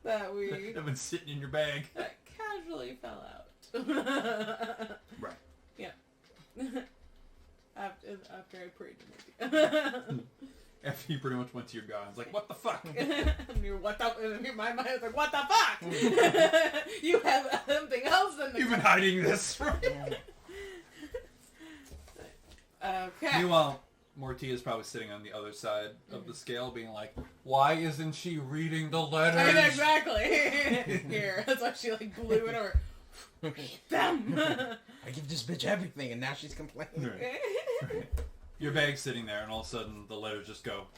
That we have been sitting in your bag. that casually fell out. Right. Yeah. After I prayed to maybe. After you pretty much went to your god, it's like, what the fuck? In my mind, it's like, what the fuck? You have something else in the You've been hiding this from me. Okay. Meanwhile, Mortia's probably sitting on the other side of the scale being like, why isn't she reading the letters? Exactly. Here. That's why she like blew it over. Them. I give this bitch everything, and now she's complaining. Right. Your bag's sitting there, and all of a sudden the letters just go.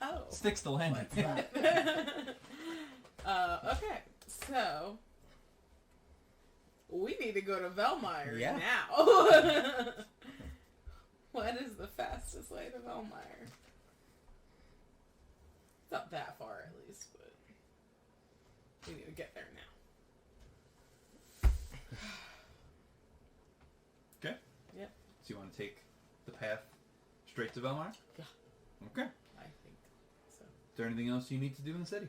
Oh. Sticks the landing. Okay, so we need to go to Velmire now. What is the fastest way to Velmire? It's not that far, at least, but we need to get there now. Okay. Yep. So you want to take the path straight to Velmire? Yeah. Okay. I think so. Is there anything else you need to do in the city?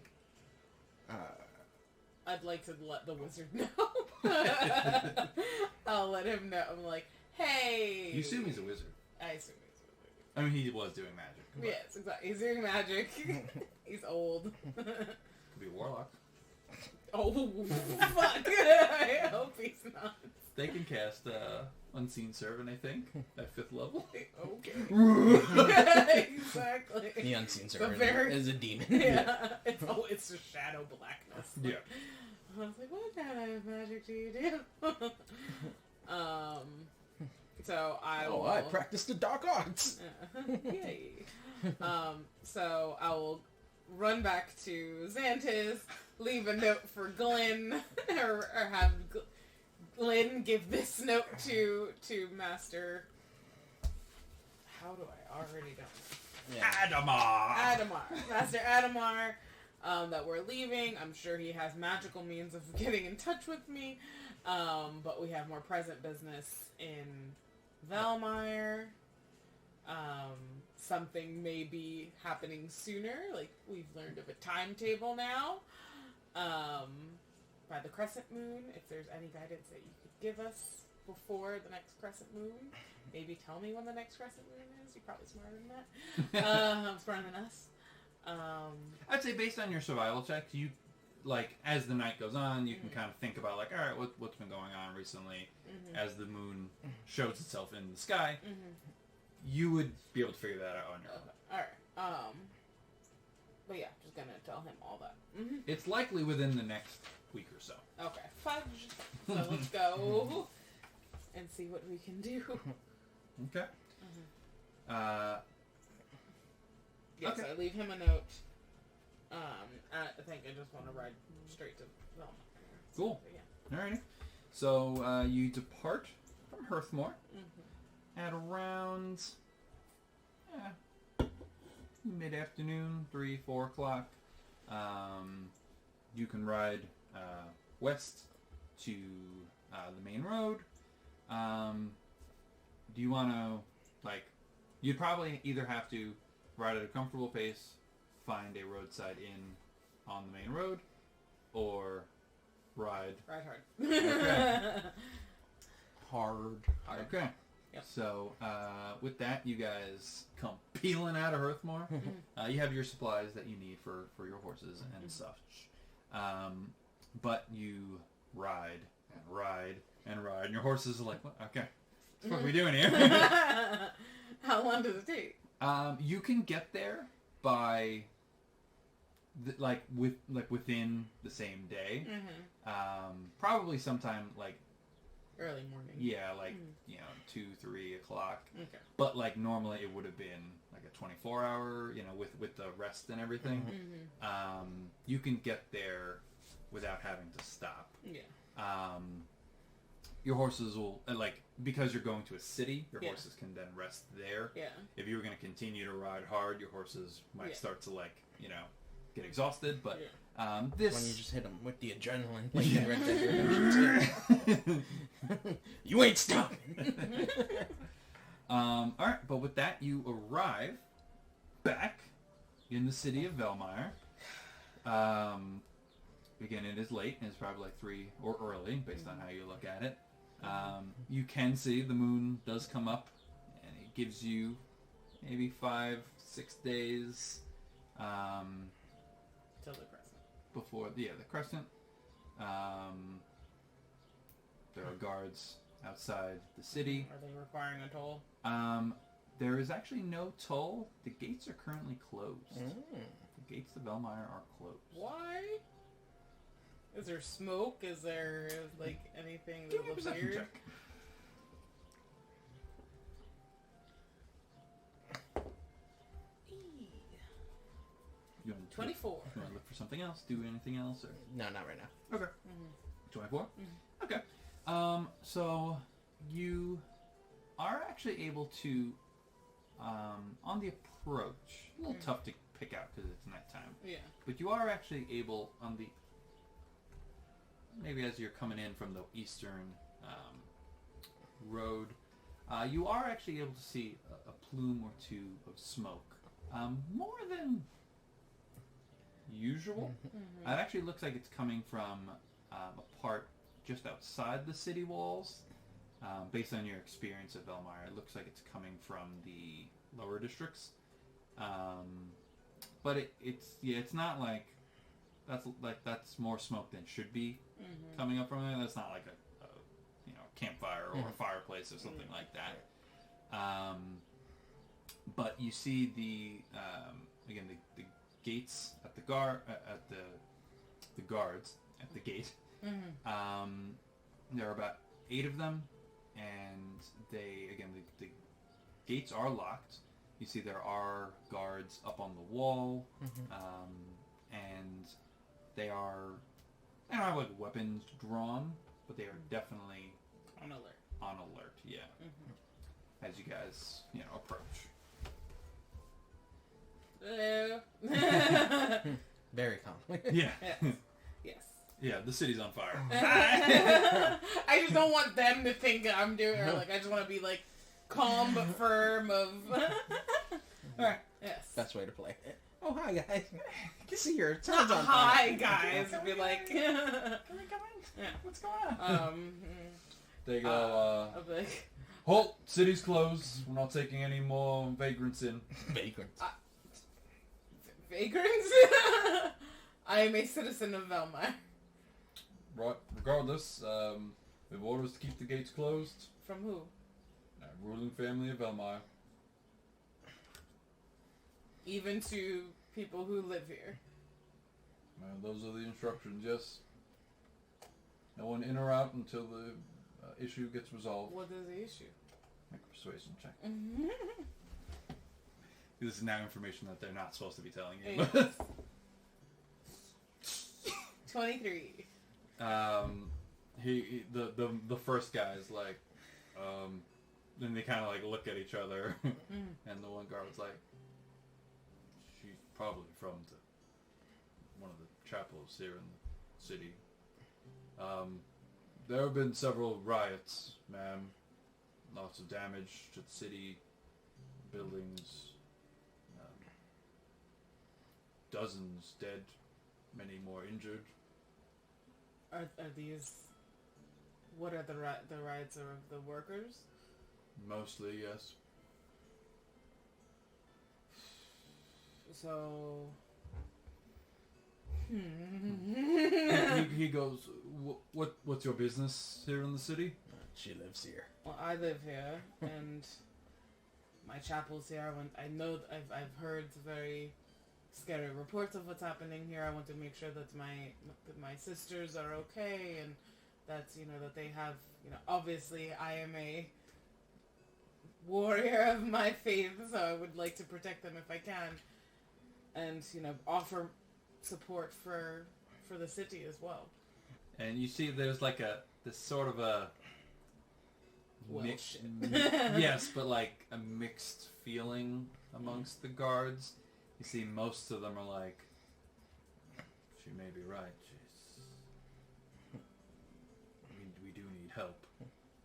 I'd like to let the wizard know. I'll let him know. I'm like, hey. You assume he's a wizard. I assume he's a wizard. I mean, he was doing magic. But Yes, exactly. He's doing magic. He's old. could be a warlock. Oh, fuck. I hope he's not. They can cast Unseen Servant, I think, at 5th level. Okay. Exactly. The Unseen Servant very- is a demon. Yeah. It's just shadow blackness. Yeah. I was like, what kind of magic do you do? So I will... I practiced the dark arts. Yay. So I will run back to Xantus, leave a note for Glenn, or have Glenn give this note to Master... How do I already know? Adamar! Master Adamar, that we're leaving. I'm sure he has magical means of getting in touch with me. But we have more present business in Velmire. Something may be happening sooner. Like, we've learned of a timetable now. By the Crescent Moon. If there's any guidance that you could give us before the next Crescent Moon. Maybe tell me when the next Crescent Moon is. You're probably smarter than that. Smarter than us. I'd say based on your survival checks, you, like, as the night goes on, you can kind of think about, like, alright, what's been going on recently as the moon shows itself in the sky. You would be able to figure that out on your own. Alright. But yeah, just gonna tell him all that. It's likely within the next week or so. Okay. Fudge. So let's go and see what we can do. Okay. Yes, Okay. I leave him a note. I think I just want to ride straight to Velma. Cool. So, yeah. Alrighty. So, you depart from Hearthmoore at around mid-afternoon, 3, 4 o'clock. You can ride west to the main road. Do you want to, like, you'd probably either have to ride at a comfortable pace, find a roadside inn on the main road, or ride Hard. Okay. Hard. Okay. Yep. So, with that, you guys come peeling out of Hearthmoore. You have your supplies that you need for your horses and such. But you ride and ride and ride, and your horses are like, what? Okay, what are we doing here? How long does it take? You can get there by, within the same day. Probably sometime, like, Early morning. yeah, like, 2, 3 o'clock. Okay. But, like, normally it would have been, like, a 24-hour, with the rest and everything. You can get there without having to stop. Yeah. Your horses will, because you're going to a city, your Yeah. horses can then rest there. Yeah. If you were going to continue to ride hard, your horses might Yeah. start to, get exhausted. But When you just hit them with the adrenaline, like in Red Dead Redemption 2. You ain't stopping. Alright, but with that, you arrive back in the city of Velmire. Again, it is late, and it's probably like 3 or early, based on how you look at it. You can see the moon does come up, and it gives you maybe 5-6 days Till the Crescent. before the Crescent. There are guards outside the city. Are they requiring a toll? There is actually no toll. The gates are currently closed. The gates to Velmire are closed. Why? Is there smoke? Is there, like, anything Give that me a looks perception weird? check. You want to 24. You want to look for something else? Do anything else? Or? No, not right now. Okay. 24? Okay. So you are actually able to, on the approach, a little tough to pick out because it's nighttime, Yeah. but you are actually able on the, maybe as you're coming in from the eastern road, you are actually able to see a plume or two of smoke. More than usual. It actually looks like it's coming from a part just outside the city walls. Based on your experience at Velmire, it looks like it's coming from the lower districts. But it's not like that's more smoke than should be coming up from there. That's not like a campfire or a fireplace or something like that. But you see the gates at the the guards at the gate. There are about 8 of them, and the gates are locked. You see there are guards up on the wall, and they don't have like weapons drawn, but they are definitely On alert. On alert, yeah. As you guys, approach. Hello. Very calm. Yeah. Yes. Yeah, the city's on fire. I just don't want them to think that I'm doing it. Like, I just want to be like calm but firm. Alright. Yes. Best way to play it. Oh, hi guys. You see your town's on fire. Hi guys. Be like. Come in. Yeah. What's going on? They go. I'll be like. Halt! City's closed. We're not taking any more vagrants in. Vagrants. Vagrants? I am a citizen of Velmar. Right. Regardless, we have orders to keep the gates closed. From who? Ruling family of Velmar. Even to people who live here. Well, those are the instructions. Yes. No one in or out until the issue gets resolved. What is the issue? Make a persuasion check. This is now information that they're not supposed to be telling you. 23. The first guy's like, then they kind of like look at each other, and the one guard's like, she's probably from one of the chapels here in the city. There have been several riots, ma'am. Lots of damage to the city, buildings, dozens dead, many more injured. Are these... What are the riots of the workers? Mostly, yes. So... he goes, what's your business here in the city? She lives here. Well, I live here, and my chapel's here. I know I've heard very scary reports of what's happening here. I want to make sure that my sisters are okay, and that that they have obviously I am a warrior of my faith, so I would like to protect them if I can, and offer support for the city as well. And you see, there's like this sort of a Welsh. yes, but like a mixed feeling amongst the guards. You see, most of them are like, she may be right. We do need help.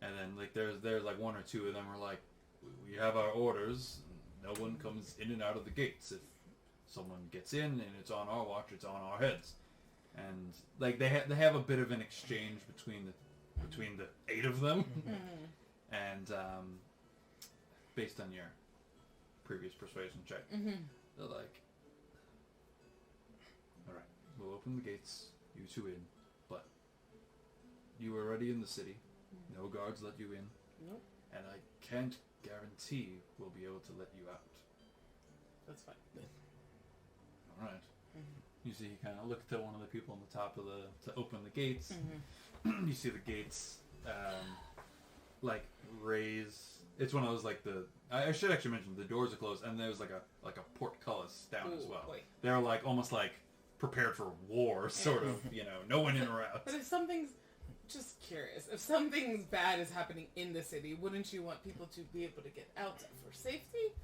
And then like there's like 1 or 2 of them are like, we have our orders. No one comes in and out of the gates. If someone gets in and it's on our watch, it's on our heads. And like they have a bit of an exchange between the 8 of them. And based on your previous persuasion check, they're like, all right, we'll open the gates, you 2 in, but you were already in the city. No guards let you in. Nope. And I can't guarantee we'll be able to let you out. That's fine. All right. You see, he kind of looked at one of the people on the top of to open the gates. You see the gates, like raise. It's one of those like I should actually mention the doors are closed, and there's like a portcullis down as well. Wait. They're like almost like prepared for war, sort of. No one in or out. But if something's just curious, if something bad is happening in the city, wouldn't you want people to be able to get out for safety?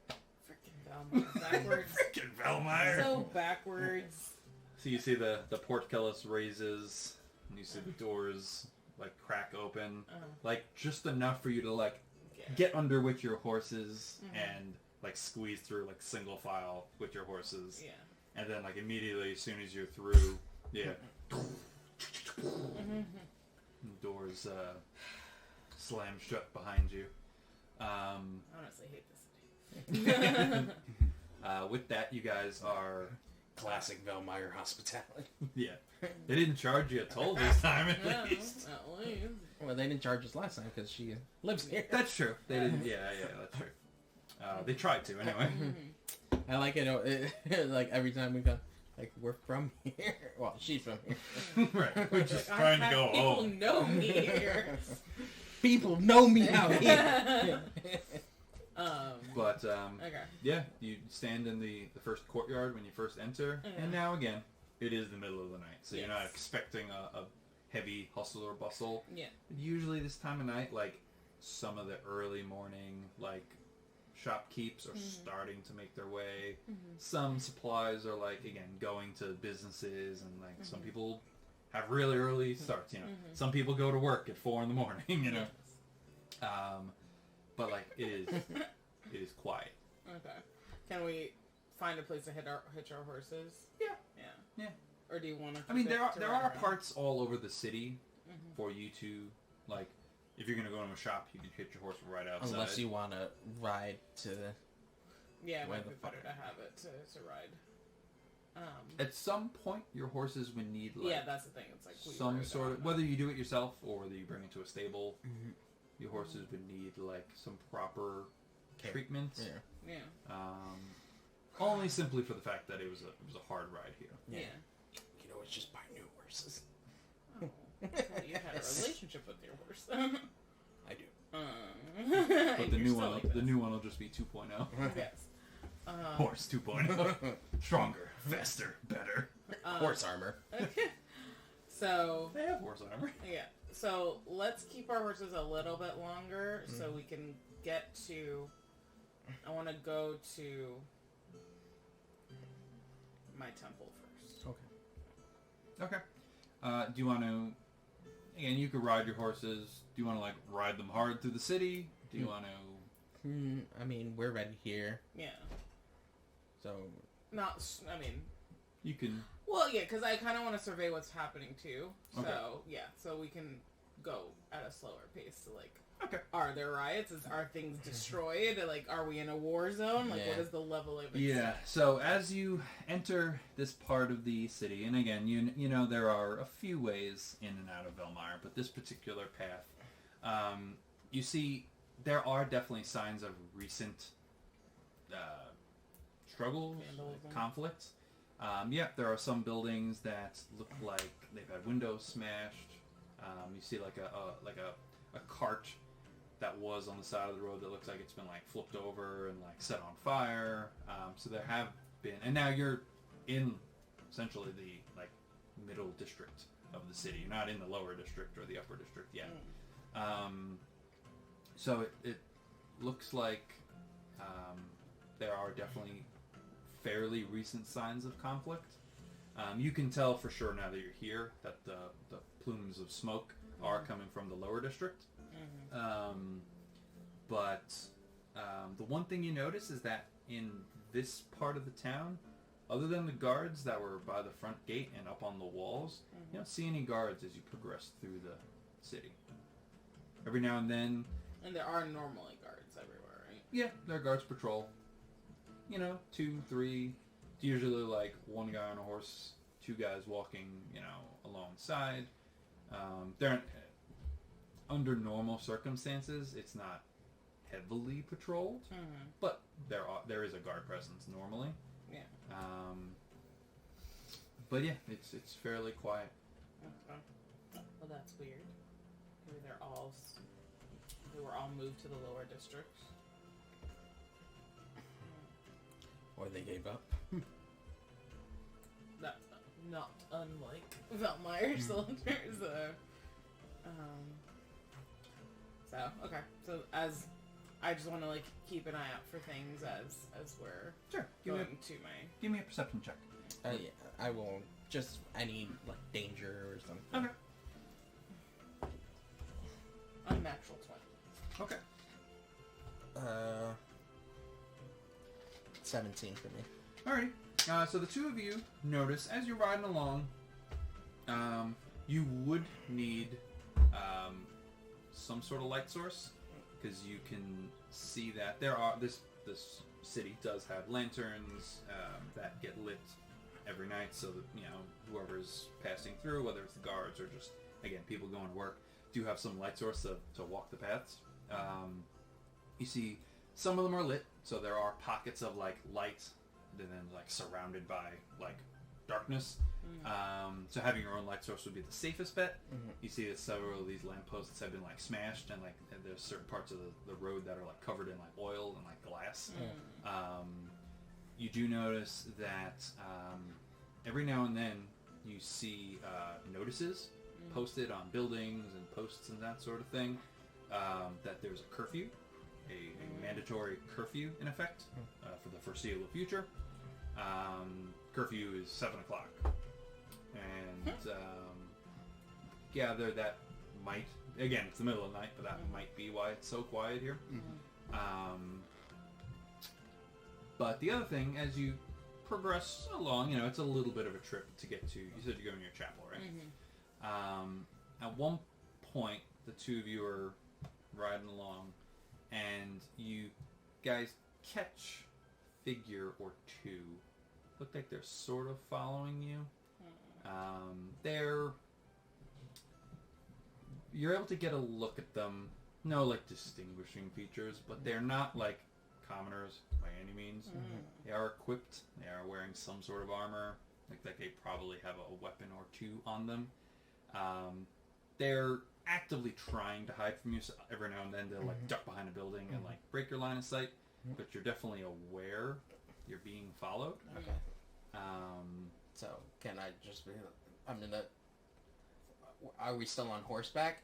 Frickin' Velmar, backwards. Frickin' Velmar. So backwards. So you see the portcullis raises, and you see the doors like crack open, like just enough for you to like get under with your horses and like squeeze through like single file with your horses. Yeah. And then like immediately as soon as you're through, the doors slam shut behind you. I honestly hate this city. With that, you guys are Classic Velmeyer hospitality. Yeah. They didn't charge you a toll this time, at Yeah, least. at least. Well, they didn't charge us last time because she lives here. That's true. They didn't. Yeah, that's true. They tried to, anyway. I like it. Like every time we go, like we're from here. Well, she's from here. Right. We're just Like, trying to I've go had people home. know me here. People know me out here. But, Okay. yeah, you stand in the first courtyard when you first enter, and now, again, it is the middle of the night, so you're not Yes. expecting a heavy hustle or bustle. Yeah. Usually this time of night, like, some of the early morning, like, shopkeeps are starting to make their way. Some supplies are, like, again, going to businesses, and, like, some people have really early starts, you know. Some people go to work at 4 in the morning, you know. But, like, it is quiet. Okay. Can we find a place to hitch our horses? Yeah. Or do you want to? I mean, there are parts all over the city for you to, like, if you're gonna go to a shop, you can hitch your horse right outside. Unless you want to ride to the... Yeah, it Where might the be fuck- better to have it to ride. At some point, your horses would need, like, Yeah, that's the thing. It's like we some wrote sort down of, whether you do it yourself or whether you bring it to a stable, your horses would need, like, some proper treatment. Yeah. Yeah. Only simply for the fact that it was a hard ride here. Yeah. You know, it's just buy new horses. Oh, I thought you had a relationship with your horse. I do. But the new one will just be 2.0. Yes. Horse 2.0. Stronger, faster, better. Horse armor. So They have horse armor. yeah. So let's keep our horses a little bit longer so we can get to. I want to go to my temple first. Okay. Okay. Do you want to... Again, you could ride your horses. Do you want to, like, ride them hard through the city? Do you want to... I mean, we're ready here, Yeah. so... Not. I mean. You can... Well, yeah, because I kind of want to survey what's happening too. So Okay. yeah, so we can go at a slower pace to like. Okay. Are there riots? Are things destroyed? Like, are we in a war zone? Like, what Yeah. is the level of? Yeah, so as you enter this part of the city, and again, you know there are a few ways in and out of Velmeyer, but this particular path, you see there are definitely signs of recent struggles, Vandalism. conflict. Yeah, there are some buildings that look like they've had windows smashed. You see like a cart that was on the side of the road that looks like it's been like flipped over and like set on fire. So there have been, and now you're in essentially the like middle district of the city. You're not in the lower district or the upper district yet. So it looks like there are definitely fairly recent signs of conflict. You can tell for sure now that you're here that the plumes of smoke are coming from the lower district. But the one thing you notice is that in this part of the town, other than the guards that were by the front gate and up on the walls, you don't see any guards as you progress through the city. Every now and then... And there are normally guards everywhere, right? Yeah, there are guards patrol. 2, 3. It's usually like one guy on a horse, 2 guys walking, alongside. They're under normal circumstances, it's not heavily patrolled, but there is a guard presence normally. Yeah. But yeah, it's fairly quiet. Okay. Well, that's weird. Maybe we were all moved to the lower districts. Or they gave up. That's not unlike Velmeyer soldiers. So okay. So as I just want to like keep an eye out for things as we're Sure. going to my. Give me a perception check. Yeah, I will. Just any like danger or something. Okay. Unnatural 20. Okay. 17 for me. Alrighty. So the two of you notice as you're riding along, you would need some sort of light source because you can see that this city does have lanterns that get lit every night, so that whoever's passing through, whether it's the guards or just again people going to work, do have some light source to walk the paths. You see, some of them are lit, so there are pockets of like light, and then like surrounded by like darkness. So having your own light source would be the safest bet. You see that several of these lampposts have been like smashed, and like there's certain parts of the road that are like covered in like oil and like glass. You do notice that every now and then you see notices posted on buildings and posts and that sort of thing that there's a curfew, a mandatory curfew in effect for the foreseeable future. Curfew is 7 o'clock. And gather that might, again, it's the middle of the night, but that might be why it's so quiet here. But the other thing, as you progress along, it's a little bit of a trip to get to. You said you're going to your chapel, right? At one point, the two of you are riding along, and you guys catch a figure or two. Look like they're sort of following you. You're able to get a look at them. No, like, distinguishing features, but they're not, like, commoners by any means. They are equipped. They are wearing some sort of armor. Like they probably have a weapon or two on them. They're actively trying to hide from you. So every now and then they'll, like, duck behind a building and, like, break your line of sight. But you're definitely aware you're being followed. Okay. So, can I just be... Are we still on horseback?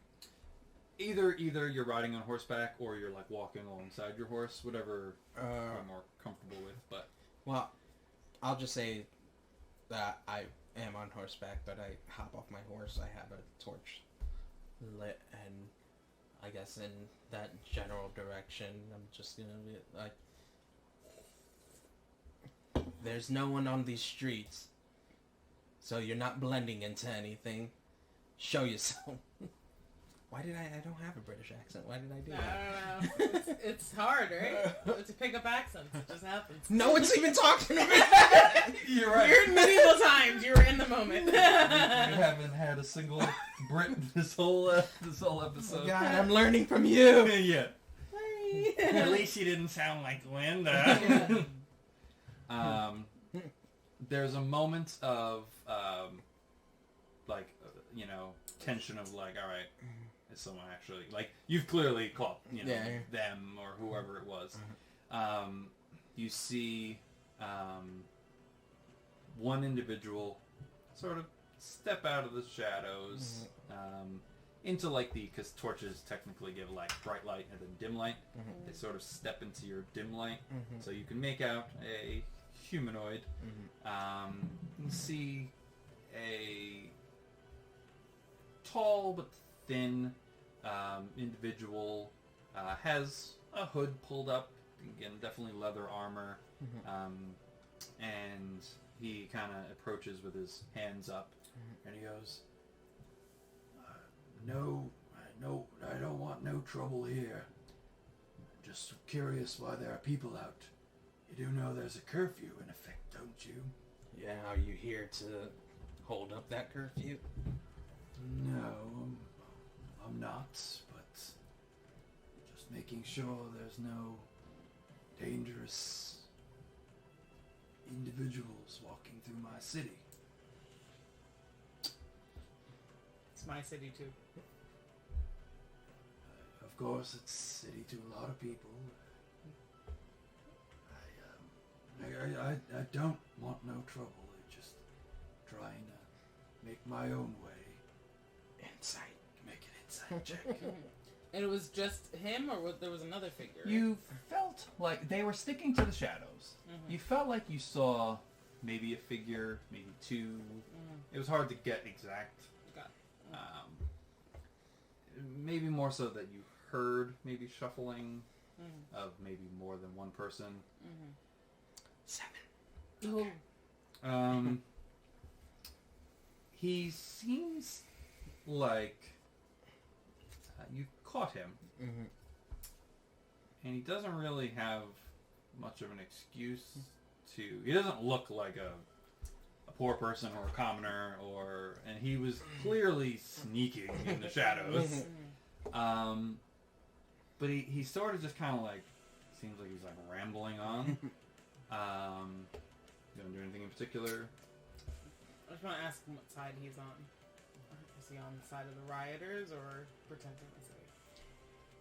Either you're riding on horseback or you're, like, walking alongside your horse, whatever you're more comfortable with, but... Well, I'll just say that I am on horseback, but I hop off my horse, I have a torch lit, and I guess in that general direction, I'm just gonna be like... There's no one on these streets, so you're not blending into anything. Show yourself. Why did I don't have a British accent. Why did I do that? I don't know. It's hard, right? To pick up accents. It just happens. No one's even talking to me. You're right. You're in medieval times. You were in the moment. You haven't had a single Brit this whole episode. God, I'm learning from you. Yeah. At least you didn't sound like Linda. There's a moment of tension of like, all right, is someone actually like you've clearly caught them or whoever it was. You see one individual sort of step out of the shadows into like because torches technically give like bright light and then dim light. They sort of step into your dim light, so you can make out a humanoid. You can see a tall but thin individual, has a hood pulled up, again definitely leather armor, and he kind of approaches with his hands up, and he goes, no, I don't want no trouble here. Just curious why there are people out. You do know there's a curfew in effect, don't you? Yeah, are you here to hold up that curfew? No, I'm not, but just making sure there's no dangerous individuals walking through my city. It's my city too. Of course, it's city to a lot of people. I don't want no trouble. I'm just trying to make my own way. Insight. Make an insight check. And it was just him, or there was another figure? Right? You felt like they were sticking to the shadows. You felt like you saw maybe a figure, maybe two. It was hard to get exact. Maybe more so that you heard maybe shuffling of maybe more than one person. 7. Oh. He seems like you caught him, and he doesn't really have much of an excuse to. He doesn't look like a poor person or a commoner, and he was clearly sneaking in the shadows. But he sort of just kind of like, seems like he's like rambling on. You don't do anything in particular? I just want to ask him what side he's on. Is he on the side of the rioters or protecting the city?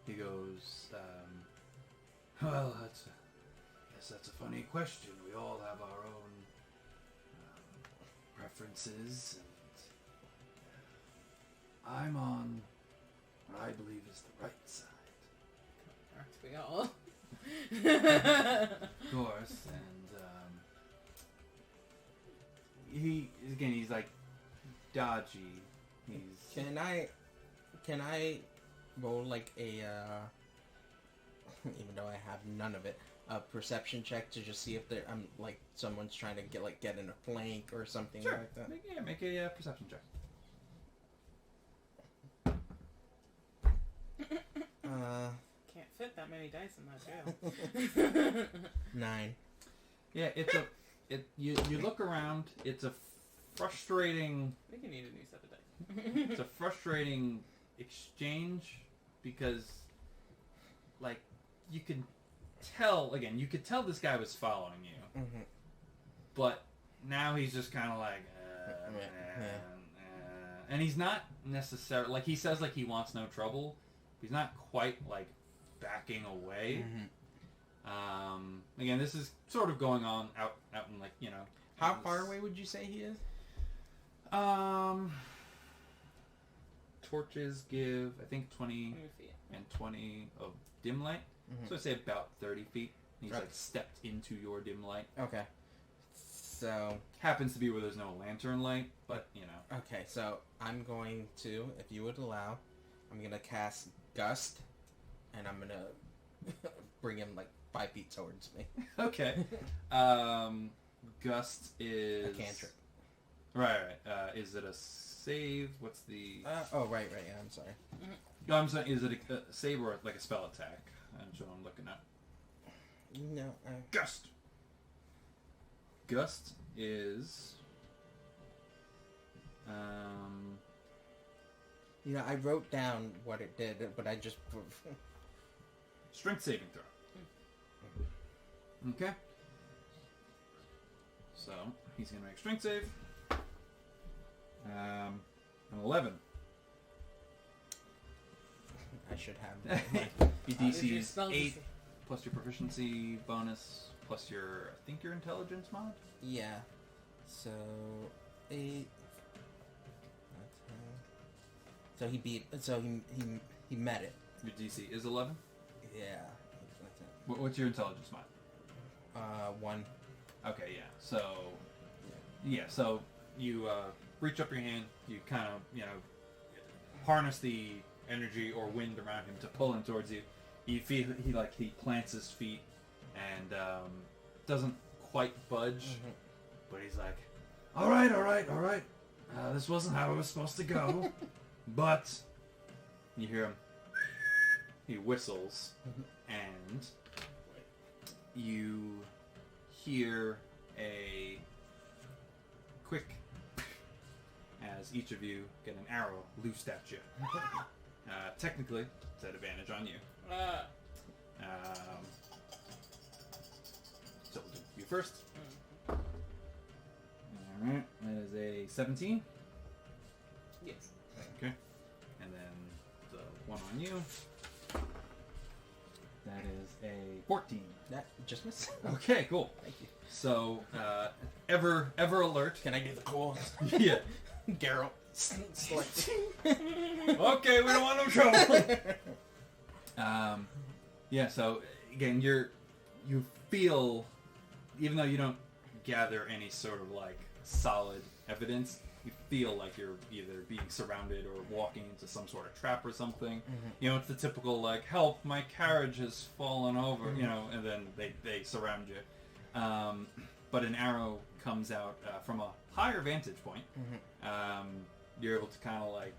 He goes, well, I guess that's a funny question. We all have our own preferences, and I'm on what I believe is the right side. Aren't we all? Of course, and he's like dodgy. Can I roll like a even though I have none of it, a perception check to just see if like someone's trying to get in a flank or something Sure. like that? Make a perception check. Can't fit that many dice in that jail. 9. Yeah, you look around. It's a frustrating. I think you need a new set of dice. It's a frustrating exchange because, like, you could tell this guy was following you, but now he's just kind of like, and he's not necessarily like he says like he wants no trouble. He's not quite like backing away. Again, this is sort of going on out in like How far away would you say he is? Torches give, I think, 20 and 20 of dim light. So I'd say about 30 feet. He's like stepped into your dim light. Okay. So Happens to be where there's no lantern light, but okay, so I'm going to, if you would allow, I'm gonna cast Gust, and I'm gonna bring him like 5 feet towards me. Okay. Gust is A cantrip. Right. Is it a save? What's the? Right. Yeah, I'm sorry. No, I'm saying, is it a save or like a spell attack? That's what I'm looking at. No. Gust. Gust is. I wrote down what it did, but I just. Strength saving throw. Okay. So he's gonna make a strength save. An 11. I should have. Your DC is spell 8 DC? plus your proficiency bonus plus your intelligence mod. Yeah. So 8. So he beat. So he met it. Your DC is 11. Yeah. What's your intelligence mod? 1. Okay, yeah. So you reach up your hand. You kind of harness the energy or wind around him to pull him towards you. You feel he plants his feet and doesn't quite budge, but he's like, all right. This wasn't how it was supposed to go, but you hear him. He whistles, and you hear a quick as each of you get an arrow loosed at you. Technically, it's at advantage on you. So we'll do you first. Alright, that is a 17. Yes. Okay. And then the one on you. That is a 14. That just missed. Okay, cool. Thank you. So, ever alert. Can I do the cool? Yeah. Geralt. Okay, we don't want no trouble. Yeah, so again, you feel, even though you don't gather any sort of like solid evidence, you feel like you're either being surrounded or walking into some sort of trap or something. It's the typical like, help, my carriage has fallen over, and then they surround you. But an arrow comes out from a higher vantage point. You're able to kind of like,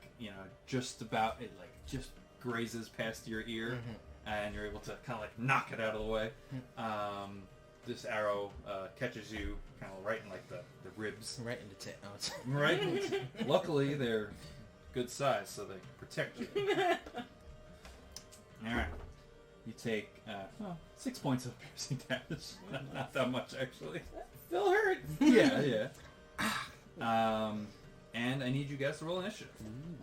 just about, it like just grazes past your ear, and you're able to kind of like knock it out of the way. this arrow catches you kind of right in like the ribs. Right in the tit. Oh, it's Right. Luckily, they're good size, so they protect you. All right. You take 6 points of piercing damage. Not that much, actually. Still hurt. Yeah. And I need you guys to roll initiative.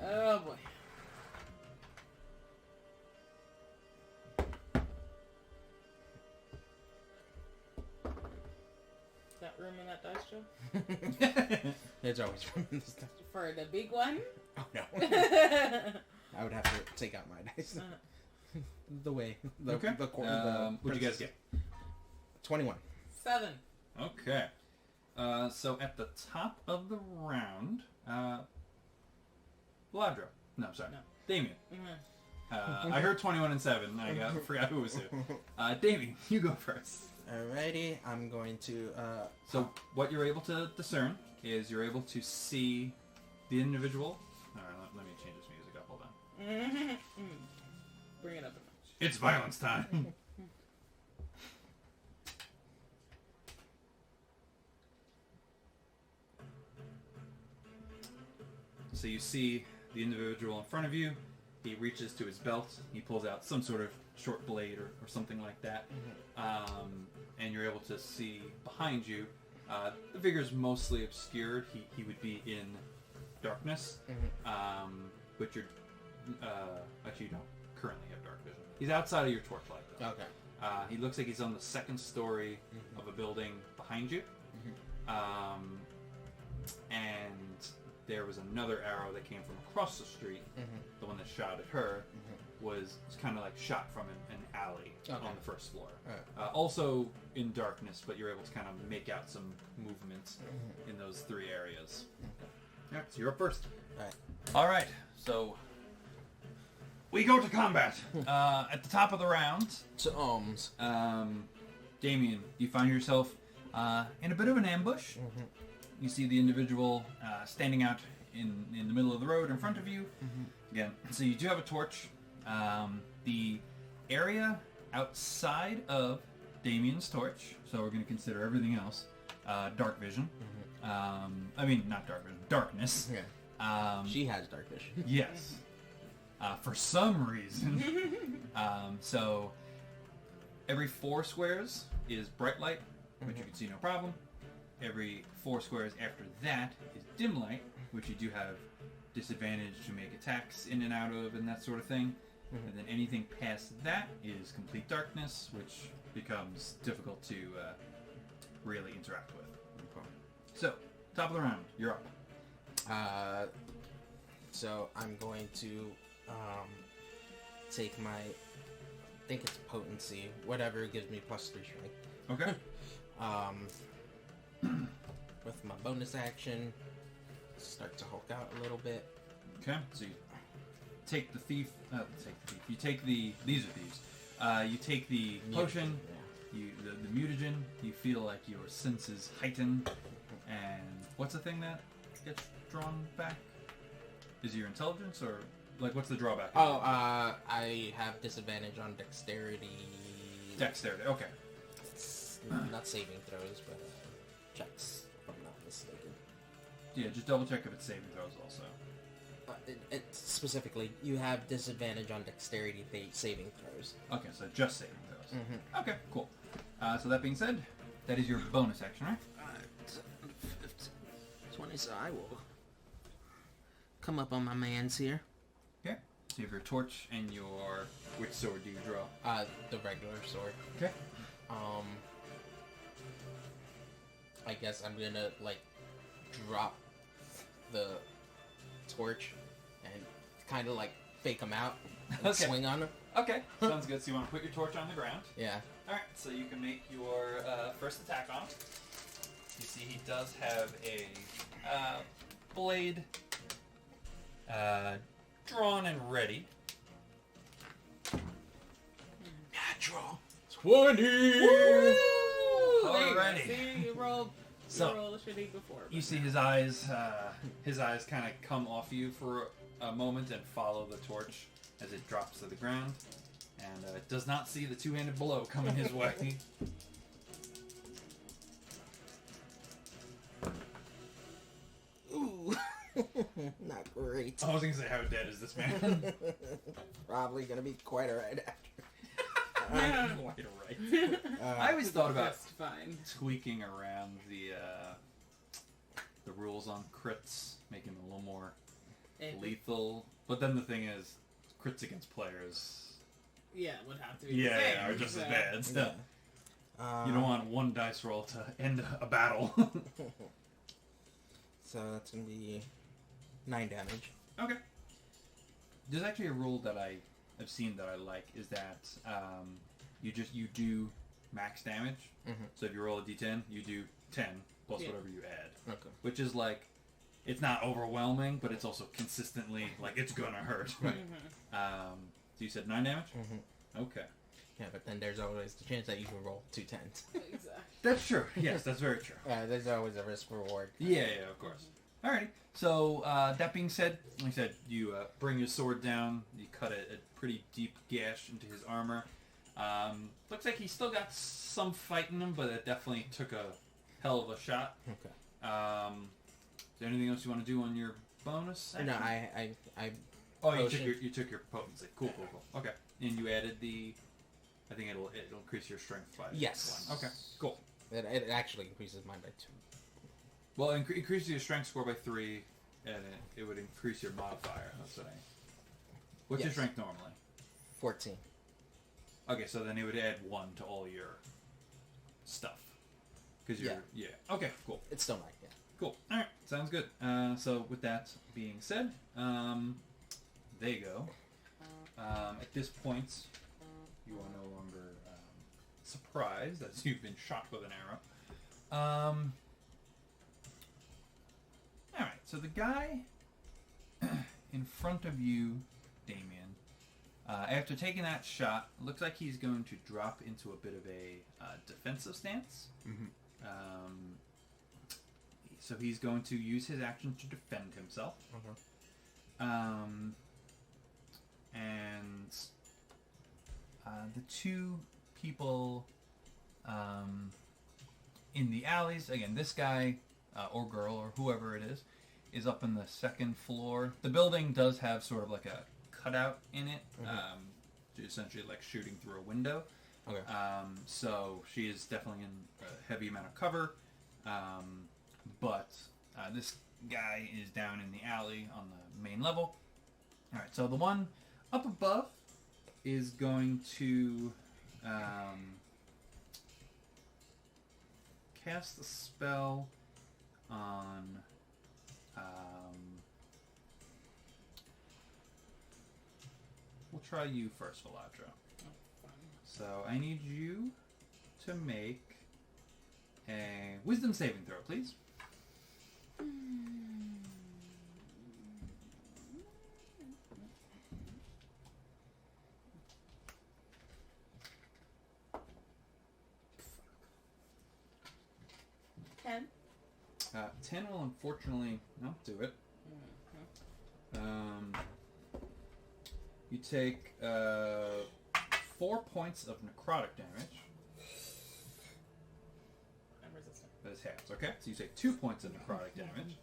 Oh boy. Got room in that dice, Joe? There's always room in this stuff. For the big one? Oh no. I would have to take out my dice. The way. Okay. What'd you guys get? 21. 7. Okay. So at the top of the round, Viladro. No, sorry. No. Dameon. Mm-hmm. I heard 21 and 7. I forgot who was who. Dameon, you go first. Alrighty, I'm going to... So what you're able to discern is you're able to see the individual... Alright, let me change this music up. Hold on. Bring it up a notch. It's violence time. So you see the individual in front of you. He reaches to his belt. He pulls out some sort of short blade or something like that. And you're able to see behind you. The figure's mostly obscured. He would be in darkness. But you're... actually, you don't currently have dark vision. He's outside of your torchlight, though. Okay. He looks like he's on the second story of a building behind you. And there was another arrow that came from across the street. The one that shot at her was kind of like shot from an alley on the first floor. Also in darkness, but you're able to kind of make out some movement in those 3 areas. Yeah, so you're up first. All right, so we go to combat. At the top of the round, Dameon, you find yourself in a bit of an ambush. You see the individual standing out in the middle of the road in front of you. Again, so you do have a torch. The area outside of Dameon's torch, so we're going to consider everything else, dark vision. I mean, not dark vision, darkness. Yeah. She has dark vision. Yes. For some reason. So every 4 squares is bright light, which you can see no problem. Every 4 squares after that is dim light, which you do have disadvantage to make attacks in and out of and that sort of thing. And then anything past that is complete darkness, which becomes difficult to really interact with. So, top of the round, you're up. So I'm going to take my, I think it's potency, whatever gives me +3 strength. Okay. With my bonus action, start to Hulk out a little bit. Okay, so you take the thief. You take the. These are thieves. You take the potion. The mutagen. You feel like your senses heighten. And what's the thing that gets drawn back? Is it your intelligence or like what's the drawback? Oh, I have disadvantage on dexterity. Dexterity. Okay. It's not saving throws, but checks, if I'm not mistaken. Yeah, just double check if it's saving throws also. It specifically, you have disadvantage on dexterity saving throws. Okay, so just saving throws. Okay, cool. So that being said, that is your bonus action, right? 20, so I will come up on my mans here. Okay. So you have your torch and your... Which sword do you draw? The regular sword. Okay. I guess I'm gonna, like, drop the torch and kind of, like, fake him out and swing on him. Okay, sounds good. So you want to put your torch on the ground. Yeah. Alright, so you can make your first attack on him. You see he does have a blade drawn and ready. Natural Woo! 20! Alrighty. See, you rolled So, shitty before. you see his eyes kind of come off you for a moment and follow the torch as it drops to the ground. And does not see the two-handed blow coming his way. wait. I was gonna say, how dead is this man? Probably gonna be quite alright after. Quite right. I always thought about Just fine. tweaking around the rules on crits, making them a little more lethal. But then the thing is, crits against players, Yeah, would have to be the same. are just so. as bad. Still, Yeah. you don't want one dice roll to end a battle. So that's gonna be 9 damage. Okay. There's actually a rule that I've seen that I like, is that you do max damage. Mm-hmm. So if you roll a d10, you do 10 plus whatever you add. Okay. Which is like, it's not overwhelming, but it's also consistently, like, it's gonna hurt. Right. So you said 9 damage? Mm-hmm. Okay. Yeah, but then there's always the chance that you can roll 2 10s. Exactly. That's true. Yes, that's very true. There's always a risk reward. Yeah, of course. Alrighty. So, that being said, like I said, you bring your sword down, you cut a pretty deep gash into his armor. Looks like he's still got some fight in him, but it definitely took a hell of a shot. Okay. Is there anything else you want to do on your bonus action? No, I Oh, potion. you took your potency. Cool. Okay. And you added the... I think it'll increase your strength by Yes. 1. Okay, cool. It actually increases mine by 2. Well, increases your strength score by 3, and it would increase your modifier. That's what I... What's your Yes. strength normally? 14. Okay, so then it would add 1 to all your stuff. Because you're... Yeah. Okay, cool. It's still mine, yeah. Cool. Alright, sounds good. So with that being said, there you go. At this point, you are no longer surprised as you've been shot with an arrow. Alright, so the guy in front of you, Dameon, after taking that shot, looks like he's going to drop into a bit of a defensive stance. Mm-hmm. So he's going to use his action to defend himself. Okay. And the two people in the alleys, again, this guy or girl or whoever it is up on the 2nd floor. The building does have sort of like a cutout in it, essentially like shooting through a window. Okay. So she is definitely in a heavy amount of cover. But this guy is down in the alley on the main level. Alright, so the one up above is going to cast a spell on... we'll try you first, Viladro. So I need you to make a wisdom saving throw, please. Ten. 10 will unfortunately not do it. You take 4 points of necrotic damage. I'm resistant. That is halves, okay? So you take 2 points of necrotic damage.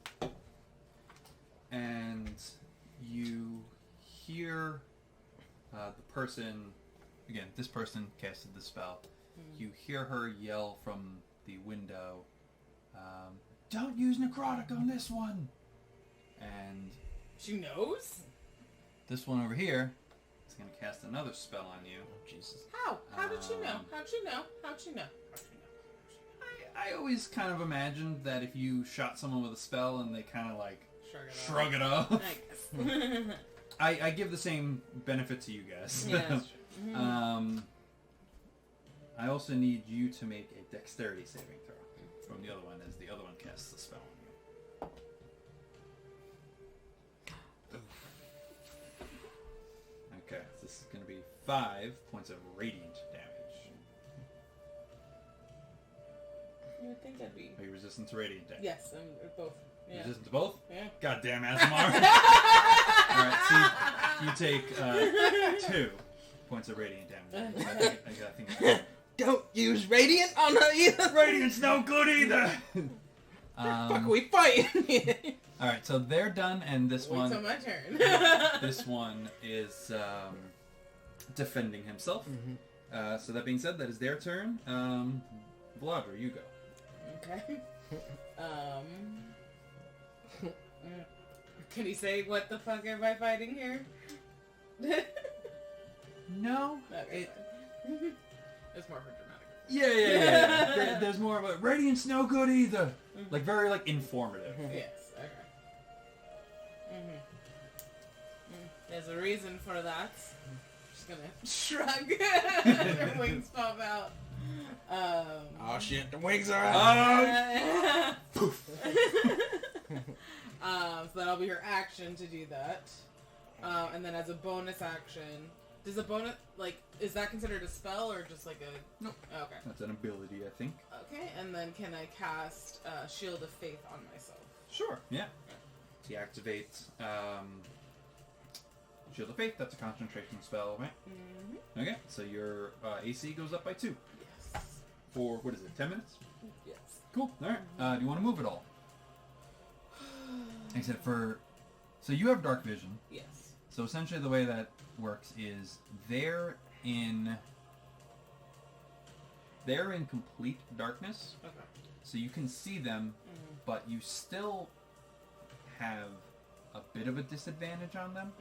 And you hear the person, again, this person casted the spell. You hear her yell from the window, "Don't use necrotic on this one!" And She knows? this one over here is going to cast another spell on you. Oh, Jesus. How? How did she know? How'd she know? How'd she know? I always kind of imagined that if you shot someone with a spell and they kind of like Shrug it off. shrug it off, I guess. I give the same benefit to you guys. Yeah, that's true. I also need you to make a dexterity saving throw from the other one, as the other one casts the spell on you. Okay, so this is going to be 5 points of radiant damage. You would think I'd be... Are you resistant to radiant damage? Yes, both. Yeah. Resistant to both? Yeah. Goddamn Adamar. Alright, so you take 2 points of radiant damage. I think Don't use radiant on her either. Radiant's no good either! Fuck, we fighting. All right, so they're done, and this Wait one, till my turn. this one is defending himself. So that being said, that is their turn. Viladro, you go. Okay. Can he say what the fuck am I fighting here? No. Okay. It's more for dramatic. Yeah. There's more of a Radiant's no good either. Like very like informative. Yes. Okay. There's a reason for that. Just gonna shrug. Her wings pop out. Oh shit, the wings are out. Poof. So that'll be her action to do that. And then as a bonus action, does a bonus, like, is that considered a spell or just like a... Nope. Okay. That's an ability, I think. Okay, and then can I cast Shield of Faith on myself? Sure, yeah. Deactivate Shield of Faith, that's a concentration spell, right? Mm-hmm. Okay, so your AC goes up by 2. Yes. For, what is it, 10 minutes? Yes. Cool, alright. Do you want to move at all? Except for... So you have dark vision. Yes. So essentially the way that works is they're in complete darkness. Okay. So you can see them, but you still have a bit of a disadvantage on them.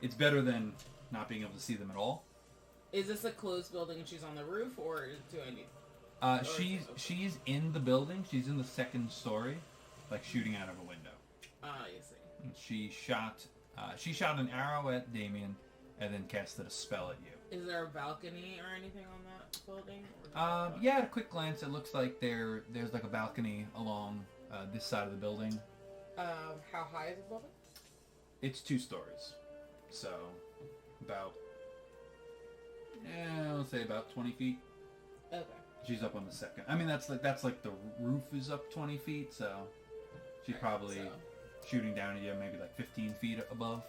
It's better than not being able to see them at all. Is this a closed building and she's on the roof, or do I need... She's in the building. She's in the second story, like shooting out of a window. You see. She shot an arrow at Dameon, and then casted a spell at you. Is there a balcony or anything on that building? Yeah, at a quick glance, it looks like there's like a balcony along this side of the building. How high is the building? It's 2 stories, so about, let's say about 20 feet. Okay. She's up on the second. I mean, that's like the roof is up 20 feet, so she's probably shooting down at you maybe like 15 feet above.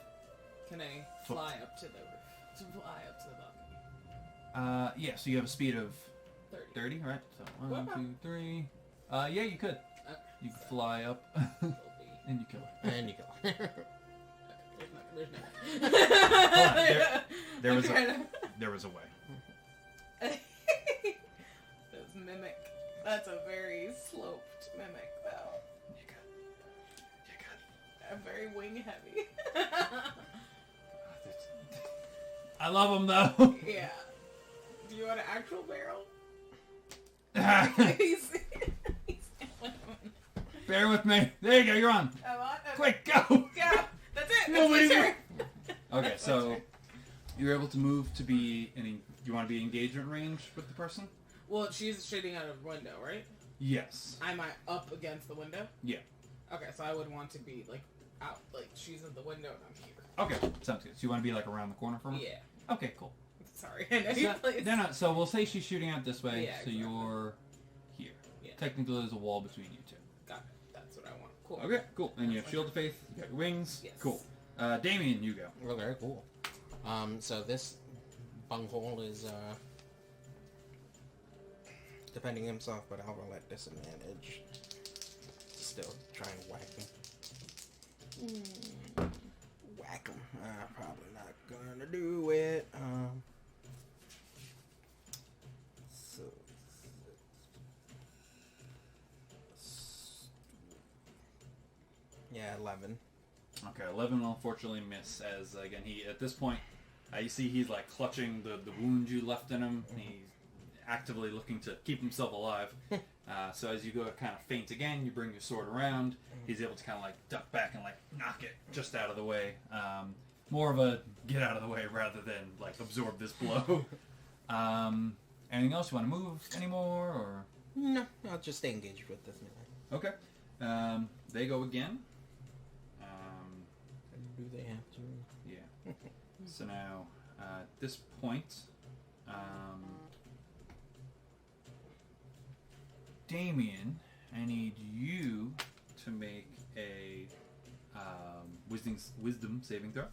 Can I fly up to the roof? To fly up to the balcony? Yeah, so you have a speed of 30. 30, right? So 1, 2, 3. Yeah, you could. Okay. You could fly up and you kill her. And you go. There's no Hold on, there was a way. This mimic. That's a very sloped mimic, though. You good. I'm very wing heavy. I love them though. Yeah. Do you want an actual barrel? Bear with me. There you go. You're on. I'm on. Quick, go. Go. That's it. Nobody That's my turn. Okay, so you're able to move to be you want to be engagement range with the person? Well, she's shooting out of a window, right? Yes. Am I up against the window? Yeah. Okay, so I would want to be, like, out. Like, she's in the window and I'm here. Okay, sounds good. So you want to be like around the corner from her? Yeah. Okay, cool. Sorry, I know you played. No, so we'll say she's shooting out this way, Yeah, so exactly. you're here. Yeah. Technically, there's a wall between you two. Got it. That's what I want. Cool. Okay, cool. And you have Shield of Faith, you got your wings. Yes. Cool. Dameon, you go. Well, very cool. So this bunghole is defending himself, but I'll roll at disadvantage. Still try and whack him. Whack him. Probably not gonna do it. So yeah, 11. Okay, 11 will unfortunately miss, as, again, he, at this point, you see he's, like, clutching the wound you left in him. He's actively looking to keep himself alive. So as you go to kind of faint again, you bring your sword around. He's able to kind of, like, duck back and, like, knock it just out of the way. More of a get out of the way rather than, like, absorb this blow. Anything else? You want to move anymore, or? No, I'll just stay engaged with this man. Okay. They go again. Do they have to? Yeah. So now, at this point, Dameon, I need you to make a wisdom saving throw.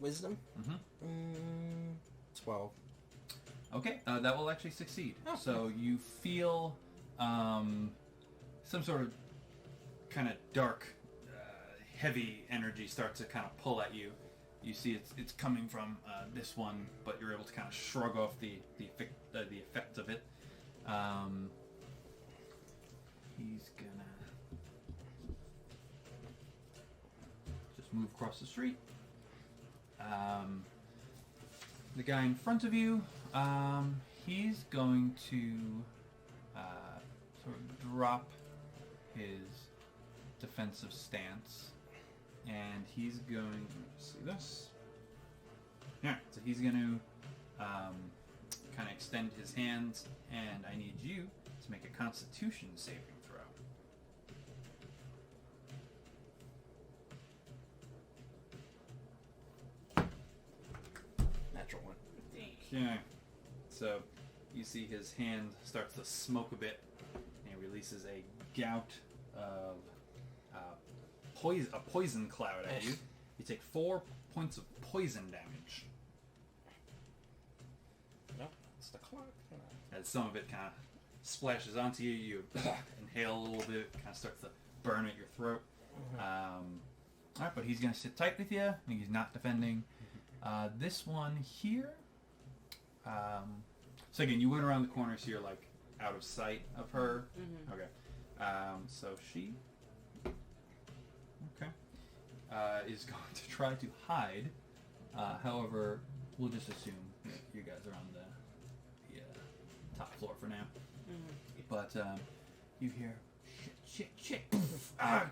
Wisdom? Mm-hmm. 12. Okay, that will actually succeed. Oh. So you feel some sort of kind of dark, heavy energy start to kind of pull at you. You see it's coming from this one, but you're able to kind of shrug off the effect of it. He's gonna just move across the street. The guy in front of you, he's going to sort of drop his defensive stance, and he's going to see this. Yeah, so he's going to kind of extend his hands, and I need you to make a Constitution saving throw. Natural one. Okay. So you see his hand starts to smoke a bit, and he releases a gout of a poison cloud at you. You take 4 points of poison damage. No, it's the clock. As some of it kind of splashes onto you, you inhale a little bit, kind of starts to burn at your throat. Alright, but he's going to sit tight with you. He's not defending. This one here. So again, you went around the corner, so you're like out of sight of her. Mm-hmm. Okay. So she is going to try to hide. However, we'll just assume that you guys are on the top floor for now. Mm-hmm. But you hear shit. Ah!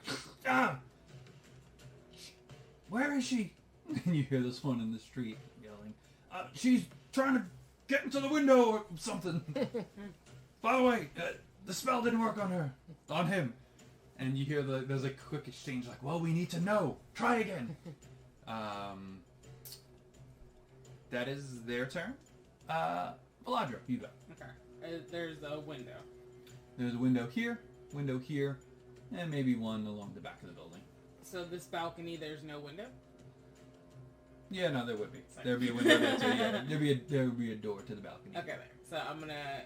Where is she? And you hear this one in the street yelling, she's trying to get into the window or something. By the way, the spell didn't work on him. And you hear there's a quick exchange like, well, we need to know. Try again. That is their turn. Viladro, you go. Okay. There's a window. There's a window here, and maybe one along the back of the building. So this balcony, there's no window? Yeah, no, there would be. There'd be a window there too. Yeah, there would be a door to the balcony. Okay, there. So I'm gonna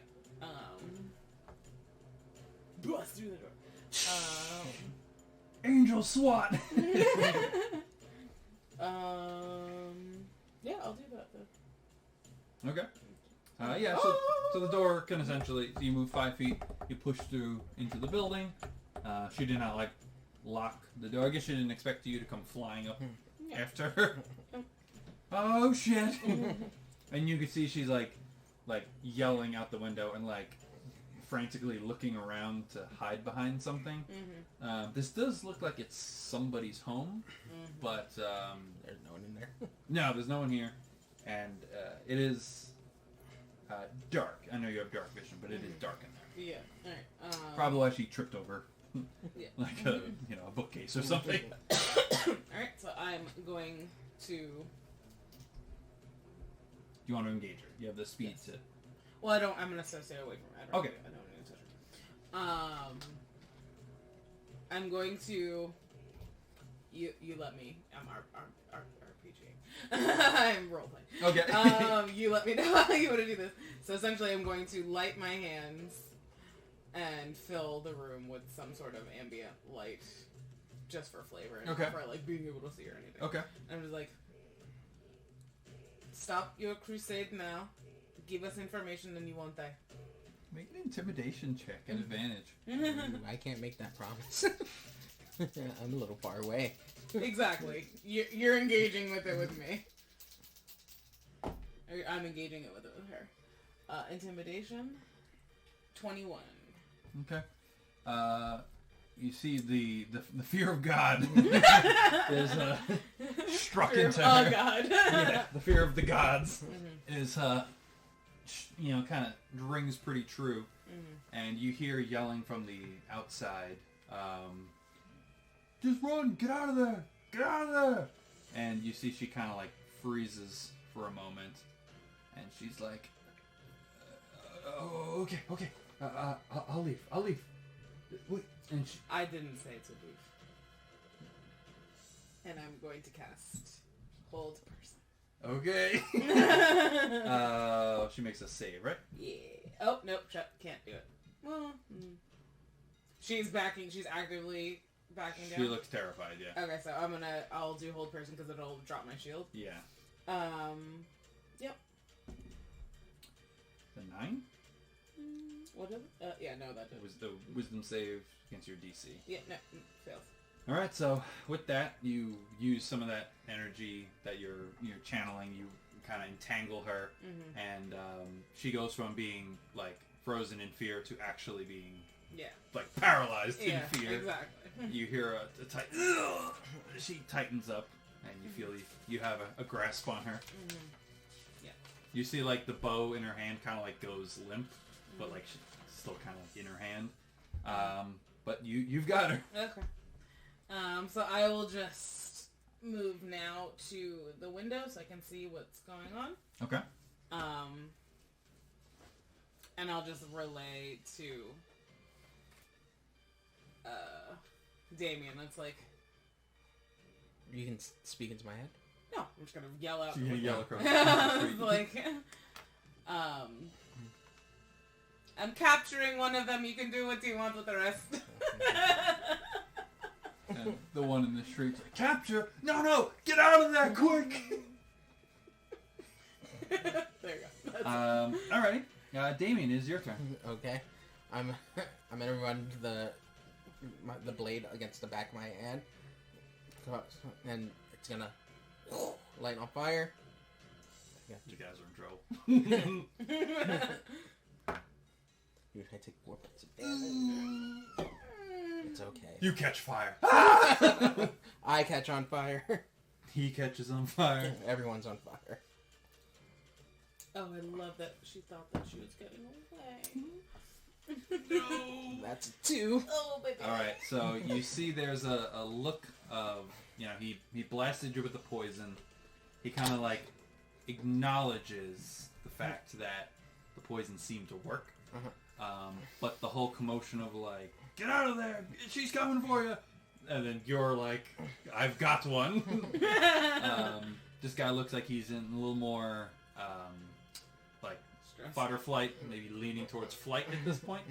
bust through the door. Angel SWAT. Yeah, I'll do that then. Okay. Yeah. So the door can essentially you move 5 feet, you push through into the building. She did not lock the door. I guess she didn't expect you to come flying up after her. Oh shit! And you can see she's like yelling out the window and frantically looking around to hide behind something. Mm-hmm. This does look like it's somebody's home, but There's no one in there. no, there's no one here, and it is dark. I know you have dark vision, but it is dark in there. Yeah. All right. Probably why she tripped over, Yeah. like a bookcase or something. All right. So I'm going to. You want to engage her? You have the speed to. Well, I don't. I'm gonna stay away from her. Okay. I don't need to touch her. I'm going to. You let me. I'm RPG. I'm role playing. Okay. You let me know how you want to do this. So essentially, I'm going to light my hands and fill the room with some sort of ambient light, just for flavor and Okay. for being able to see or anything. Okay. And I'm just like, stop your crusade now. Give us information, and you won't die. Make an intimidation check at advantage. Ooh, I can't make that promise. I'm a little far away. Exactly. You're engaging with it with me. I'm engaging it with her. Intimidation. 21. Okay. You see the fear of God is struck into her. Oh God. Yeah, the fear of the gods is kind of rings pretty true, and you hear yelling from the outside. Just run! Get out of there! Get out of there! And you see she kind of freezes for a moment, and she's like, "Okay. I'll leave. Wait." And I didn't say to leave. And I'm going to cast hold person. Okay. She makes a save, right? Yeah. Oh, nope. Can't do it. Well, she's backing. She's actively backing down. She looks terrified, yeah. Okay, so I'll do hold person because it'll drop my shield. Yeah. Yep. The 9? What is it? Yeah, no, that It did. was the wisdom save against your DC. Yeah, no, fails. Alright, so with that, you use some of that energy that you're channeling. You kind of entangle her, and she goes from being, like, frozen in fear to actually being, like, paralyzed in fear. Exactly. You hear a tight... She tightens up, and you feel you have a grasp on her. Yeah. You see, like, the bow in her hand kind of, like, goes limp, but, like, she's still kind of in her hand. But you've got her. Okay. So I will just move now to the window so I can see what's going on. Okay. And I'll just relay to Dameon. It's like, You can speak into my head? no, I'm just gonna yell out. You're gonna yell across the It's street. like, I'm capturing one of them. You can do what you want with the rest. And the one in the street's like, capture! No! Get out of there, quick! There you go. Alrighty. Dameon, it is your turn. Okay. I'm gonna run the blade against the back of my hand, and it's gonna light on fire. You guys are in trouble. I take 4 points of damage. It's okay. You catch fire. I catch on fire. He catches on fire. Everyone's on fire. Oh, I love that she thought that she was getting away. No! That's 2. Oh, baby. Alright, so you see there's a look of, he blasted you with the poison. He kind of, like, acknowledges the fact that the poison seemed to work. But the whole commotion of, like, get out of there! She's coming for you! And then you're like, I've got one. This guy looks like he's in a little more, like, fight or flight, maybe leaning towards flight at this point.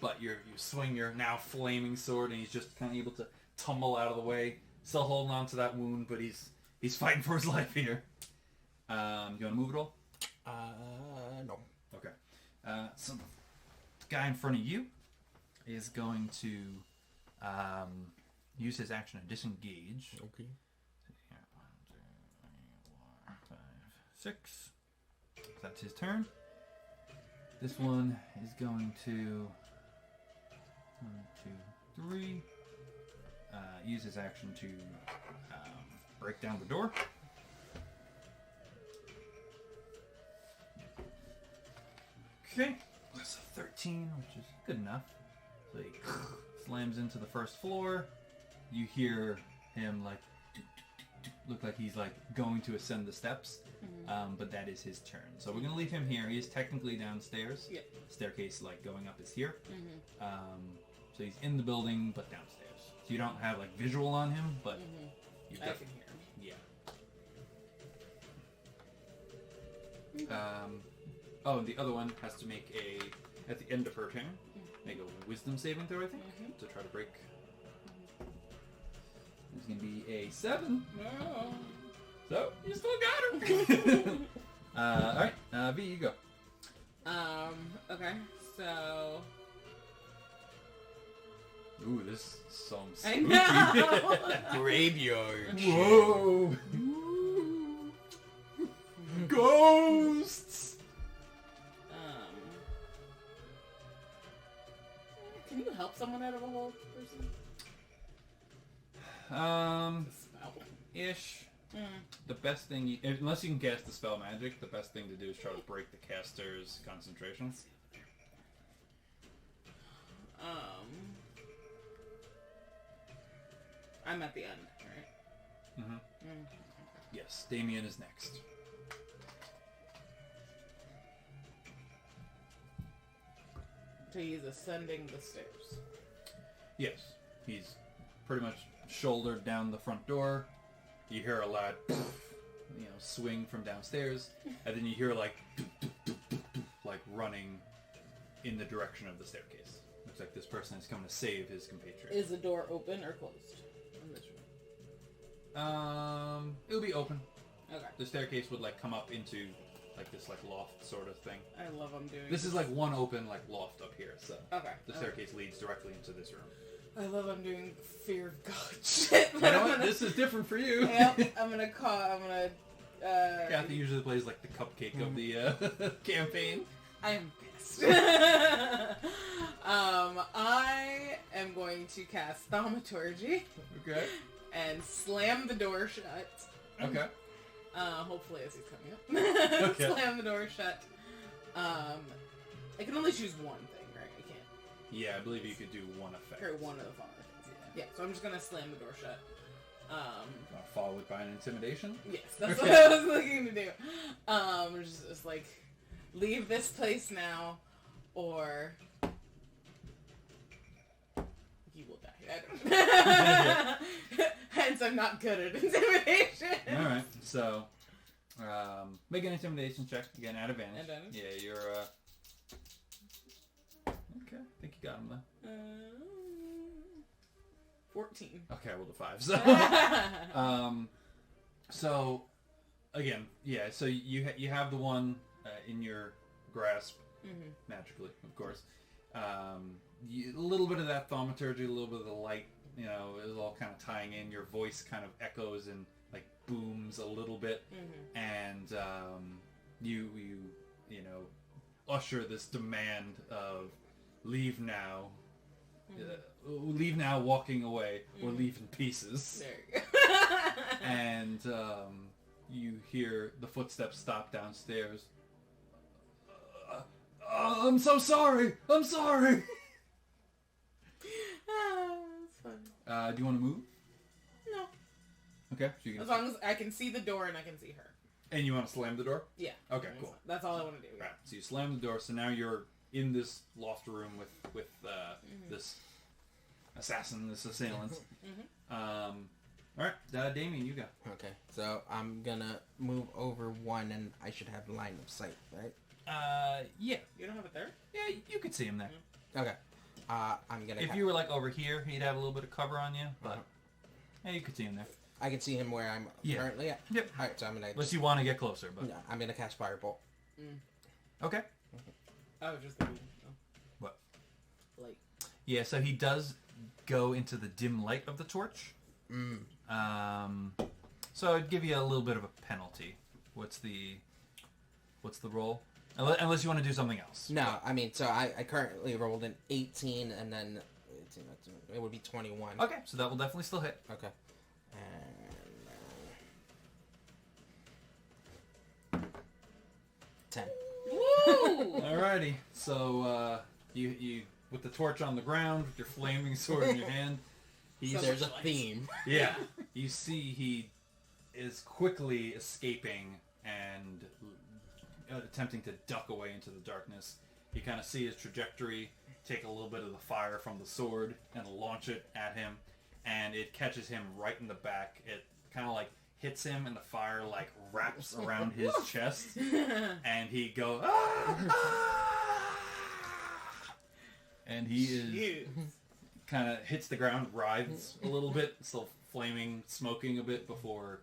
But you swing your now flaming sword, and he's just kind of able to tumble out of the way, still holding on to that wound, but he's fighting for his life here. You want to move at all? No. Okay. So the guy in front of you is going to use his action to disengage. Okay. 1, 2, 3, 4, 5, 6. That's his turn. This one is going to 1, 2, 3. Use his action to break down the door. Okay, that's a 13, which is good enough. So he slams into the first floor. You hear him like look like he's like going to ascend the steps, but that is his turn. So we're gonna leave him here. He is technically downstairs. Yep. Staircase like going up is here. So he's in the building but downstairs. So you don't have like visual on him, but you've I got can hear him. yeah. Oh, and the other one has to make at the end of her turn, make a wisdom saving throw, I think, to try to break. It's going to be a 7. No. So, you still got her! Alright, V, you go. Okay, so... Ooh, this sounds I spooky. know! Graveyard. Whoa! Ghosts! Can you help someone out of a hole, person? Spell. Ish. The best thing, unless you can cast the spell magic, the best thing to do is try to break the caster's concentration. I'm at the end, right? Yes, Dameon is next. So he's ascending the stairs. Yes, he's pretty much shouldered down the front door, you hear a loud, swing from downstairs, and then you hear like running in the direction of the staircase. Looks like this person has come to save his compatriot. Is the door open or closed in this room? It'll be open. Okay. The staircase would come up into this loft sort of thing. I love I'm doing This is one open loft up here, so Okay. the staircase leads directly into this room. I love I'm doing fear of God shit. You know what? This is different for you. Yep, I'm gonna Kathy usually plays the cupcake of the campaign. I am pissed. I am going to cast Thaumaturgy. Okay. And slam the door shut. Okay. Hopefully as he's coming up. Okay. Slam the door shut. I can only choose one thing, right? I can't. Yeah, I believe you could do one effect. Or one of the following things, yeah. Yeah, so I'm just gonna slam the door shut. Followed by an intimidation? Yes, that's Okay. what I was looking to do. Just leave this place now, or you will die. Hence, I'm not good at intimidation. Alright, so, make an intimidation check, again, at advantage. Advantage? Yeah, you're, okay, I think you got him though. 14. Okay, I rolled a 5, so, again, yeah, so you have the one in your grasp, magically, of course. A little bit of that thaumaturgy, a little bit of the light, is all kind of tying in. Your voice kind of echoes and booms a little bit, and you usher this demand of leave now. Leave now, walking away, or leave in pieces. There you go. And you hear the footsteps stop downstairs. I'm so sorry! I'm sorry! That's fun. Do you want to move? No. Okay. So you can As long as I can see the door and I can see her. And you want to slam the door? Yeah. Okay, cool. That's all I want to do. Yeah. Right. So you slam the door, so now you're in this loft room with this assassin, this assailant. Alright, Dameon, you go. Okay, so I'm gonna move over one, and I should have line of sight, right? Yeah. You don't have it there? Yeah, you could see him there. Okay. I'm gonna... If you were over here, he'd have a little bit of cover on you, but yeah, you could see him there. I can see him where I'm currently at? Yep. Alright, so I'm gonna... Unless you want to get closer, but... No, I'm gonna cast Firebolt. Okay. I was just thinking. Oh. What? Light. Yeah, so he does go into the dim light of the torch. So I'd give you a little bit of a penalty. What's the roll? Unless you want to do something else. No, I mean, so I currently rolled an 18, and then 18, it would be 21. Okay, so that will definitely still hit. Okay. And 10. Woo! Alrighty, so you with the torch on the ground, with your flaming sword in your hand, There's a theme. Yeah, you see he is quickly escaping and attempting to duck away into the darkness. You kind of see his trajectory take a little bit of the fire from the sword and launch it at him, and it catches him right in the back. It kind of hits him, and the fire wraps around his chest, and he goes, and he is kind of hits the ground, writhes a little bit, still flaming, smoking a bit before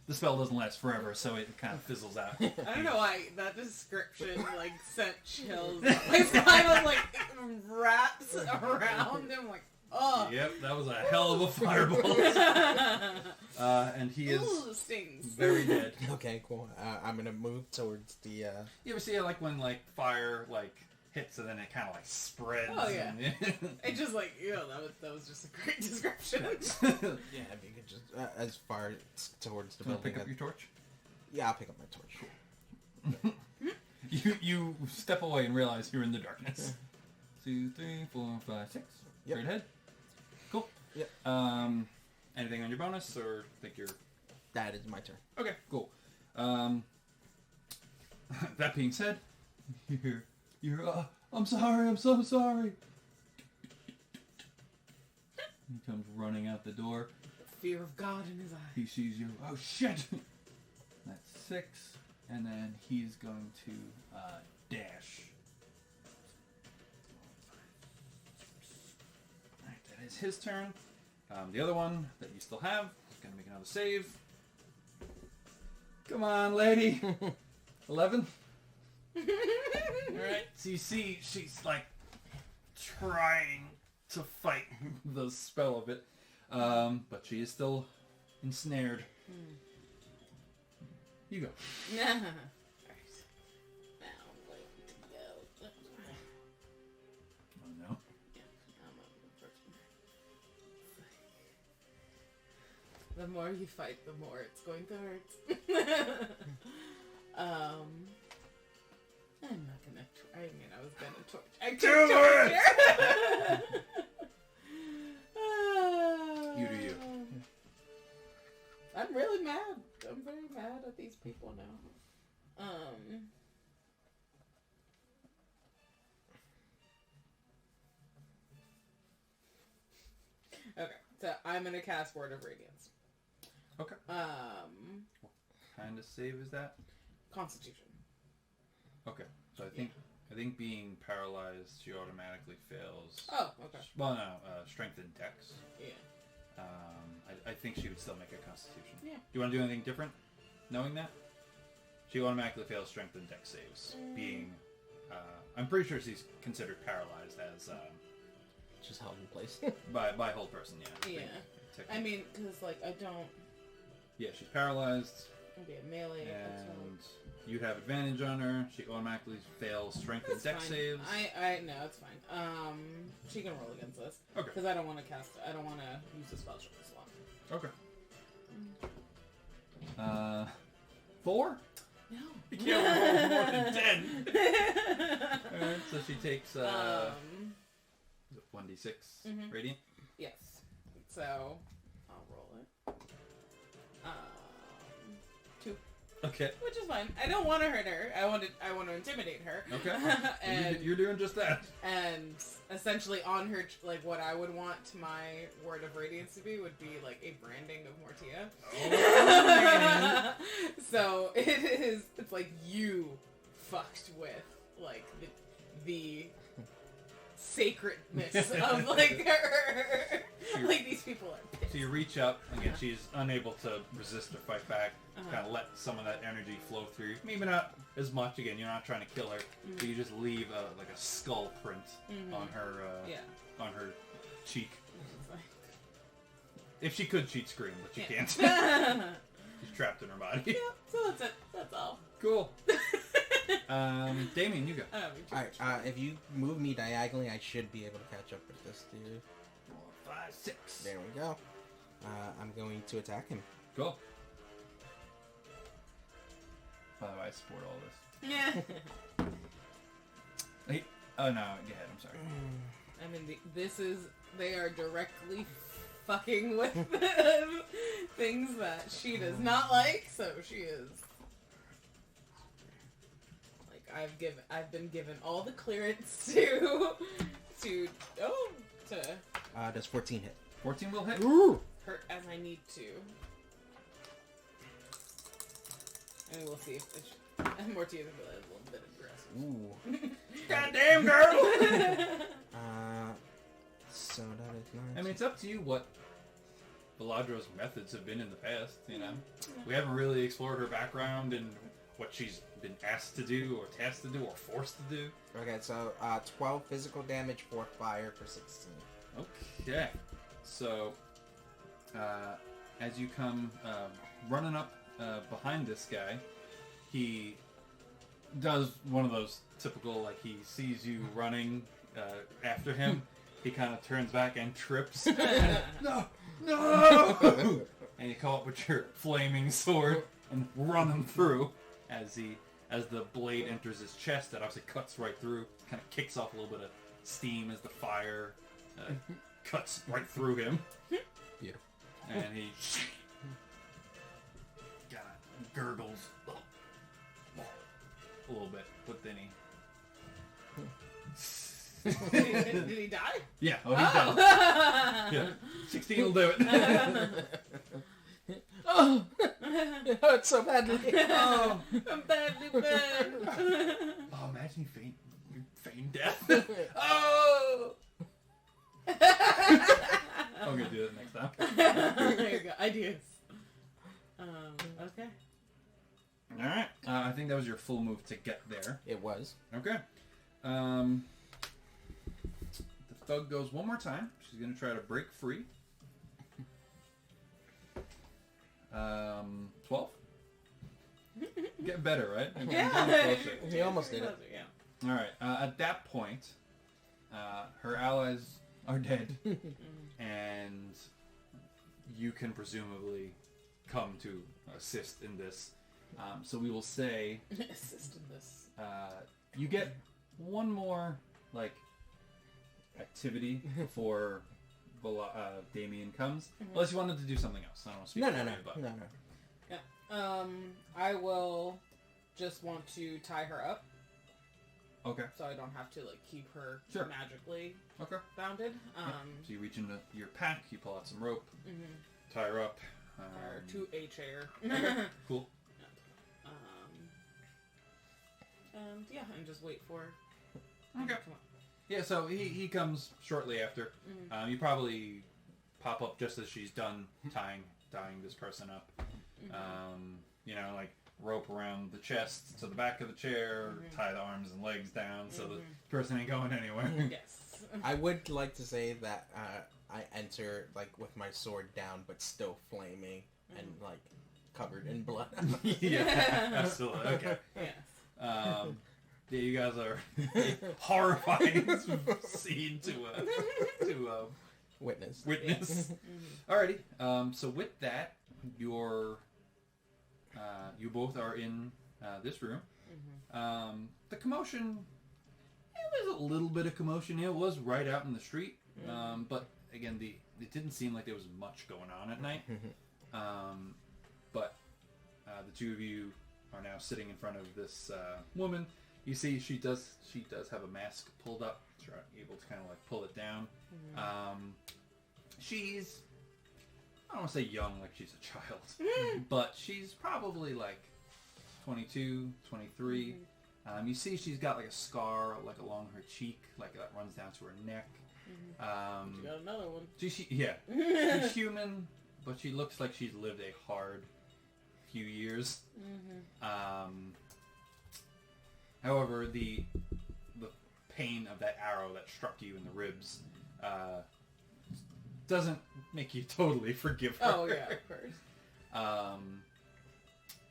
the spell doesn't last forever, so it kind of fizzles out. I don't know why that description sent chills. My spine was wraps around him oh. Yep, that was a hell of a firebolt. And he is Ooh, stings. very dead. Okay, cool. I'm gonna move towards the... You ever see it when fire hits and then it kind of spreads? Oh, yeah. And, It just that was just a great description. Yeah, if you could just... as far towards the Do you want to building... pick up your torch? Yeah, I'll pick up my torch. You step away and realize you're in the darkness. 2, 3, 4, 5, 6. Yep. Straight ahead. Cool. Yep. Anything on your bonus, or think you're... That is my turn. Okay, cool. That being said, I'm sorry, I'm so sorry. He comes running out the door. fear of God in his eyes. He sees you. Oh shit! That's 6, and then he's going to dash. Alright, that is his turn. The other one that you still have is going to make another save. Come on, lady. 11. Alright, so you see she's like trying to fight the spell of it, but she is still ensnared. You go. Alright. Now I'm going to go. Oh no. Yeah, I'm a person. The more you fight, the more it's going to hurt. I'm not gonna. I mean, I was gonna torture. I could torture. You do you. I'm really mad. I'm very mad at these people now. Okay, so I'm gonna cast Word of Radiance. Okay. What kind of save is that? Constitution. Okay, so I think being paralyzed, she automatically fails. Oh, okay. Well, no, strength and dex. Yeah. I think she would still make a Constitution. Yeah. Do you want to do anything different, knowing that? She automatically fails strength and dex saves. Being, I'm pretty sure she's considered paralyzed as Just held in place. by whole person. Yeah. Yeah. I mean, because like I don't. Yeah, she's paralyzed. Okay, melee. And you'd have advantage on her. She automatically fails strength and dex saves. I no, it's fine. She can roll against this. Okay. Because I don't want to cast. I don't want to use the spell slot. Okay. 4. No. You can't roll more than 10. Alright, so she takes 1d6 radiant. Yes. So I'll roll it. 2. Okay. Which is fine. I don't want to hurt her. I want to intimidate her. Okay. And You're doing just that. And essentially on her, like what I would want my Word of Radiance to be would be like a branding of Mortia. Oh, So it's like you fucked with like the sacredness of like her. Like these people are pissed. So you reach up, again, she's unable to resist or fight back. Kind of let some of that energy flow through. Maybe not as much, again, you're not trying to kill her, but you just leave like a skull print on her on her cheek. If she could, she'd scream, but she can't. She's trapped in her body. Yeah, so that's it. That's all. Cool. Dameon, you go. Alright, if you move me diagonally, I should be able to catch up with this dude. 4, 5, 6. There we go. I'm going to attack him. Cool. By the way, I support all this. Yeah. Hey, oh no, go ahead, I'm sorry. I mean, they are directly fucking with things that she does not like, so she is like, I've been given all the clearance to Does 14 hit? 14 will hit. Ooh! hurt as I need to. And we'll see if Mortia's a little bit aggressive. Ooh. Goddamn girl! So that is nice. I mean, it's up to you what Viladro's methods have been in the past, you know? We haven't really explored her background and what she's been asked to do, or tasked to do, or forced to do. Okay, so 12 physical damage, 4 fire for 16. Okay. So, as you come running up behind this guy, he does one of those typical, like, he sees you running after him. He kind of turns back and trips. And, no! And you come up with your flaming sword and run him through as the blade enters his chest. That obviously cuts right through. Kind of kicks off a little bit of steam as the fire cuts right through him. Beautiful. And he kind of gurgles a little bit, but then he... Did he die? Yeah, oh, he's dead. Yeah, 16 will do it. Oh, it hurts so badly. Oh, I'm badly burned. oh, imagine you feign death. Oh. I'm gonna do it next time. There you go. Ideas. Okay. All right. I think that was your full move to get there. It was. Okay. The thug goes one more time. She's gonna try to break free. 12. Getting better, right? I'm getting closer. He almost did it. Yeah. All right. At that point, her allies are dead, and you can presumably come to assist in this. So we will say Assist in this. you get one more activity before Dameon comes, unless you wanted to do something else. I don't want to speak. No. Yeah. I will just want to tie her up. Okay. So I don't have to keep her Sure. magically Okay. bounded. So you reach into your pack, you pull out some rope, Mhm. tie her up. Or to a chair. Cool. And yeah, and just wait for. Okay. Come on. Yeah, so he comes shortly after. Mhm. You probably pop up just as she's done tying this person up. Rope around the chest to the back of the chair, tie the arms and legs down so the person ain't going anywhere. Yes. I would like to say that I enter with my sword down, but still flaming and covered in blood. Yeah, absolutely. Okay. Yes. Yeah, you guys are a horrifying scene to Witness. witness. Mhm. Alrighty. So with that, you both are in this room. The commotion, it was a little bit of commotion. It was right out in the street. But again, it didn't seem like there was much going on at night. But the two of you are now sitting in front of this woman. You see, she does have a mask pulled up. She's able to kind of pull it down. She's, I don't want to say young, like she's a child, but she's probably 22, 23. You see she's got a scar along her cheek, that runs down to her neck. You got another one. She's human, but she looks like she's lived a hard few years. However, the pain of that arrow that struck you in the ribs doesn't make you totally forgive her. Oh yeah, of course.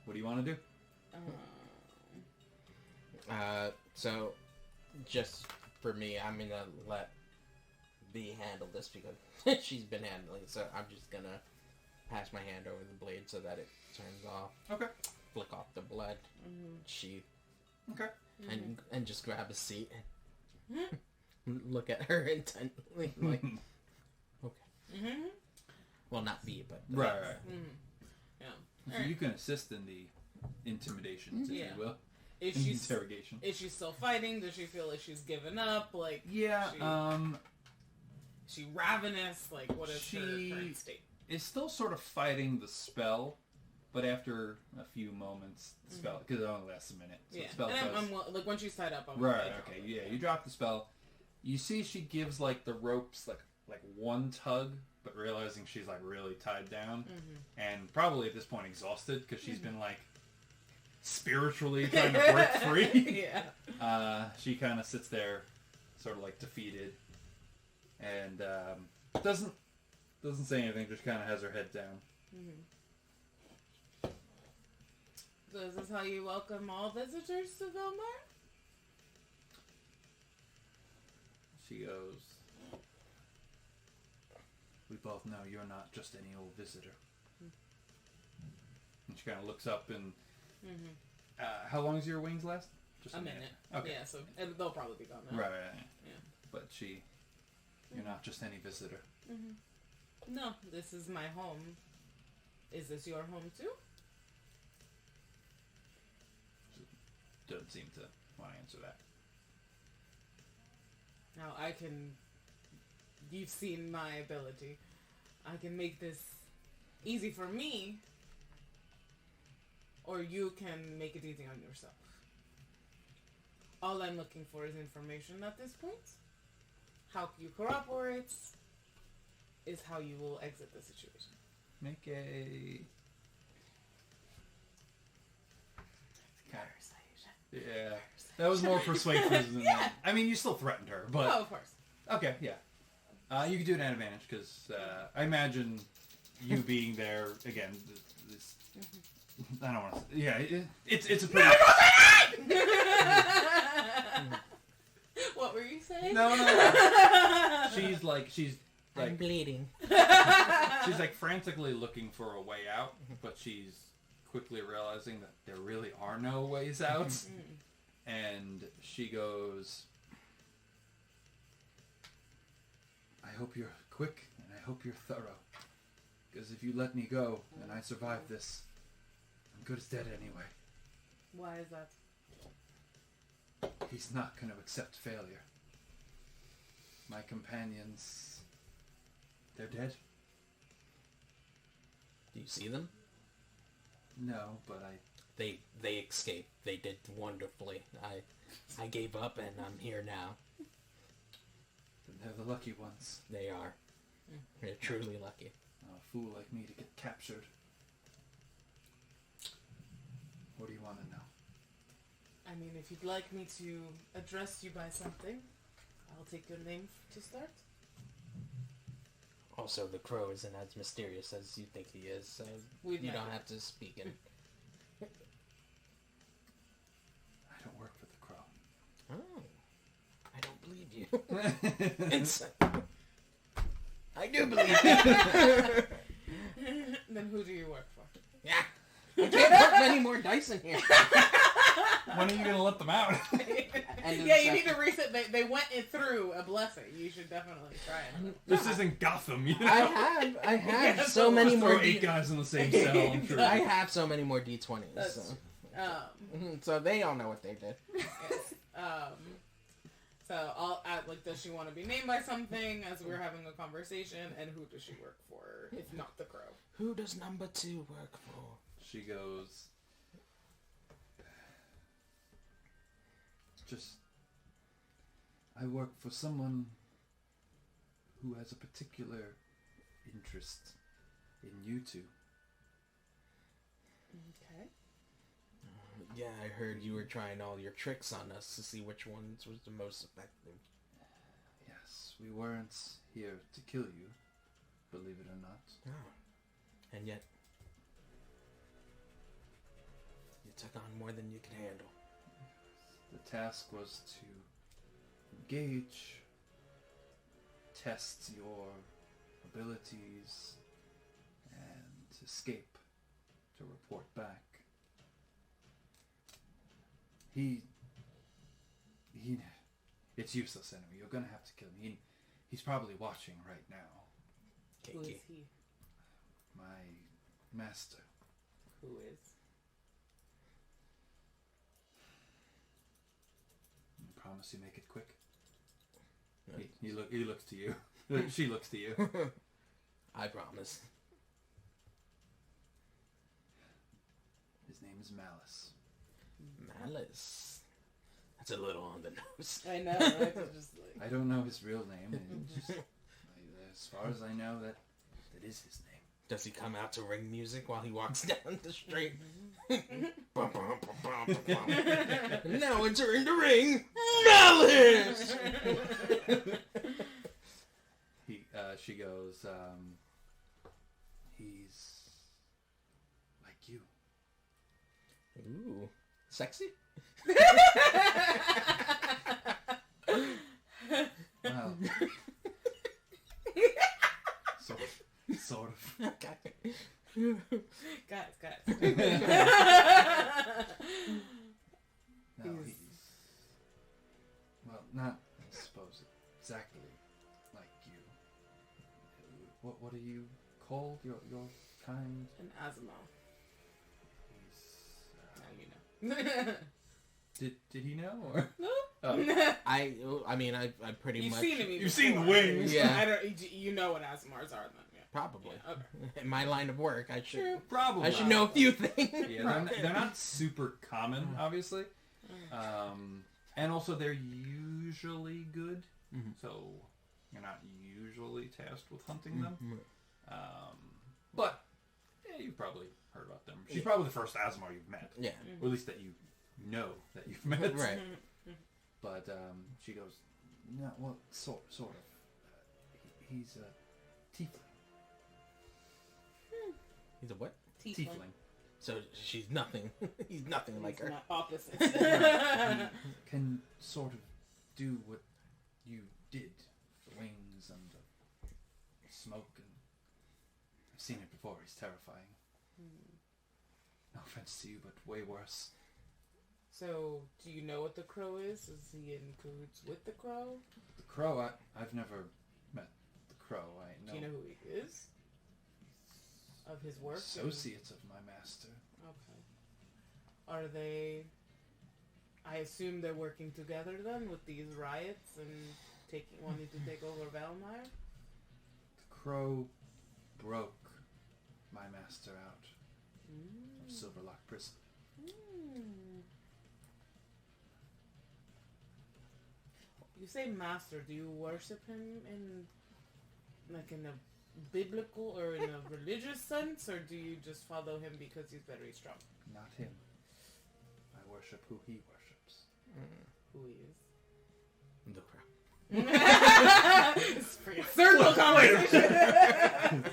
What do you want to do? So, just for me, I'm gonna let B handle this because she's been handling it. So I'm just gonna pass my hand over the blade so that it turns off. Okay. Flick off the blood. Sheath. Okay. And just grab a seat and look at her intently, okay. Well, not B, but Right. Yeah. So you can assist in the intimidations, if you will. Interrogation. Is she still fighting? Does she feel like she's given up? Yeah. She ravenous? What is her current state? Is still sort of fighting the spell, but after a few moments, the spell, because it only lasts a minute. So Yeah. the spell And does... when she's tied up, I'm Right. Okay. Yeah. You drop the spell. You see, she gives the ropes one tug, but realizing she's really tied down, and probably at this point exhausted because she's been spiritually trying to break free. Yeah. She kind of sits there, sort of defeated, and doesn't say anything. Just kind of has her head down. So is this how you welcome all visitors to Vilmar? She goes, "We both know you're not just any old visitor." And she kind of looks up and, how long does your wings last? Just a minute. Okay. Yeah, so they'll probably be gone now. Right. Yeah. But you're not just any visitor. No, this is my home. Is this your home too? She doesn't seem to want to answer that. Now I can... You've seen my ability. I can make this easy for me or you can make it easy on yourself. All I'm looking for is information at this point. How you cooperate is how you will exit the situation. Make a... Yeah. That was more persuasive than that. I mean, you still threatened her, but... Oh, of course. Okay, yeah. You can do it at advantage, because I imagine you being there, again, this... I don't want to... Yeah, it's a pretty... What were you saying? No. She's like... I'm bleeding. She's like frantically looking for a way out, but she's quickly realizing that there really are no ways out. And she goes, I hope you're quick, and I hope you're thorough. Because if you let me go, and I survive this, I'm good as dead anyway. Why is that? He's not going to accept failure. My companions, they're dead. Do you see them? No, but They escaped. They did wonderfully. I gave up and I'm here now. they're the lucky ones. They are. They're truly lucky. A fool like me to get captured. What do you want to know? I mean, if you'd like me to address you by something, I'll take your name to start. Also, the crow isn't as mysterious as you think he is, so We've you met don't him. have to speak in. I don't work for the crow. Oh, I don't believe you. I do believe you. Then who do you work for? Yeah. I can't put many more dice in here. When are you going to let them out? Yeah, you need to reset. They went through a blessing. You should definitely try it. This isn't Gotham, you know? I have Yeah, so many Just more. throw 8 guys in the same cell, I'm sure. I have so many more D20s. That's- So they all know what they did. Yes. So I'll add, like, does she want to be named by something as we're having a conversation, and who does she work for, if not the crow? Who does number 2 work for? She goes... I work for someone who has a particular interest in you two. Okay. Yeah, I heard you were trying all your tricks on us to see which ones was the most effective. Yes, we weren't here to kill you, believe it or not. Oh. And yet, you took on more than you could handle. The task was to engage, test your abilities, and escape to report back. It's useless anyway. You're gonna have to kill me. He's probably watching right now. Who is Kiki. he? My master. Who is? Promise you make it quick. He looks to you. She looks to you. I promise. His name is Malice. Malice. That's a little on the nose. I know, right? It's just like... I don't know his real name. And just, as far as I know, that is his name. Does he come out to ring music while he walks down the street? Bum, bum, bum, bum, bum. Now entering the ring, Malice! She goes, he's like you. Ooh, sexy? Well, sort of. Okay. Guys. No, he's well, not I suppose exactly like you. What are you called? Your kind? An Azamar. He's, Now you know. did he know or? No. Oh. I mean, I pretty You've much... seen him. You've seen the wings. Yeah. You know what Azamar's are then. Yeah. Probably. Yeah, okay. In my line of work, I should Probably. I should know a few things. Yeah, they're not super common, obviously. And also they're usually good. Mm-hmm. So you're not usually tasked with hunting them. But yeah, you've probably heard about them. She's probably the first Adamar you've met. Yeah. Or at least that you know that you've met. Right. But she goes, no, well, sort of. He's a tiefling. He's a what? Tiefling. So she's nothing. He's nothing like her. My opposite. He can sort of do what you did. The wings and the smoke. And I've seen it before. He's terrifying. No offense to you, but way worse. So, do you know what the crow is? Is he in cahoots with the crow? The crow, I've never met the crow. I know. Do you know who he is? Of his work? Associates of my master. Okay. Are they... I assume they're working together then with these riots and wanting to take over Valmire? The crow broke my master out of Silverlock Prison. You say master, do you worship him in a biblical or in a religious sense, or do you just follow him because he's very strong? Not him. I worship who he worships. Who he is? The crow. It's pretty circle conversation.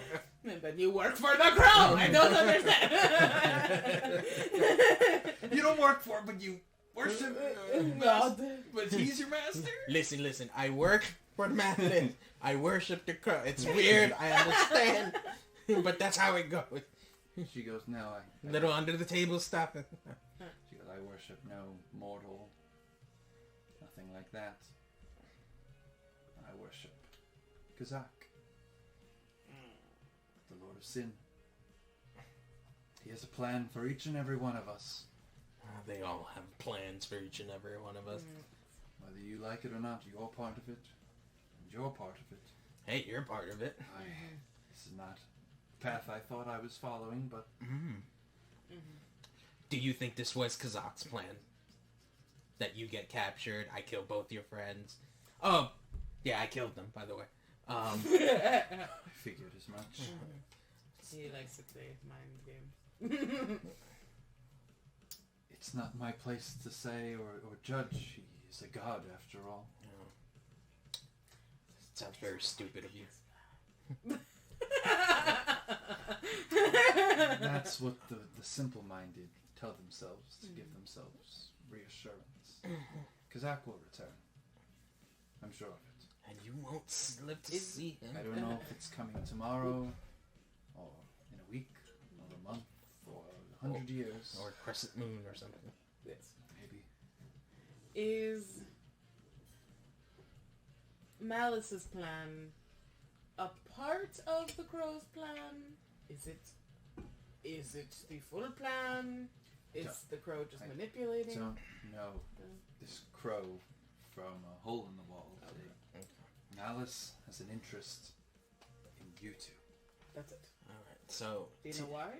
But you work for the crow. I don't understand. You don't work for him, but you worship God. but he's your master? Listen. I work for the master. I worship the crow. It's weird. I understand. But that's how it goes. She goes, no, I Little under the table stuff. She goes, I worship no mortal. Nothing like that. I worship Kazak. The Lord of Sin. He has a plan for each and every one of us. They all have plans for each and every one of us. Whether you like it or not, you're part of it. And you're part of it. Hey, you're part of it. This is not the path I thought I was following, but... Do you think this was Kazak's plan? That you get captured, I kill both your friends. Oh, yeah, I killed them, by the way. I figured as much. He likes to play mind games. It's not my place to say or judge. He is a god, after all. Sounds very stupid of you. That's what the simple-minded tell themselves to give themselves reassurance. Kazak will return. I'm sure of it. And you won't live to see him. I don't know if it's coming tomorrow, or in a week, or a month, or 100 years. Or Crescent Moon or something. Yes. Maybe. Is Malice's plan a part of the Crow's plan? Is it the full plan? Is the Crow just manipulating? Don't know this crow from a hole in the wall. Okay. Malice has an interest in you two. That's it. Alright, so... Do you know why?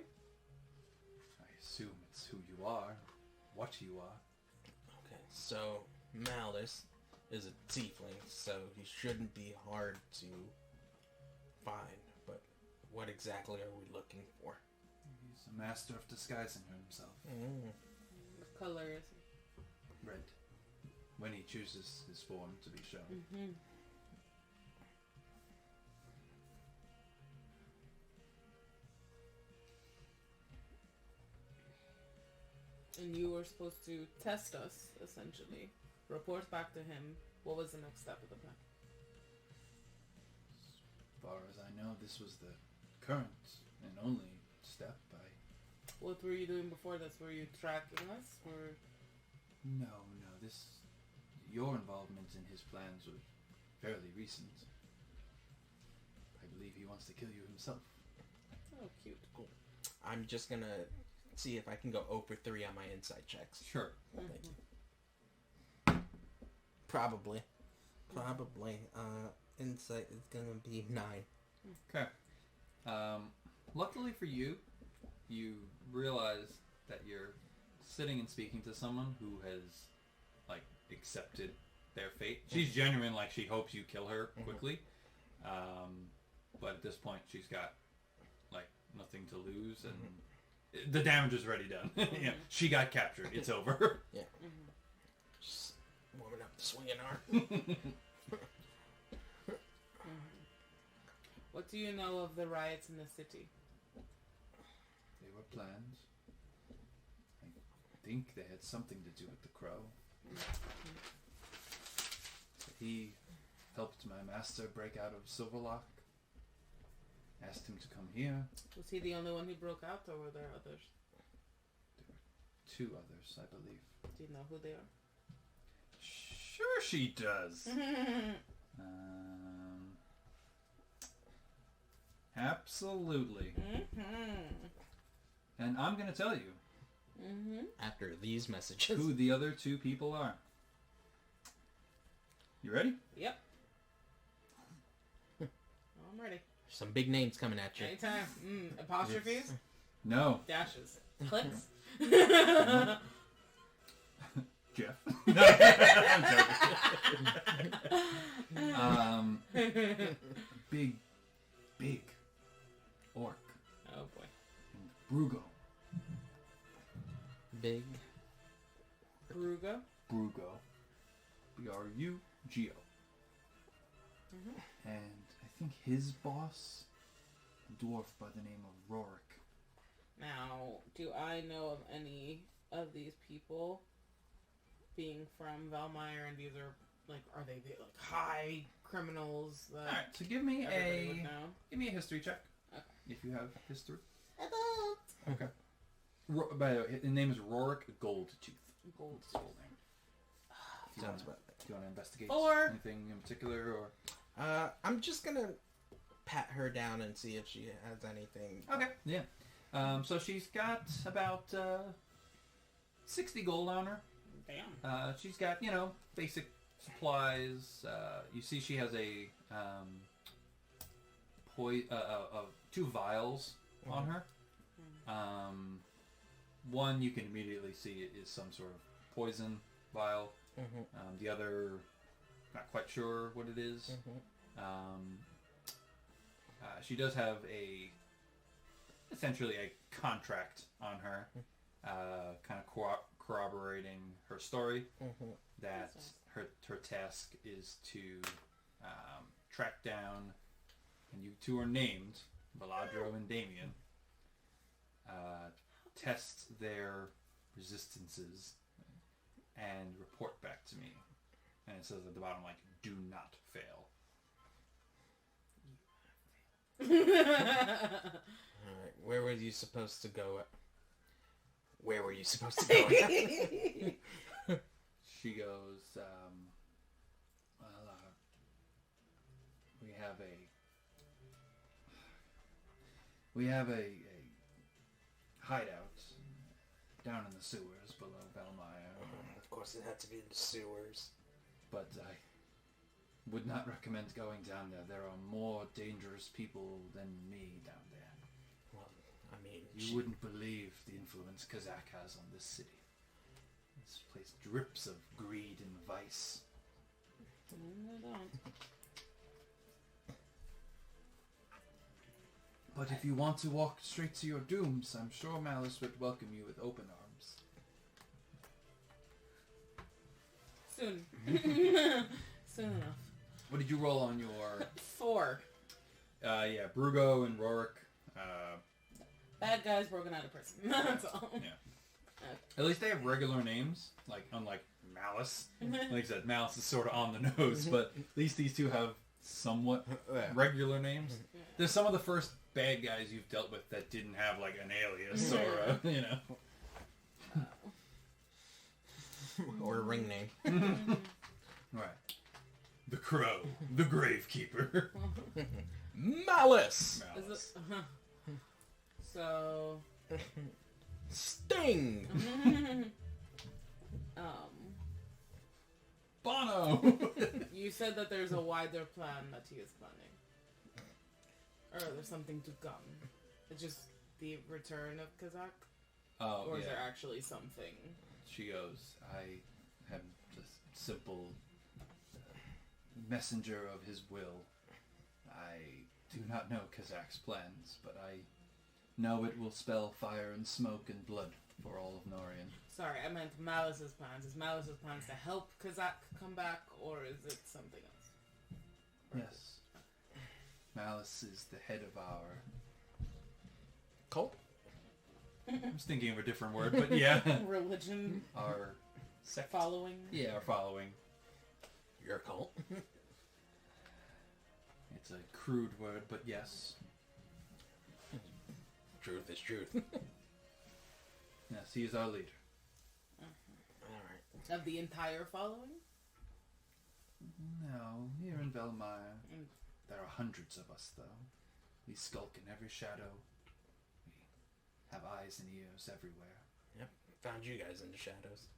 I assume it's who you are, what you are. Okay, so Malice is a tiefling, so he shouldn't be hard to find. But what exactly are we looking for? He's a master of disguising himself. What color is he? Red. When he chooses his form to be shown. And you were supposed to test us, essentially. Report back to him. What was the next step of the plan? As far as I know, this was the current and only step. What were you doing before this? Were you tracking us? Or... No. Your involvement in his plans was fairly recent. I believe he wants to kill you himself. Oh, cute. Cool. I'm just gonna see if I can go 0 for 3 on my insight checks. Sure. Thank you. Probably. Insight is gonna be 9. Okay. Luckily for you, you realize that you're sitting and speaking to someone who has, like, accepted their fate. She's genuine, like, she hopes you kill her quickly. But at this point, she's got, like, nothing to lose, and the damage is already done. Yeah, she got captured. It's over. Yeah. Just warming up the swinging arm. What do you know of the riots in the city? They were planned. I think they had something to do with the crow. He helped my master break out of Silverlock. Asked him to come here. Was he the only one who broke out, or were there others? Two others, I believe. Do you know who they are? Sure she does. Absolutely. And I'm going to tell you After these messages. who the other two people are. You ready? Yep. I'm ready. Some big names coming at you. Anytime. Apostrophes? No. Dashes. Clicks? Jeff. I'm joking. Big orc. Oh boy. And Brugo. Big. Brugo? Brugo. B-R-U-G-O. And I think his boss, a dwarf by the name of Rorik. Now, do I know of any of these people being from Valmire, and these are, like, are they like high criminals that Alright, so give me everybody would know? a history check. Okay. If you have history. I don't. Okay. By the way, his name is Rorik Goldtooth. Gold. His full name. Sounds about Do you want to investigate 4. anything in particular, or? I'm just gonna pat her down and see if she has anything. Okay. Yeah. So she's got about 60 gold on her. Damn. She's got, basic supplies. You see she has a 2 vials on her. One you can immediately see is some sort of poison vial. The other, not quite sure what it is. She does have essentially a contract on her, kind of corroborating her story. That her task is to track down, and you two are named, Viladro and Dameon, test their resistances and report back to me. And it says at the bottom, like, do not fail. Alright, where were you supposed to go? Where were you supposed to go? She goes, we have a hideout down in the sewers below Valmire. Of course, it had to be in the sewers. But I would not recommend going down there. There are more dangerous people than me down there. Well, I mean, You wouldn't believe the influence Kazakh has on this city. This place drips of greed and vice. I don't. But if you want to walk straight to your dooms, I'm sure Malice would welcome you with open arms. Soon. Soon enough. What did you roll on your... 4. Yeah, Brugo and Rorik. Bad guys broken out of prison. That's all. Yeah. At least they have regular names, like unlike Malice. Like I said, Malice is sort of on the nose, but at least these two have somewhat regular names. There's some of the first bad guys you've dealt with that didn't have like an alias or or a ring name. Right. The Crow, the Gravekeeper. Malice! Malice. So... Sting! Bono! You said that there's a wider plan that he is planning. Or there's something to come? It's just the return of Kazak? Oh, Or yeah. is there actually something? She goes, I am just simple messenger of his will. I do not know Kazak's plans, but I know it will spell fire and smoke and blood for all of Norian. Sorry, I meant Malice's plans. Is Malice's plans to help Kazak come back, or is it something else? Yes. Malice is the head of our... Cult? I was thinking of a different word, but yeah. Religion Our sect. following? Yeah, our following. Your cult? It's a crude word, but yes. Truth is truth. Yes, he is our leader. Alright. Of the entire following? No, here in Belmire, Mm. there are hundreds of us, though. We skulk in every shadow. We have eyes and ears everywhere. Yep. Found you guys in the shadows.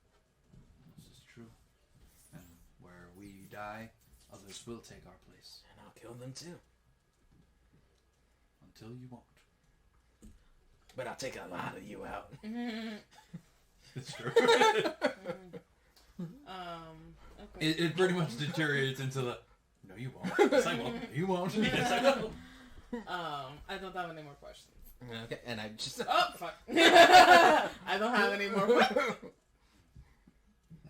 This is true. And where we die, others will take our place. And I'll kill them too. Until you won't. But I'll take a lot of you out. It's true. Okay. It pretty much deteriorates into the, no you won't. Yes I won't. You won't. Yes I will. I don't have any more questions. Okay, and I just... Oh, fuck. I don't have any more questions.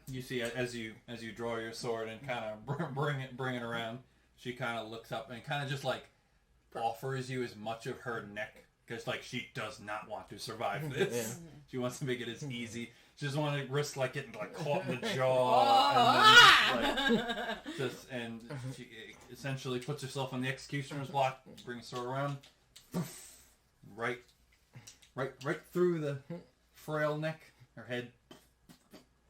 You see, as you draw your sword and kind of bring it around, she kind of looks up and kind of just like offers you as much of her neck, because like she does not want to survive this. Yeah. She wants to make it as easy. She doesn't want to risk like getting like caught in the jaw, and she essentially puts herself on the executioner's block, brings the sword around, right through the frail neck. Her head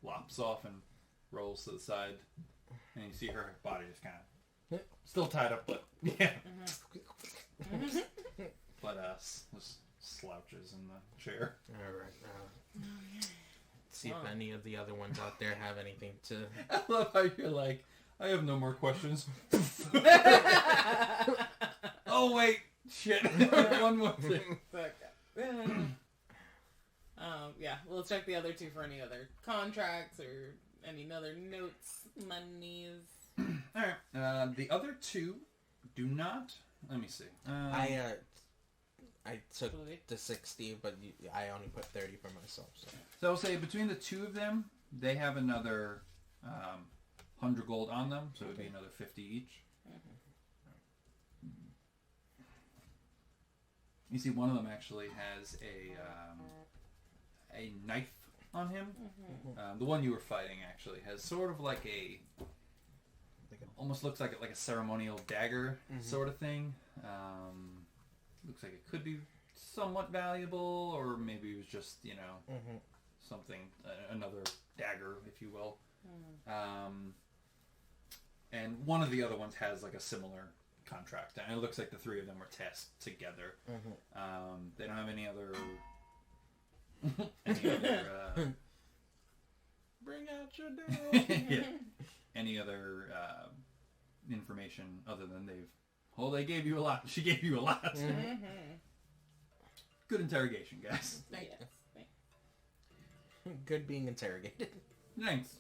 lops off and rolls to the side, and you see her body just kind of still tied up, but yeah. But just slouches in the chair. Alright, see if any of the other ones out there have anything to... I love how you're like, I have no more questions. Oh wait, shit. One more thing. Yeah, we'll check the other two for any other contracts or any other notes, monies. Alright, the other two do not... Let me see. I took the 60, but I only put 30 for myself. So I'll say between the two of them, they have another 100 gold on them, so it would be another 50 each. You see, one of them actually has a knife on him. The one you were fighting actually has sort of like a, almost looks like a ceremonial dagger sort of thing. Looks like it could be somewhat valuable, or maybe it was just, you know, something, another dagger, if you will. And one of the other ones has like a similar contract, and it looks like the three of them were tasked together. They don't have any other Bring out your dough. any other information other than they gave you a lot. She gave you a lot. Good interrogation, guys. Yes. Good being interrogated. Thanks.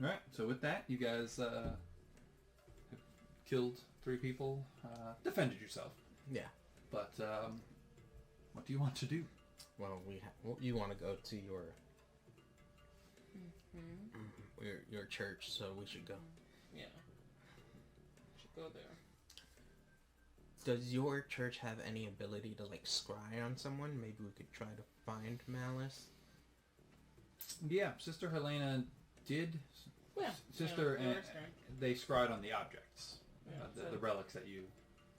Alright, so with that, you guys have killed 3 people, defended yourself. Yeah. But, what do you want to do? Well, you want to go to your church, so we should go. Yeah. Should go there. Does your church have any ability to like scry on someone? Maybe we could try to find Malice. Yeah, Sister Helena did. Yeah. Sister, yeah, and they scried on the objects, Yeah, the relics that you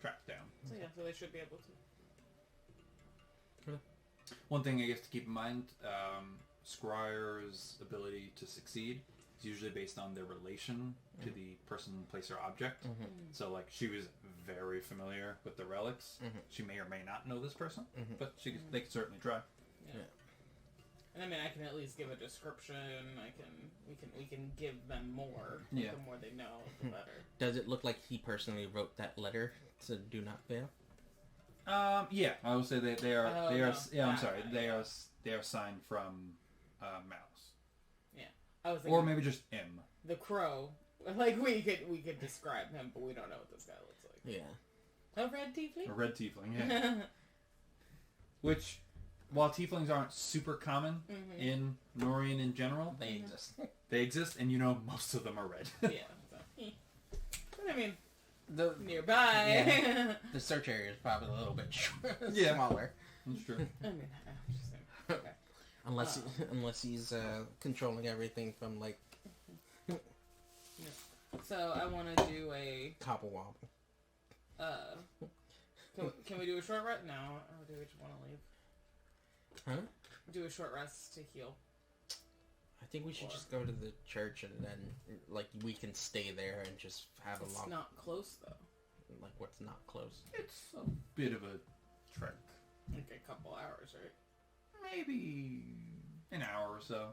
tracked down. So yeah, so they should be able to. One thing I guess to keep in mind, scryer's ability to succeed is usually based on their relation to the person, place, or object. So like she was very familiar with the relics. She may or may not know this person, but they could certainly try. Yeah. And I mean, I can at least give a description. We can give them more. Yeah. The more they know, the better. Does it look like he personally wrote that letter to do not fail? Yeah, I would say they are. Oh, they are. no. Yeah, I'm Ah, sorry. They yeah. are. They are signed from Mouse, I was thinking or maybe just M. the crow. Like we could describe him, but we don't know what this guy looks like. Yeah. A red tiefling. A red tiefling. Yeah. Which, while tieflings aren't super common in Norian in general, They exist. they exist, and most of them are red. Yeah. So. But I mean, The nearby. Yeah. The search area is probably a little bit Yeah. smaller. That's true. I mean, I'm just saying. Okay. Unless he's controlling everything from like So I want to do a. cobble wobble. Can we do a short rest? No, or do we just want to leave? Huh? Do a short rest to heal. I think we should just go to the church and then like we can stay there and just have a It's long. not close though. Like what's not close? It's a bit of a trek. Like a couple hours, right? Maybe an hour or so.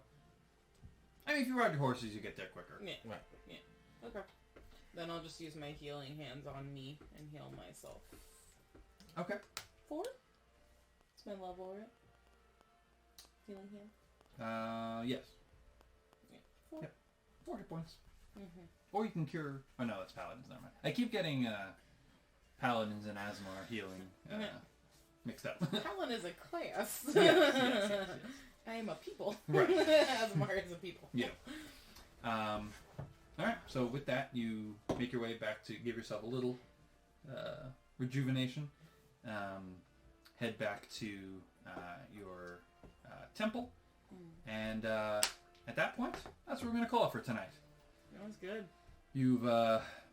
I mean, if you ride your horses, you get there quicker. Yeah. Right. Okay. Then I'll just use my healing hands on me and heal myself. Okay. 4? It's my level, right? Healing hand? Yes. Yeah. 4. Yep. 4 hit points. Mm-hmm. Or you can cure... Oh, no, that's paladins. Never mind. I keep getting paladins and Asmar healing mixed up. Helen is a class. Yes. I am a people. Right. Asmar is a people. Yeah. Alright, so with that, you make your way back to give yourself a little rejuvenation. Head back to your temple. And at that point, that's what we're going to call it for tonight. That was good. You've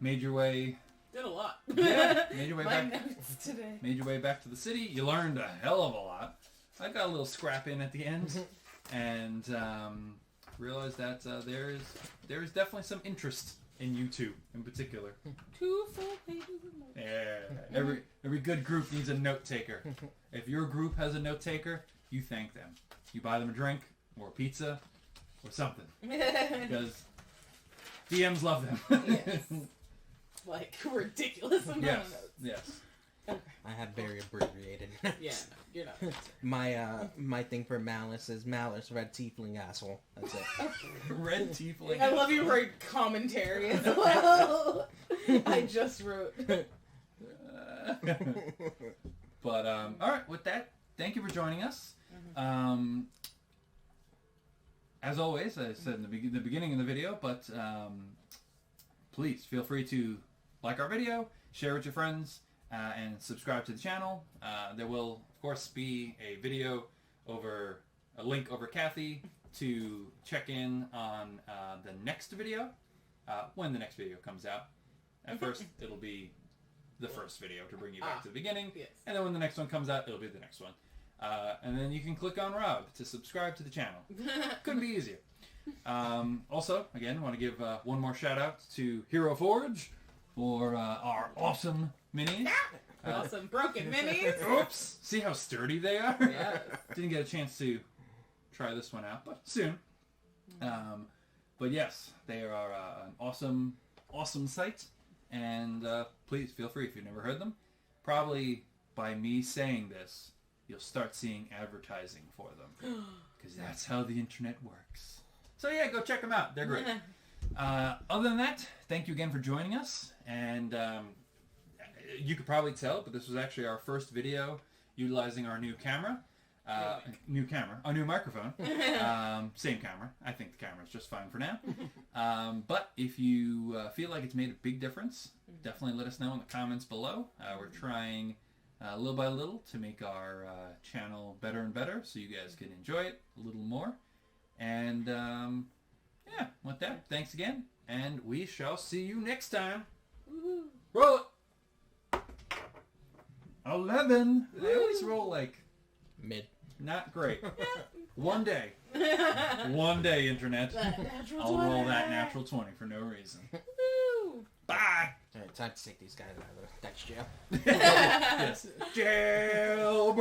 made your way... Did a lot. Yeah, made your way My back. notes today. Made your way back to the city. You learned a hell of a lot. I got a little scrap in at the end, and realized that there is definitely some interest in you two in particular. 2 full pages of notes. Yeah, every good group needs a note taker. If your group has a note taker, you thank them. You buy them a drink or pizza or something because DMs love them. Yes. Like ridiculous amount Yes, of notes. yes. Okay. I have very abbreviated. Yeah, no, you're not. My thing for Malice is Malice, red tiefling asshole. That's it. Red tiefling. I love you write commentary as well. I just wrote. But all right, with that, thank you for joining us. As always, I said in the beginning of the video, but please feel free to like our video, share with your friends, and subscribe to the channel. There will, of course, be a video over a link over Kathy to check in on the next video when the next video comes out. At first, it'll be the first video to bring you back to the beginning, Yes. and then when the next one comes out, it'll be the next one. And then you can click on Rob to subscribe to the channel. Couldn't be easier. Also, again, want to give one more shout out to Hero Forge for our awesome minis. Awesome broken minis. Oops! See how sturdy they are? Yes. Didn't get a chance to try this one out, but soon. But yes, they are an awesome site. And please feel free if you've never heard them. Probably by me saying this, you'll start seeing advertising for them. Because that's how the internet works. So yeah, go check them out. They're great. Other than that, thank you again for joining us. And you could probably tell, but this was actually our first video utilizing our new camera. Our new microphone. Same camera. I think the camera's just fine for now. But if you feel like it's made a big difference, definitely let us know in the comments below. We're trying little by little to make our channel better and better so you guys can enjoy it a little more. And yeah, with that, thanks again, and we shall see you next time. Woo-hoo. Roll it! 11! I always roll like Mid. not great. One day, internet. That natural I'll roll 20. that natural 20 for no reason. Woo. Bye! Alright, time to take these guys out of the Dutch jail. Yes. Jailbreak!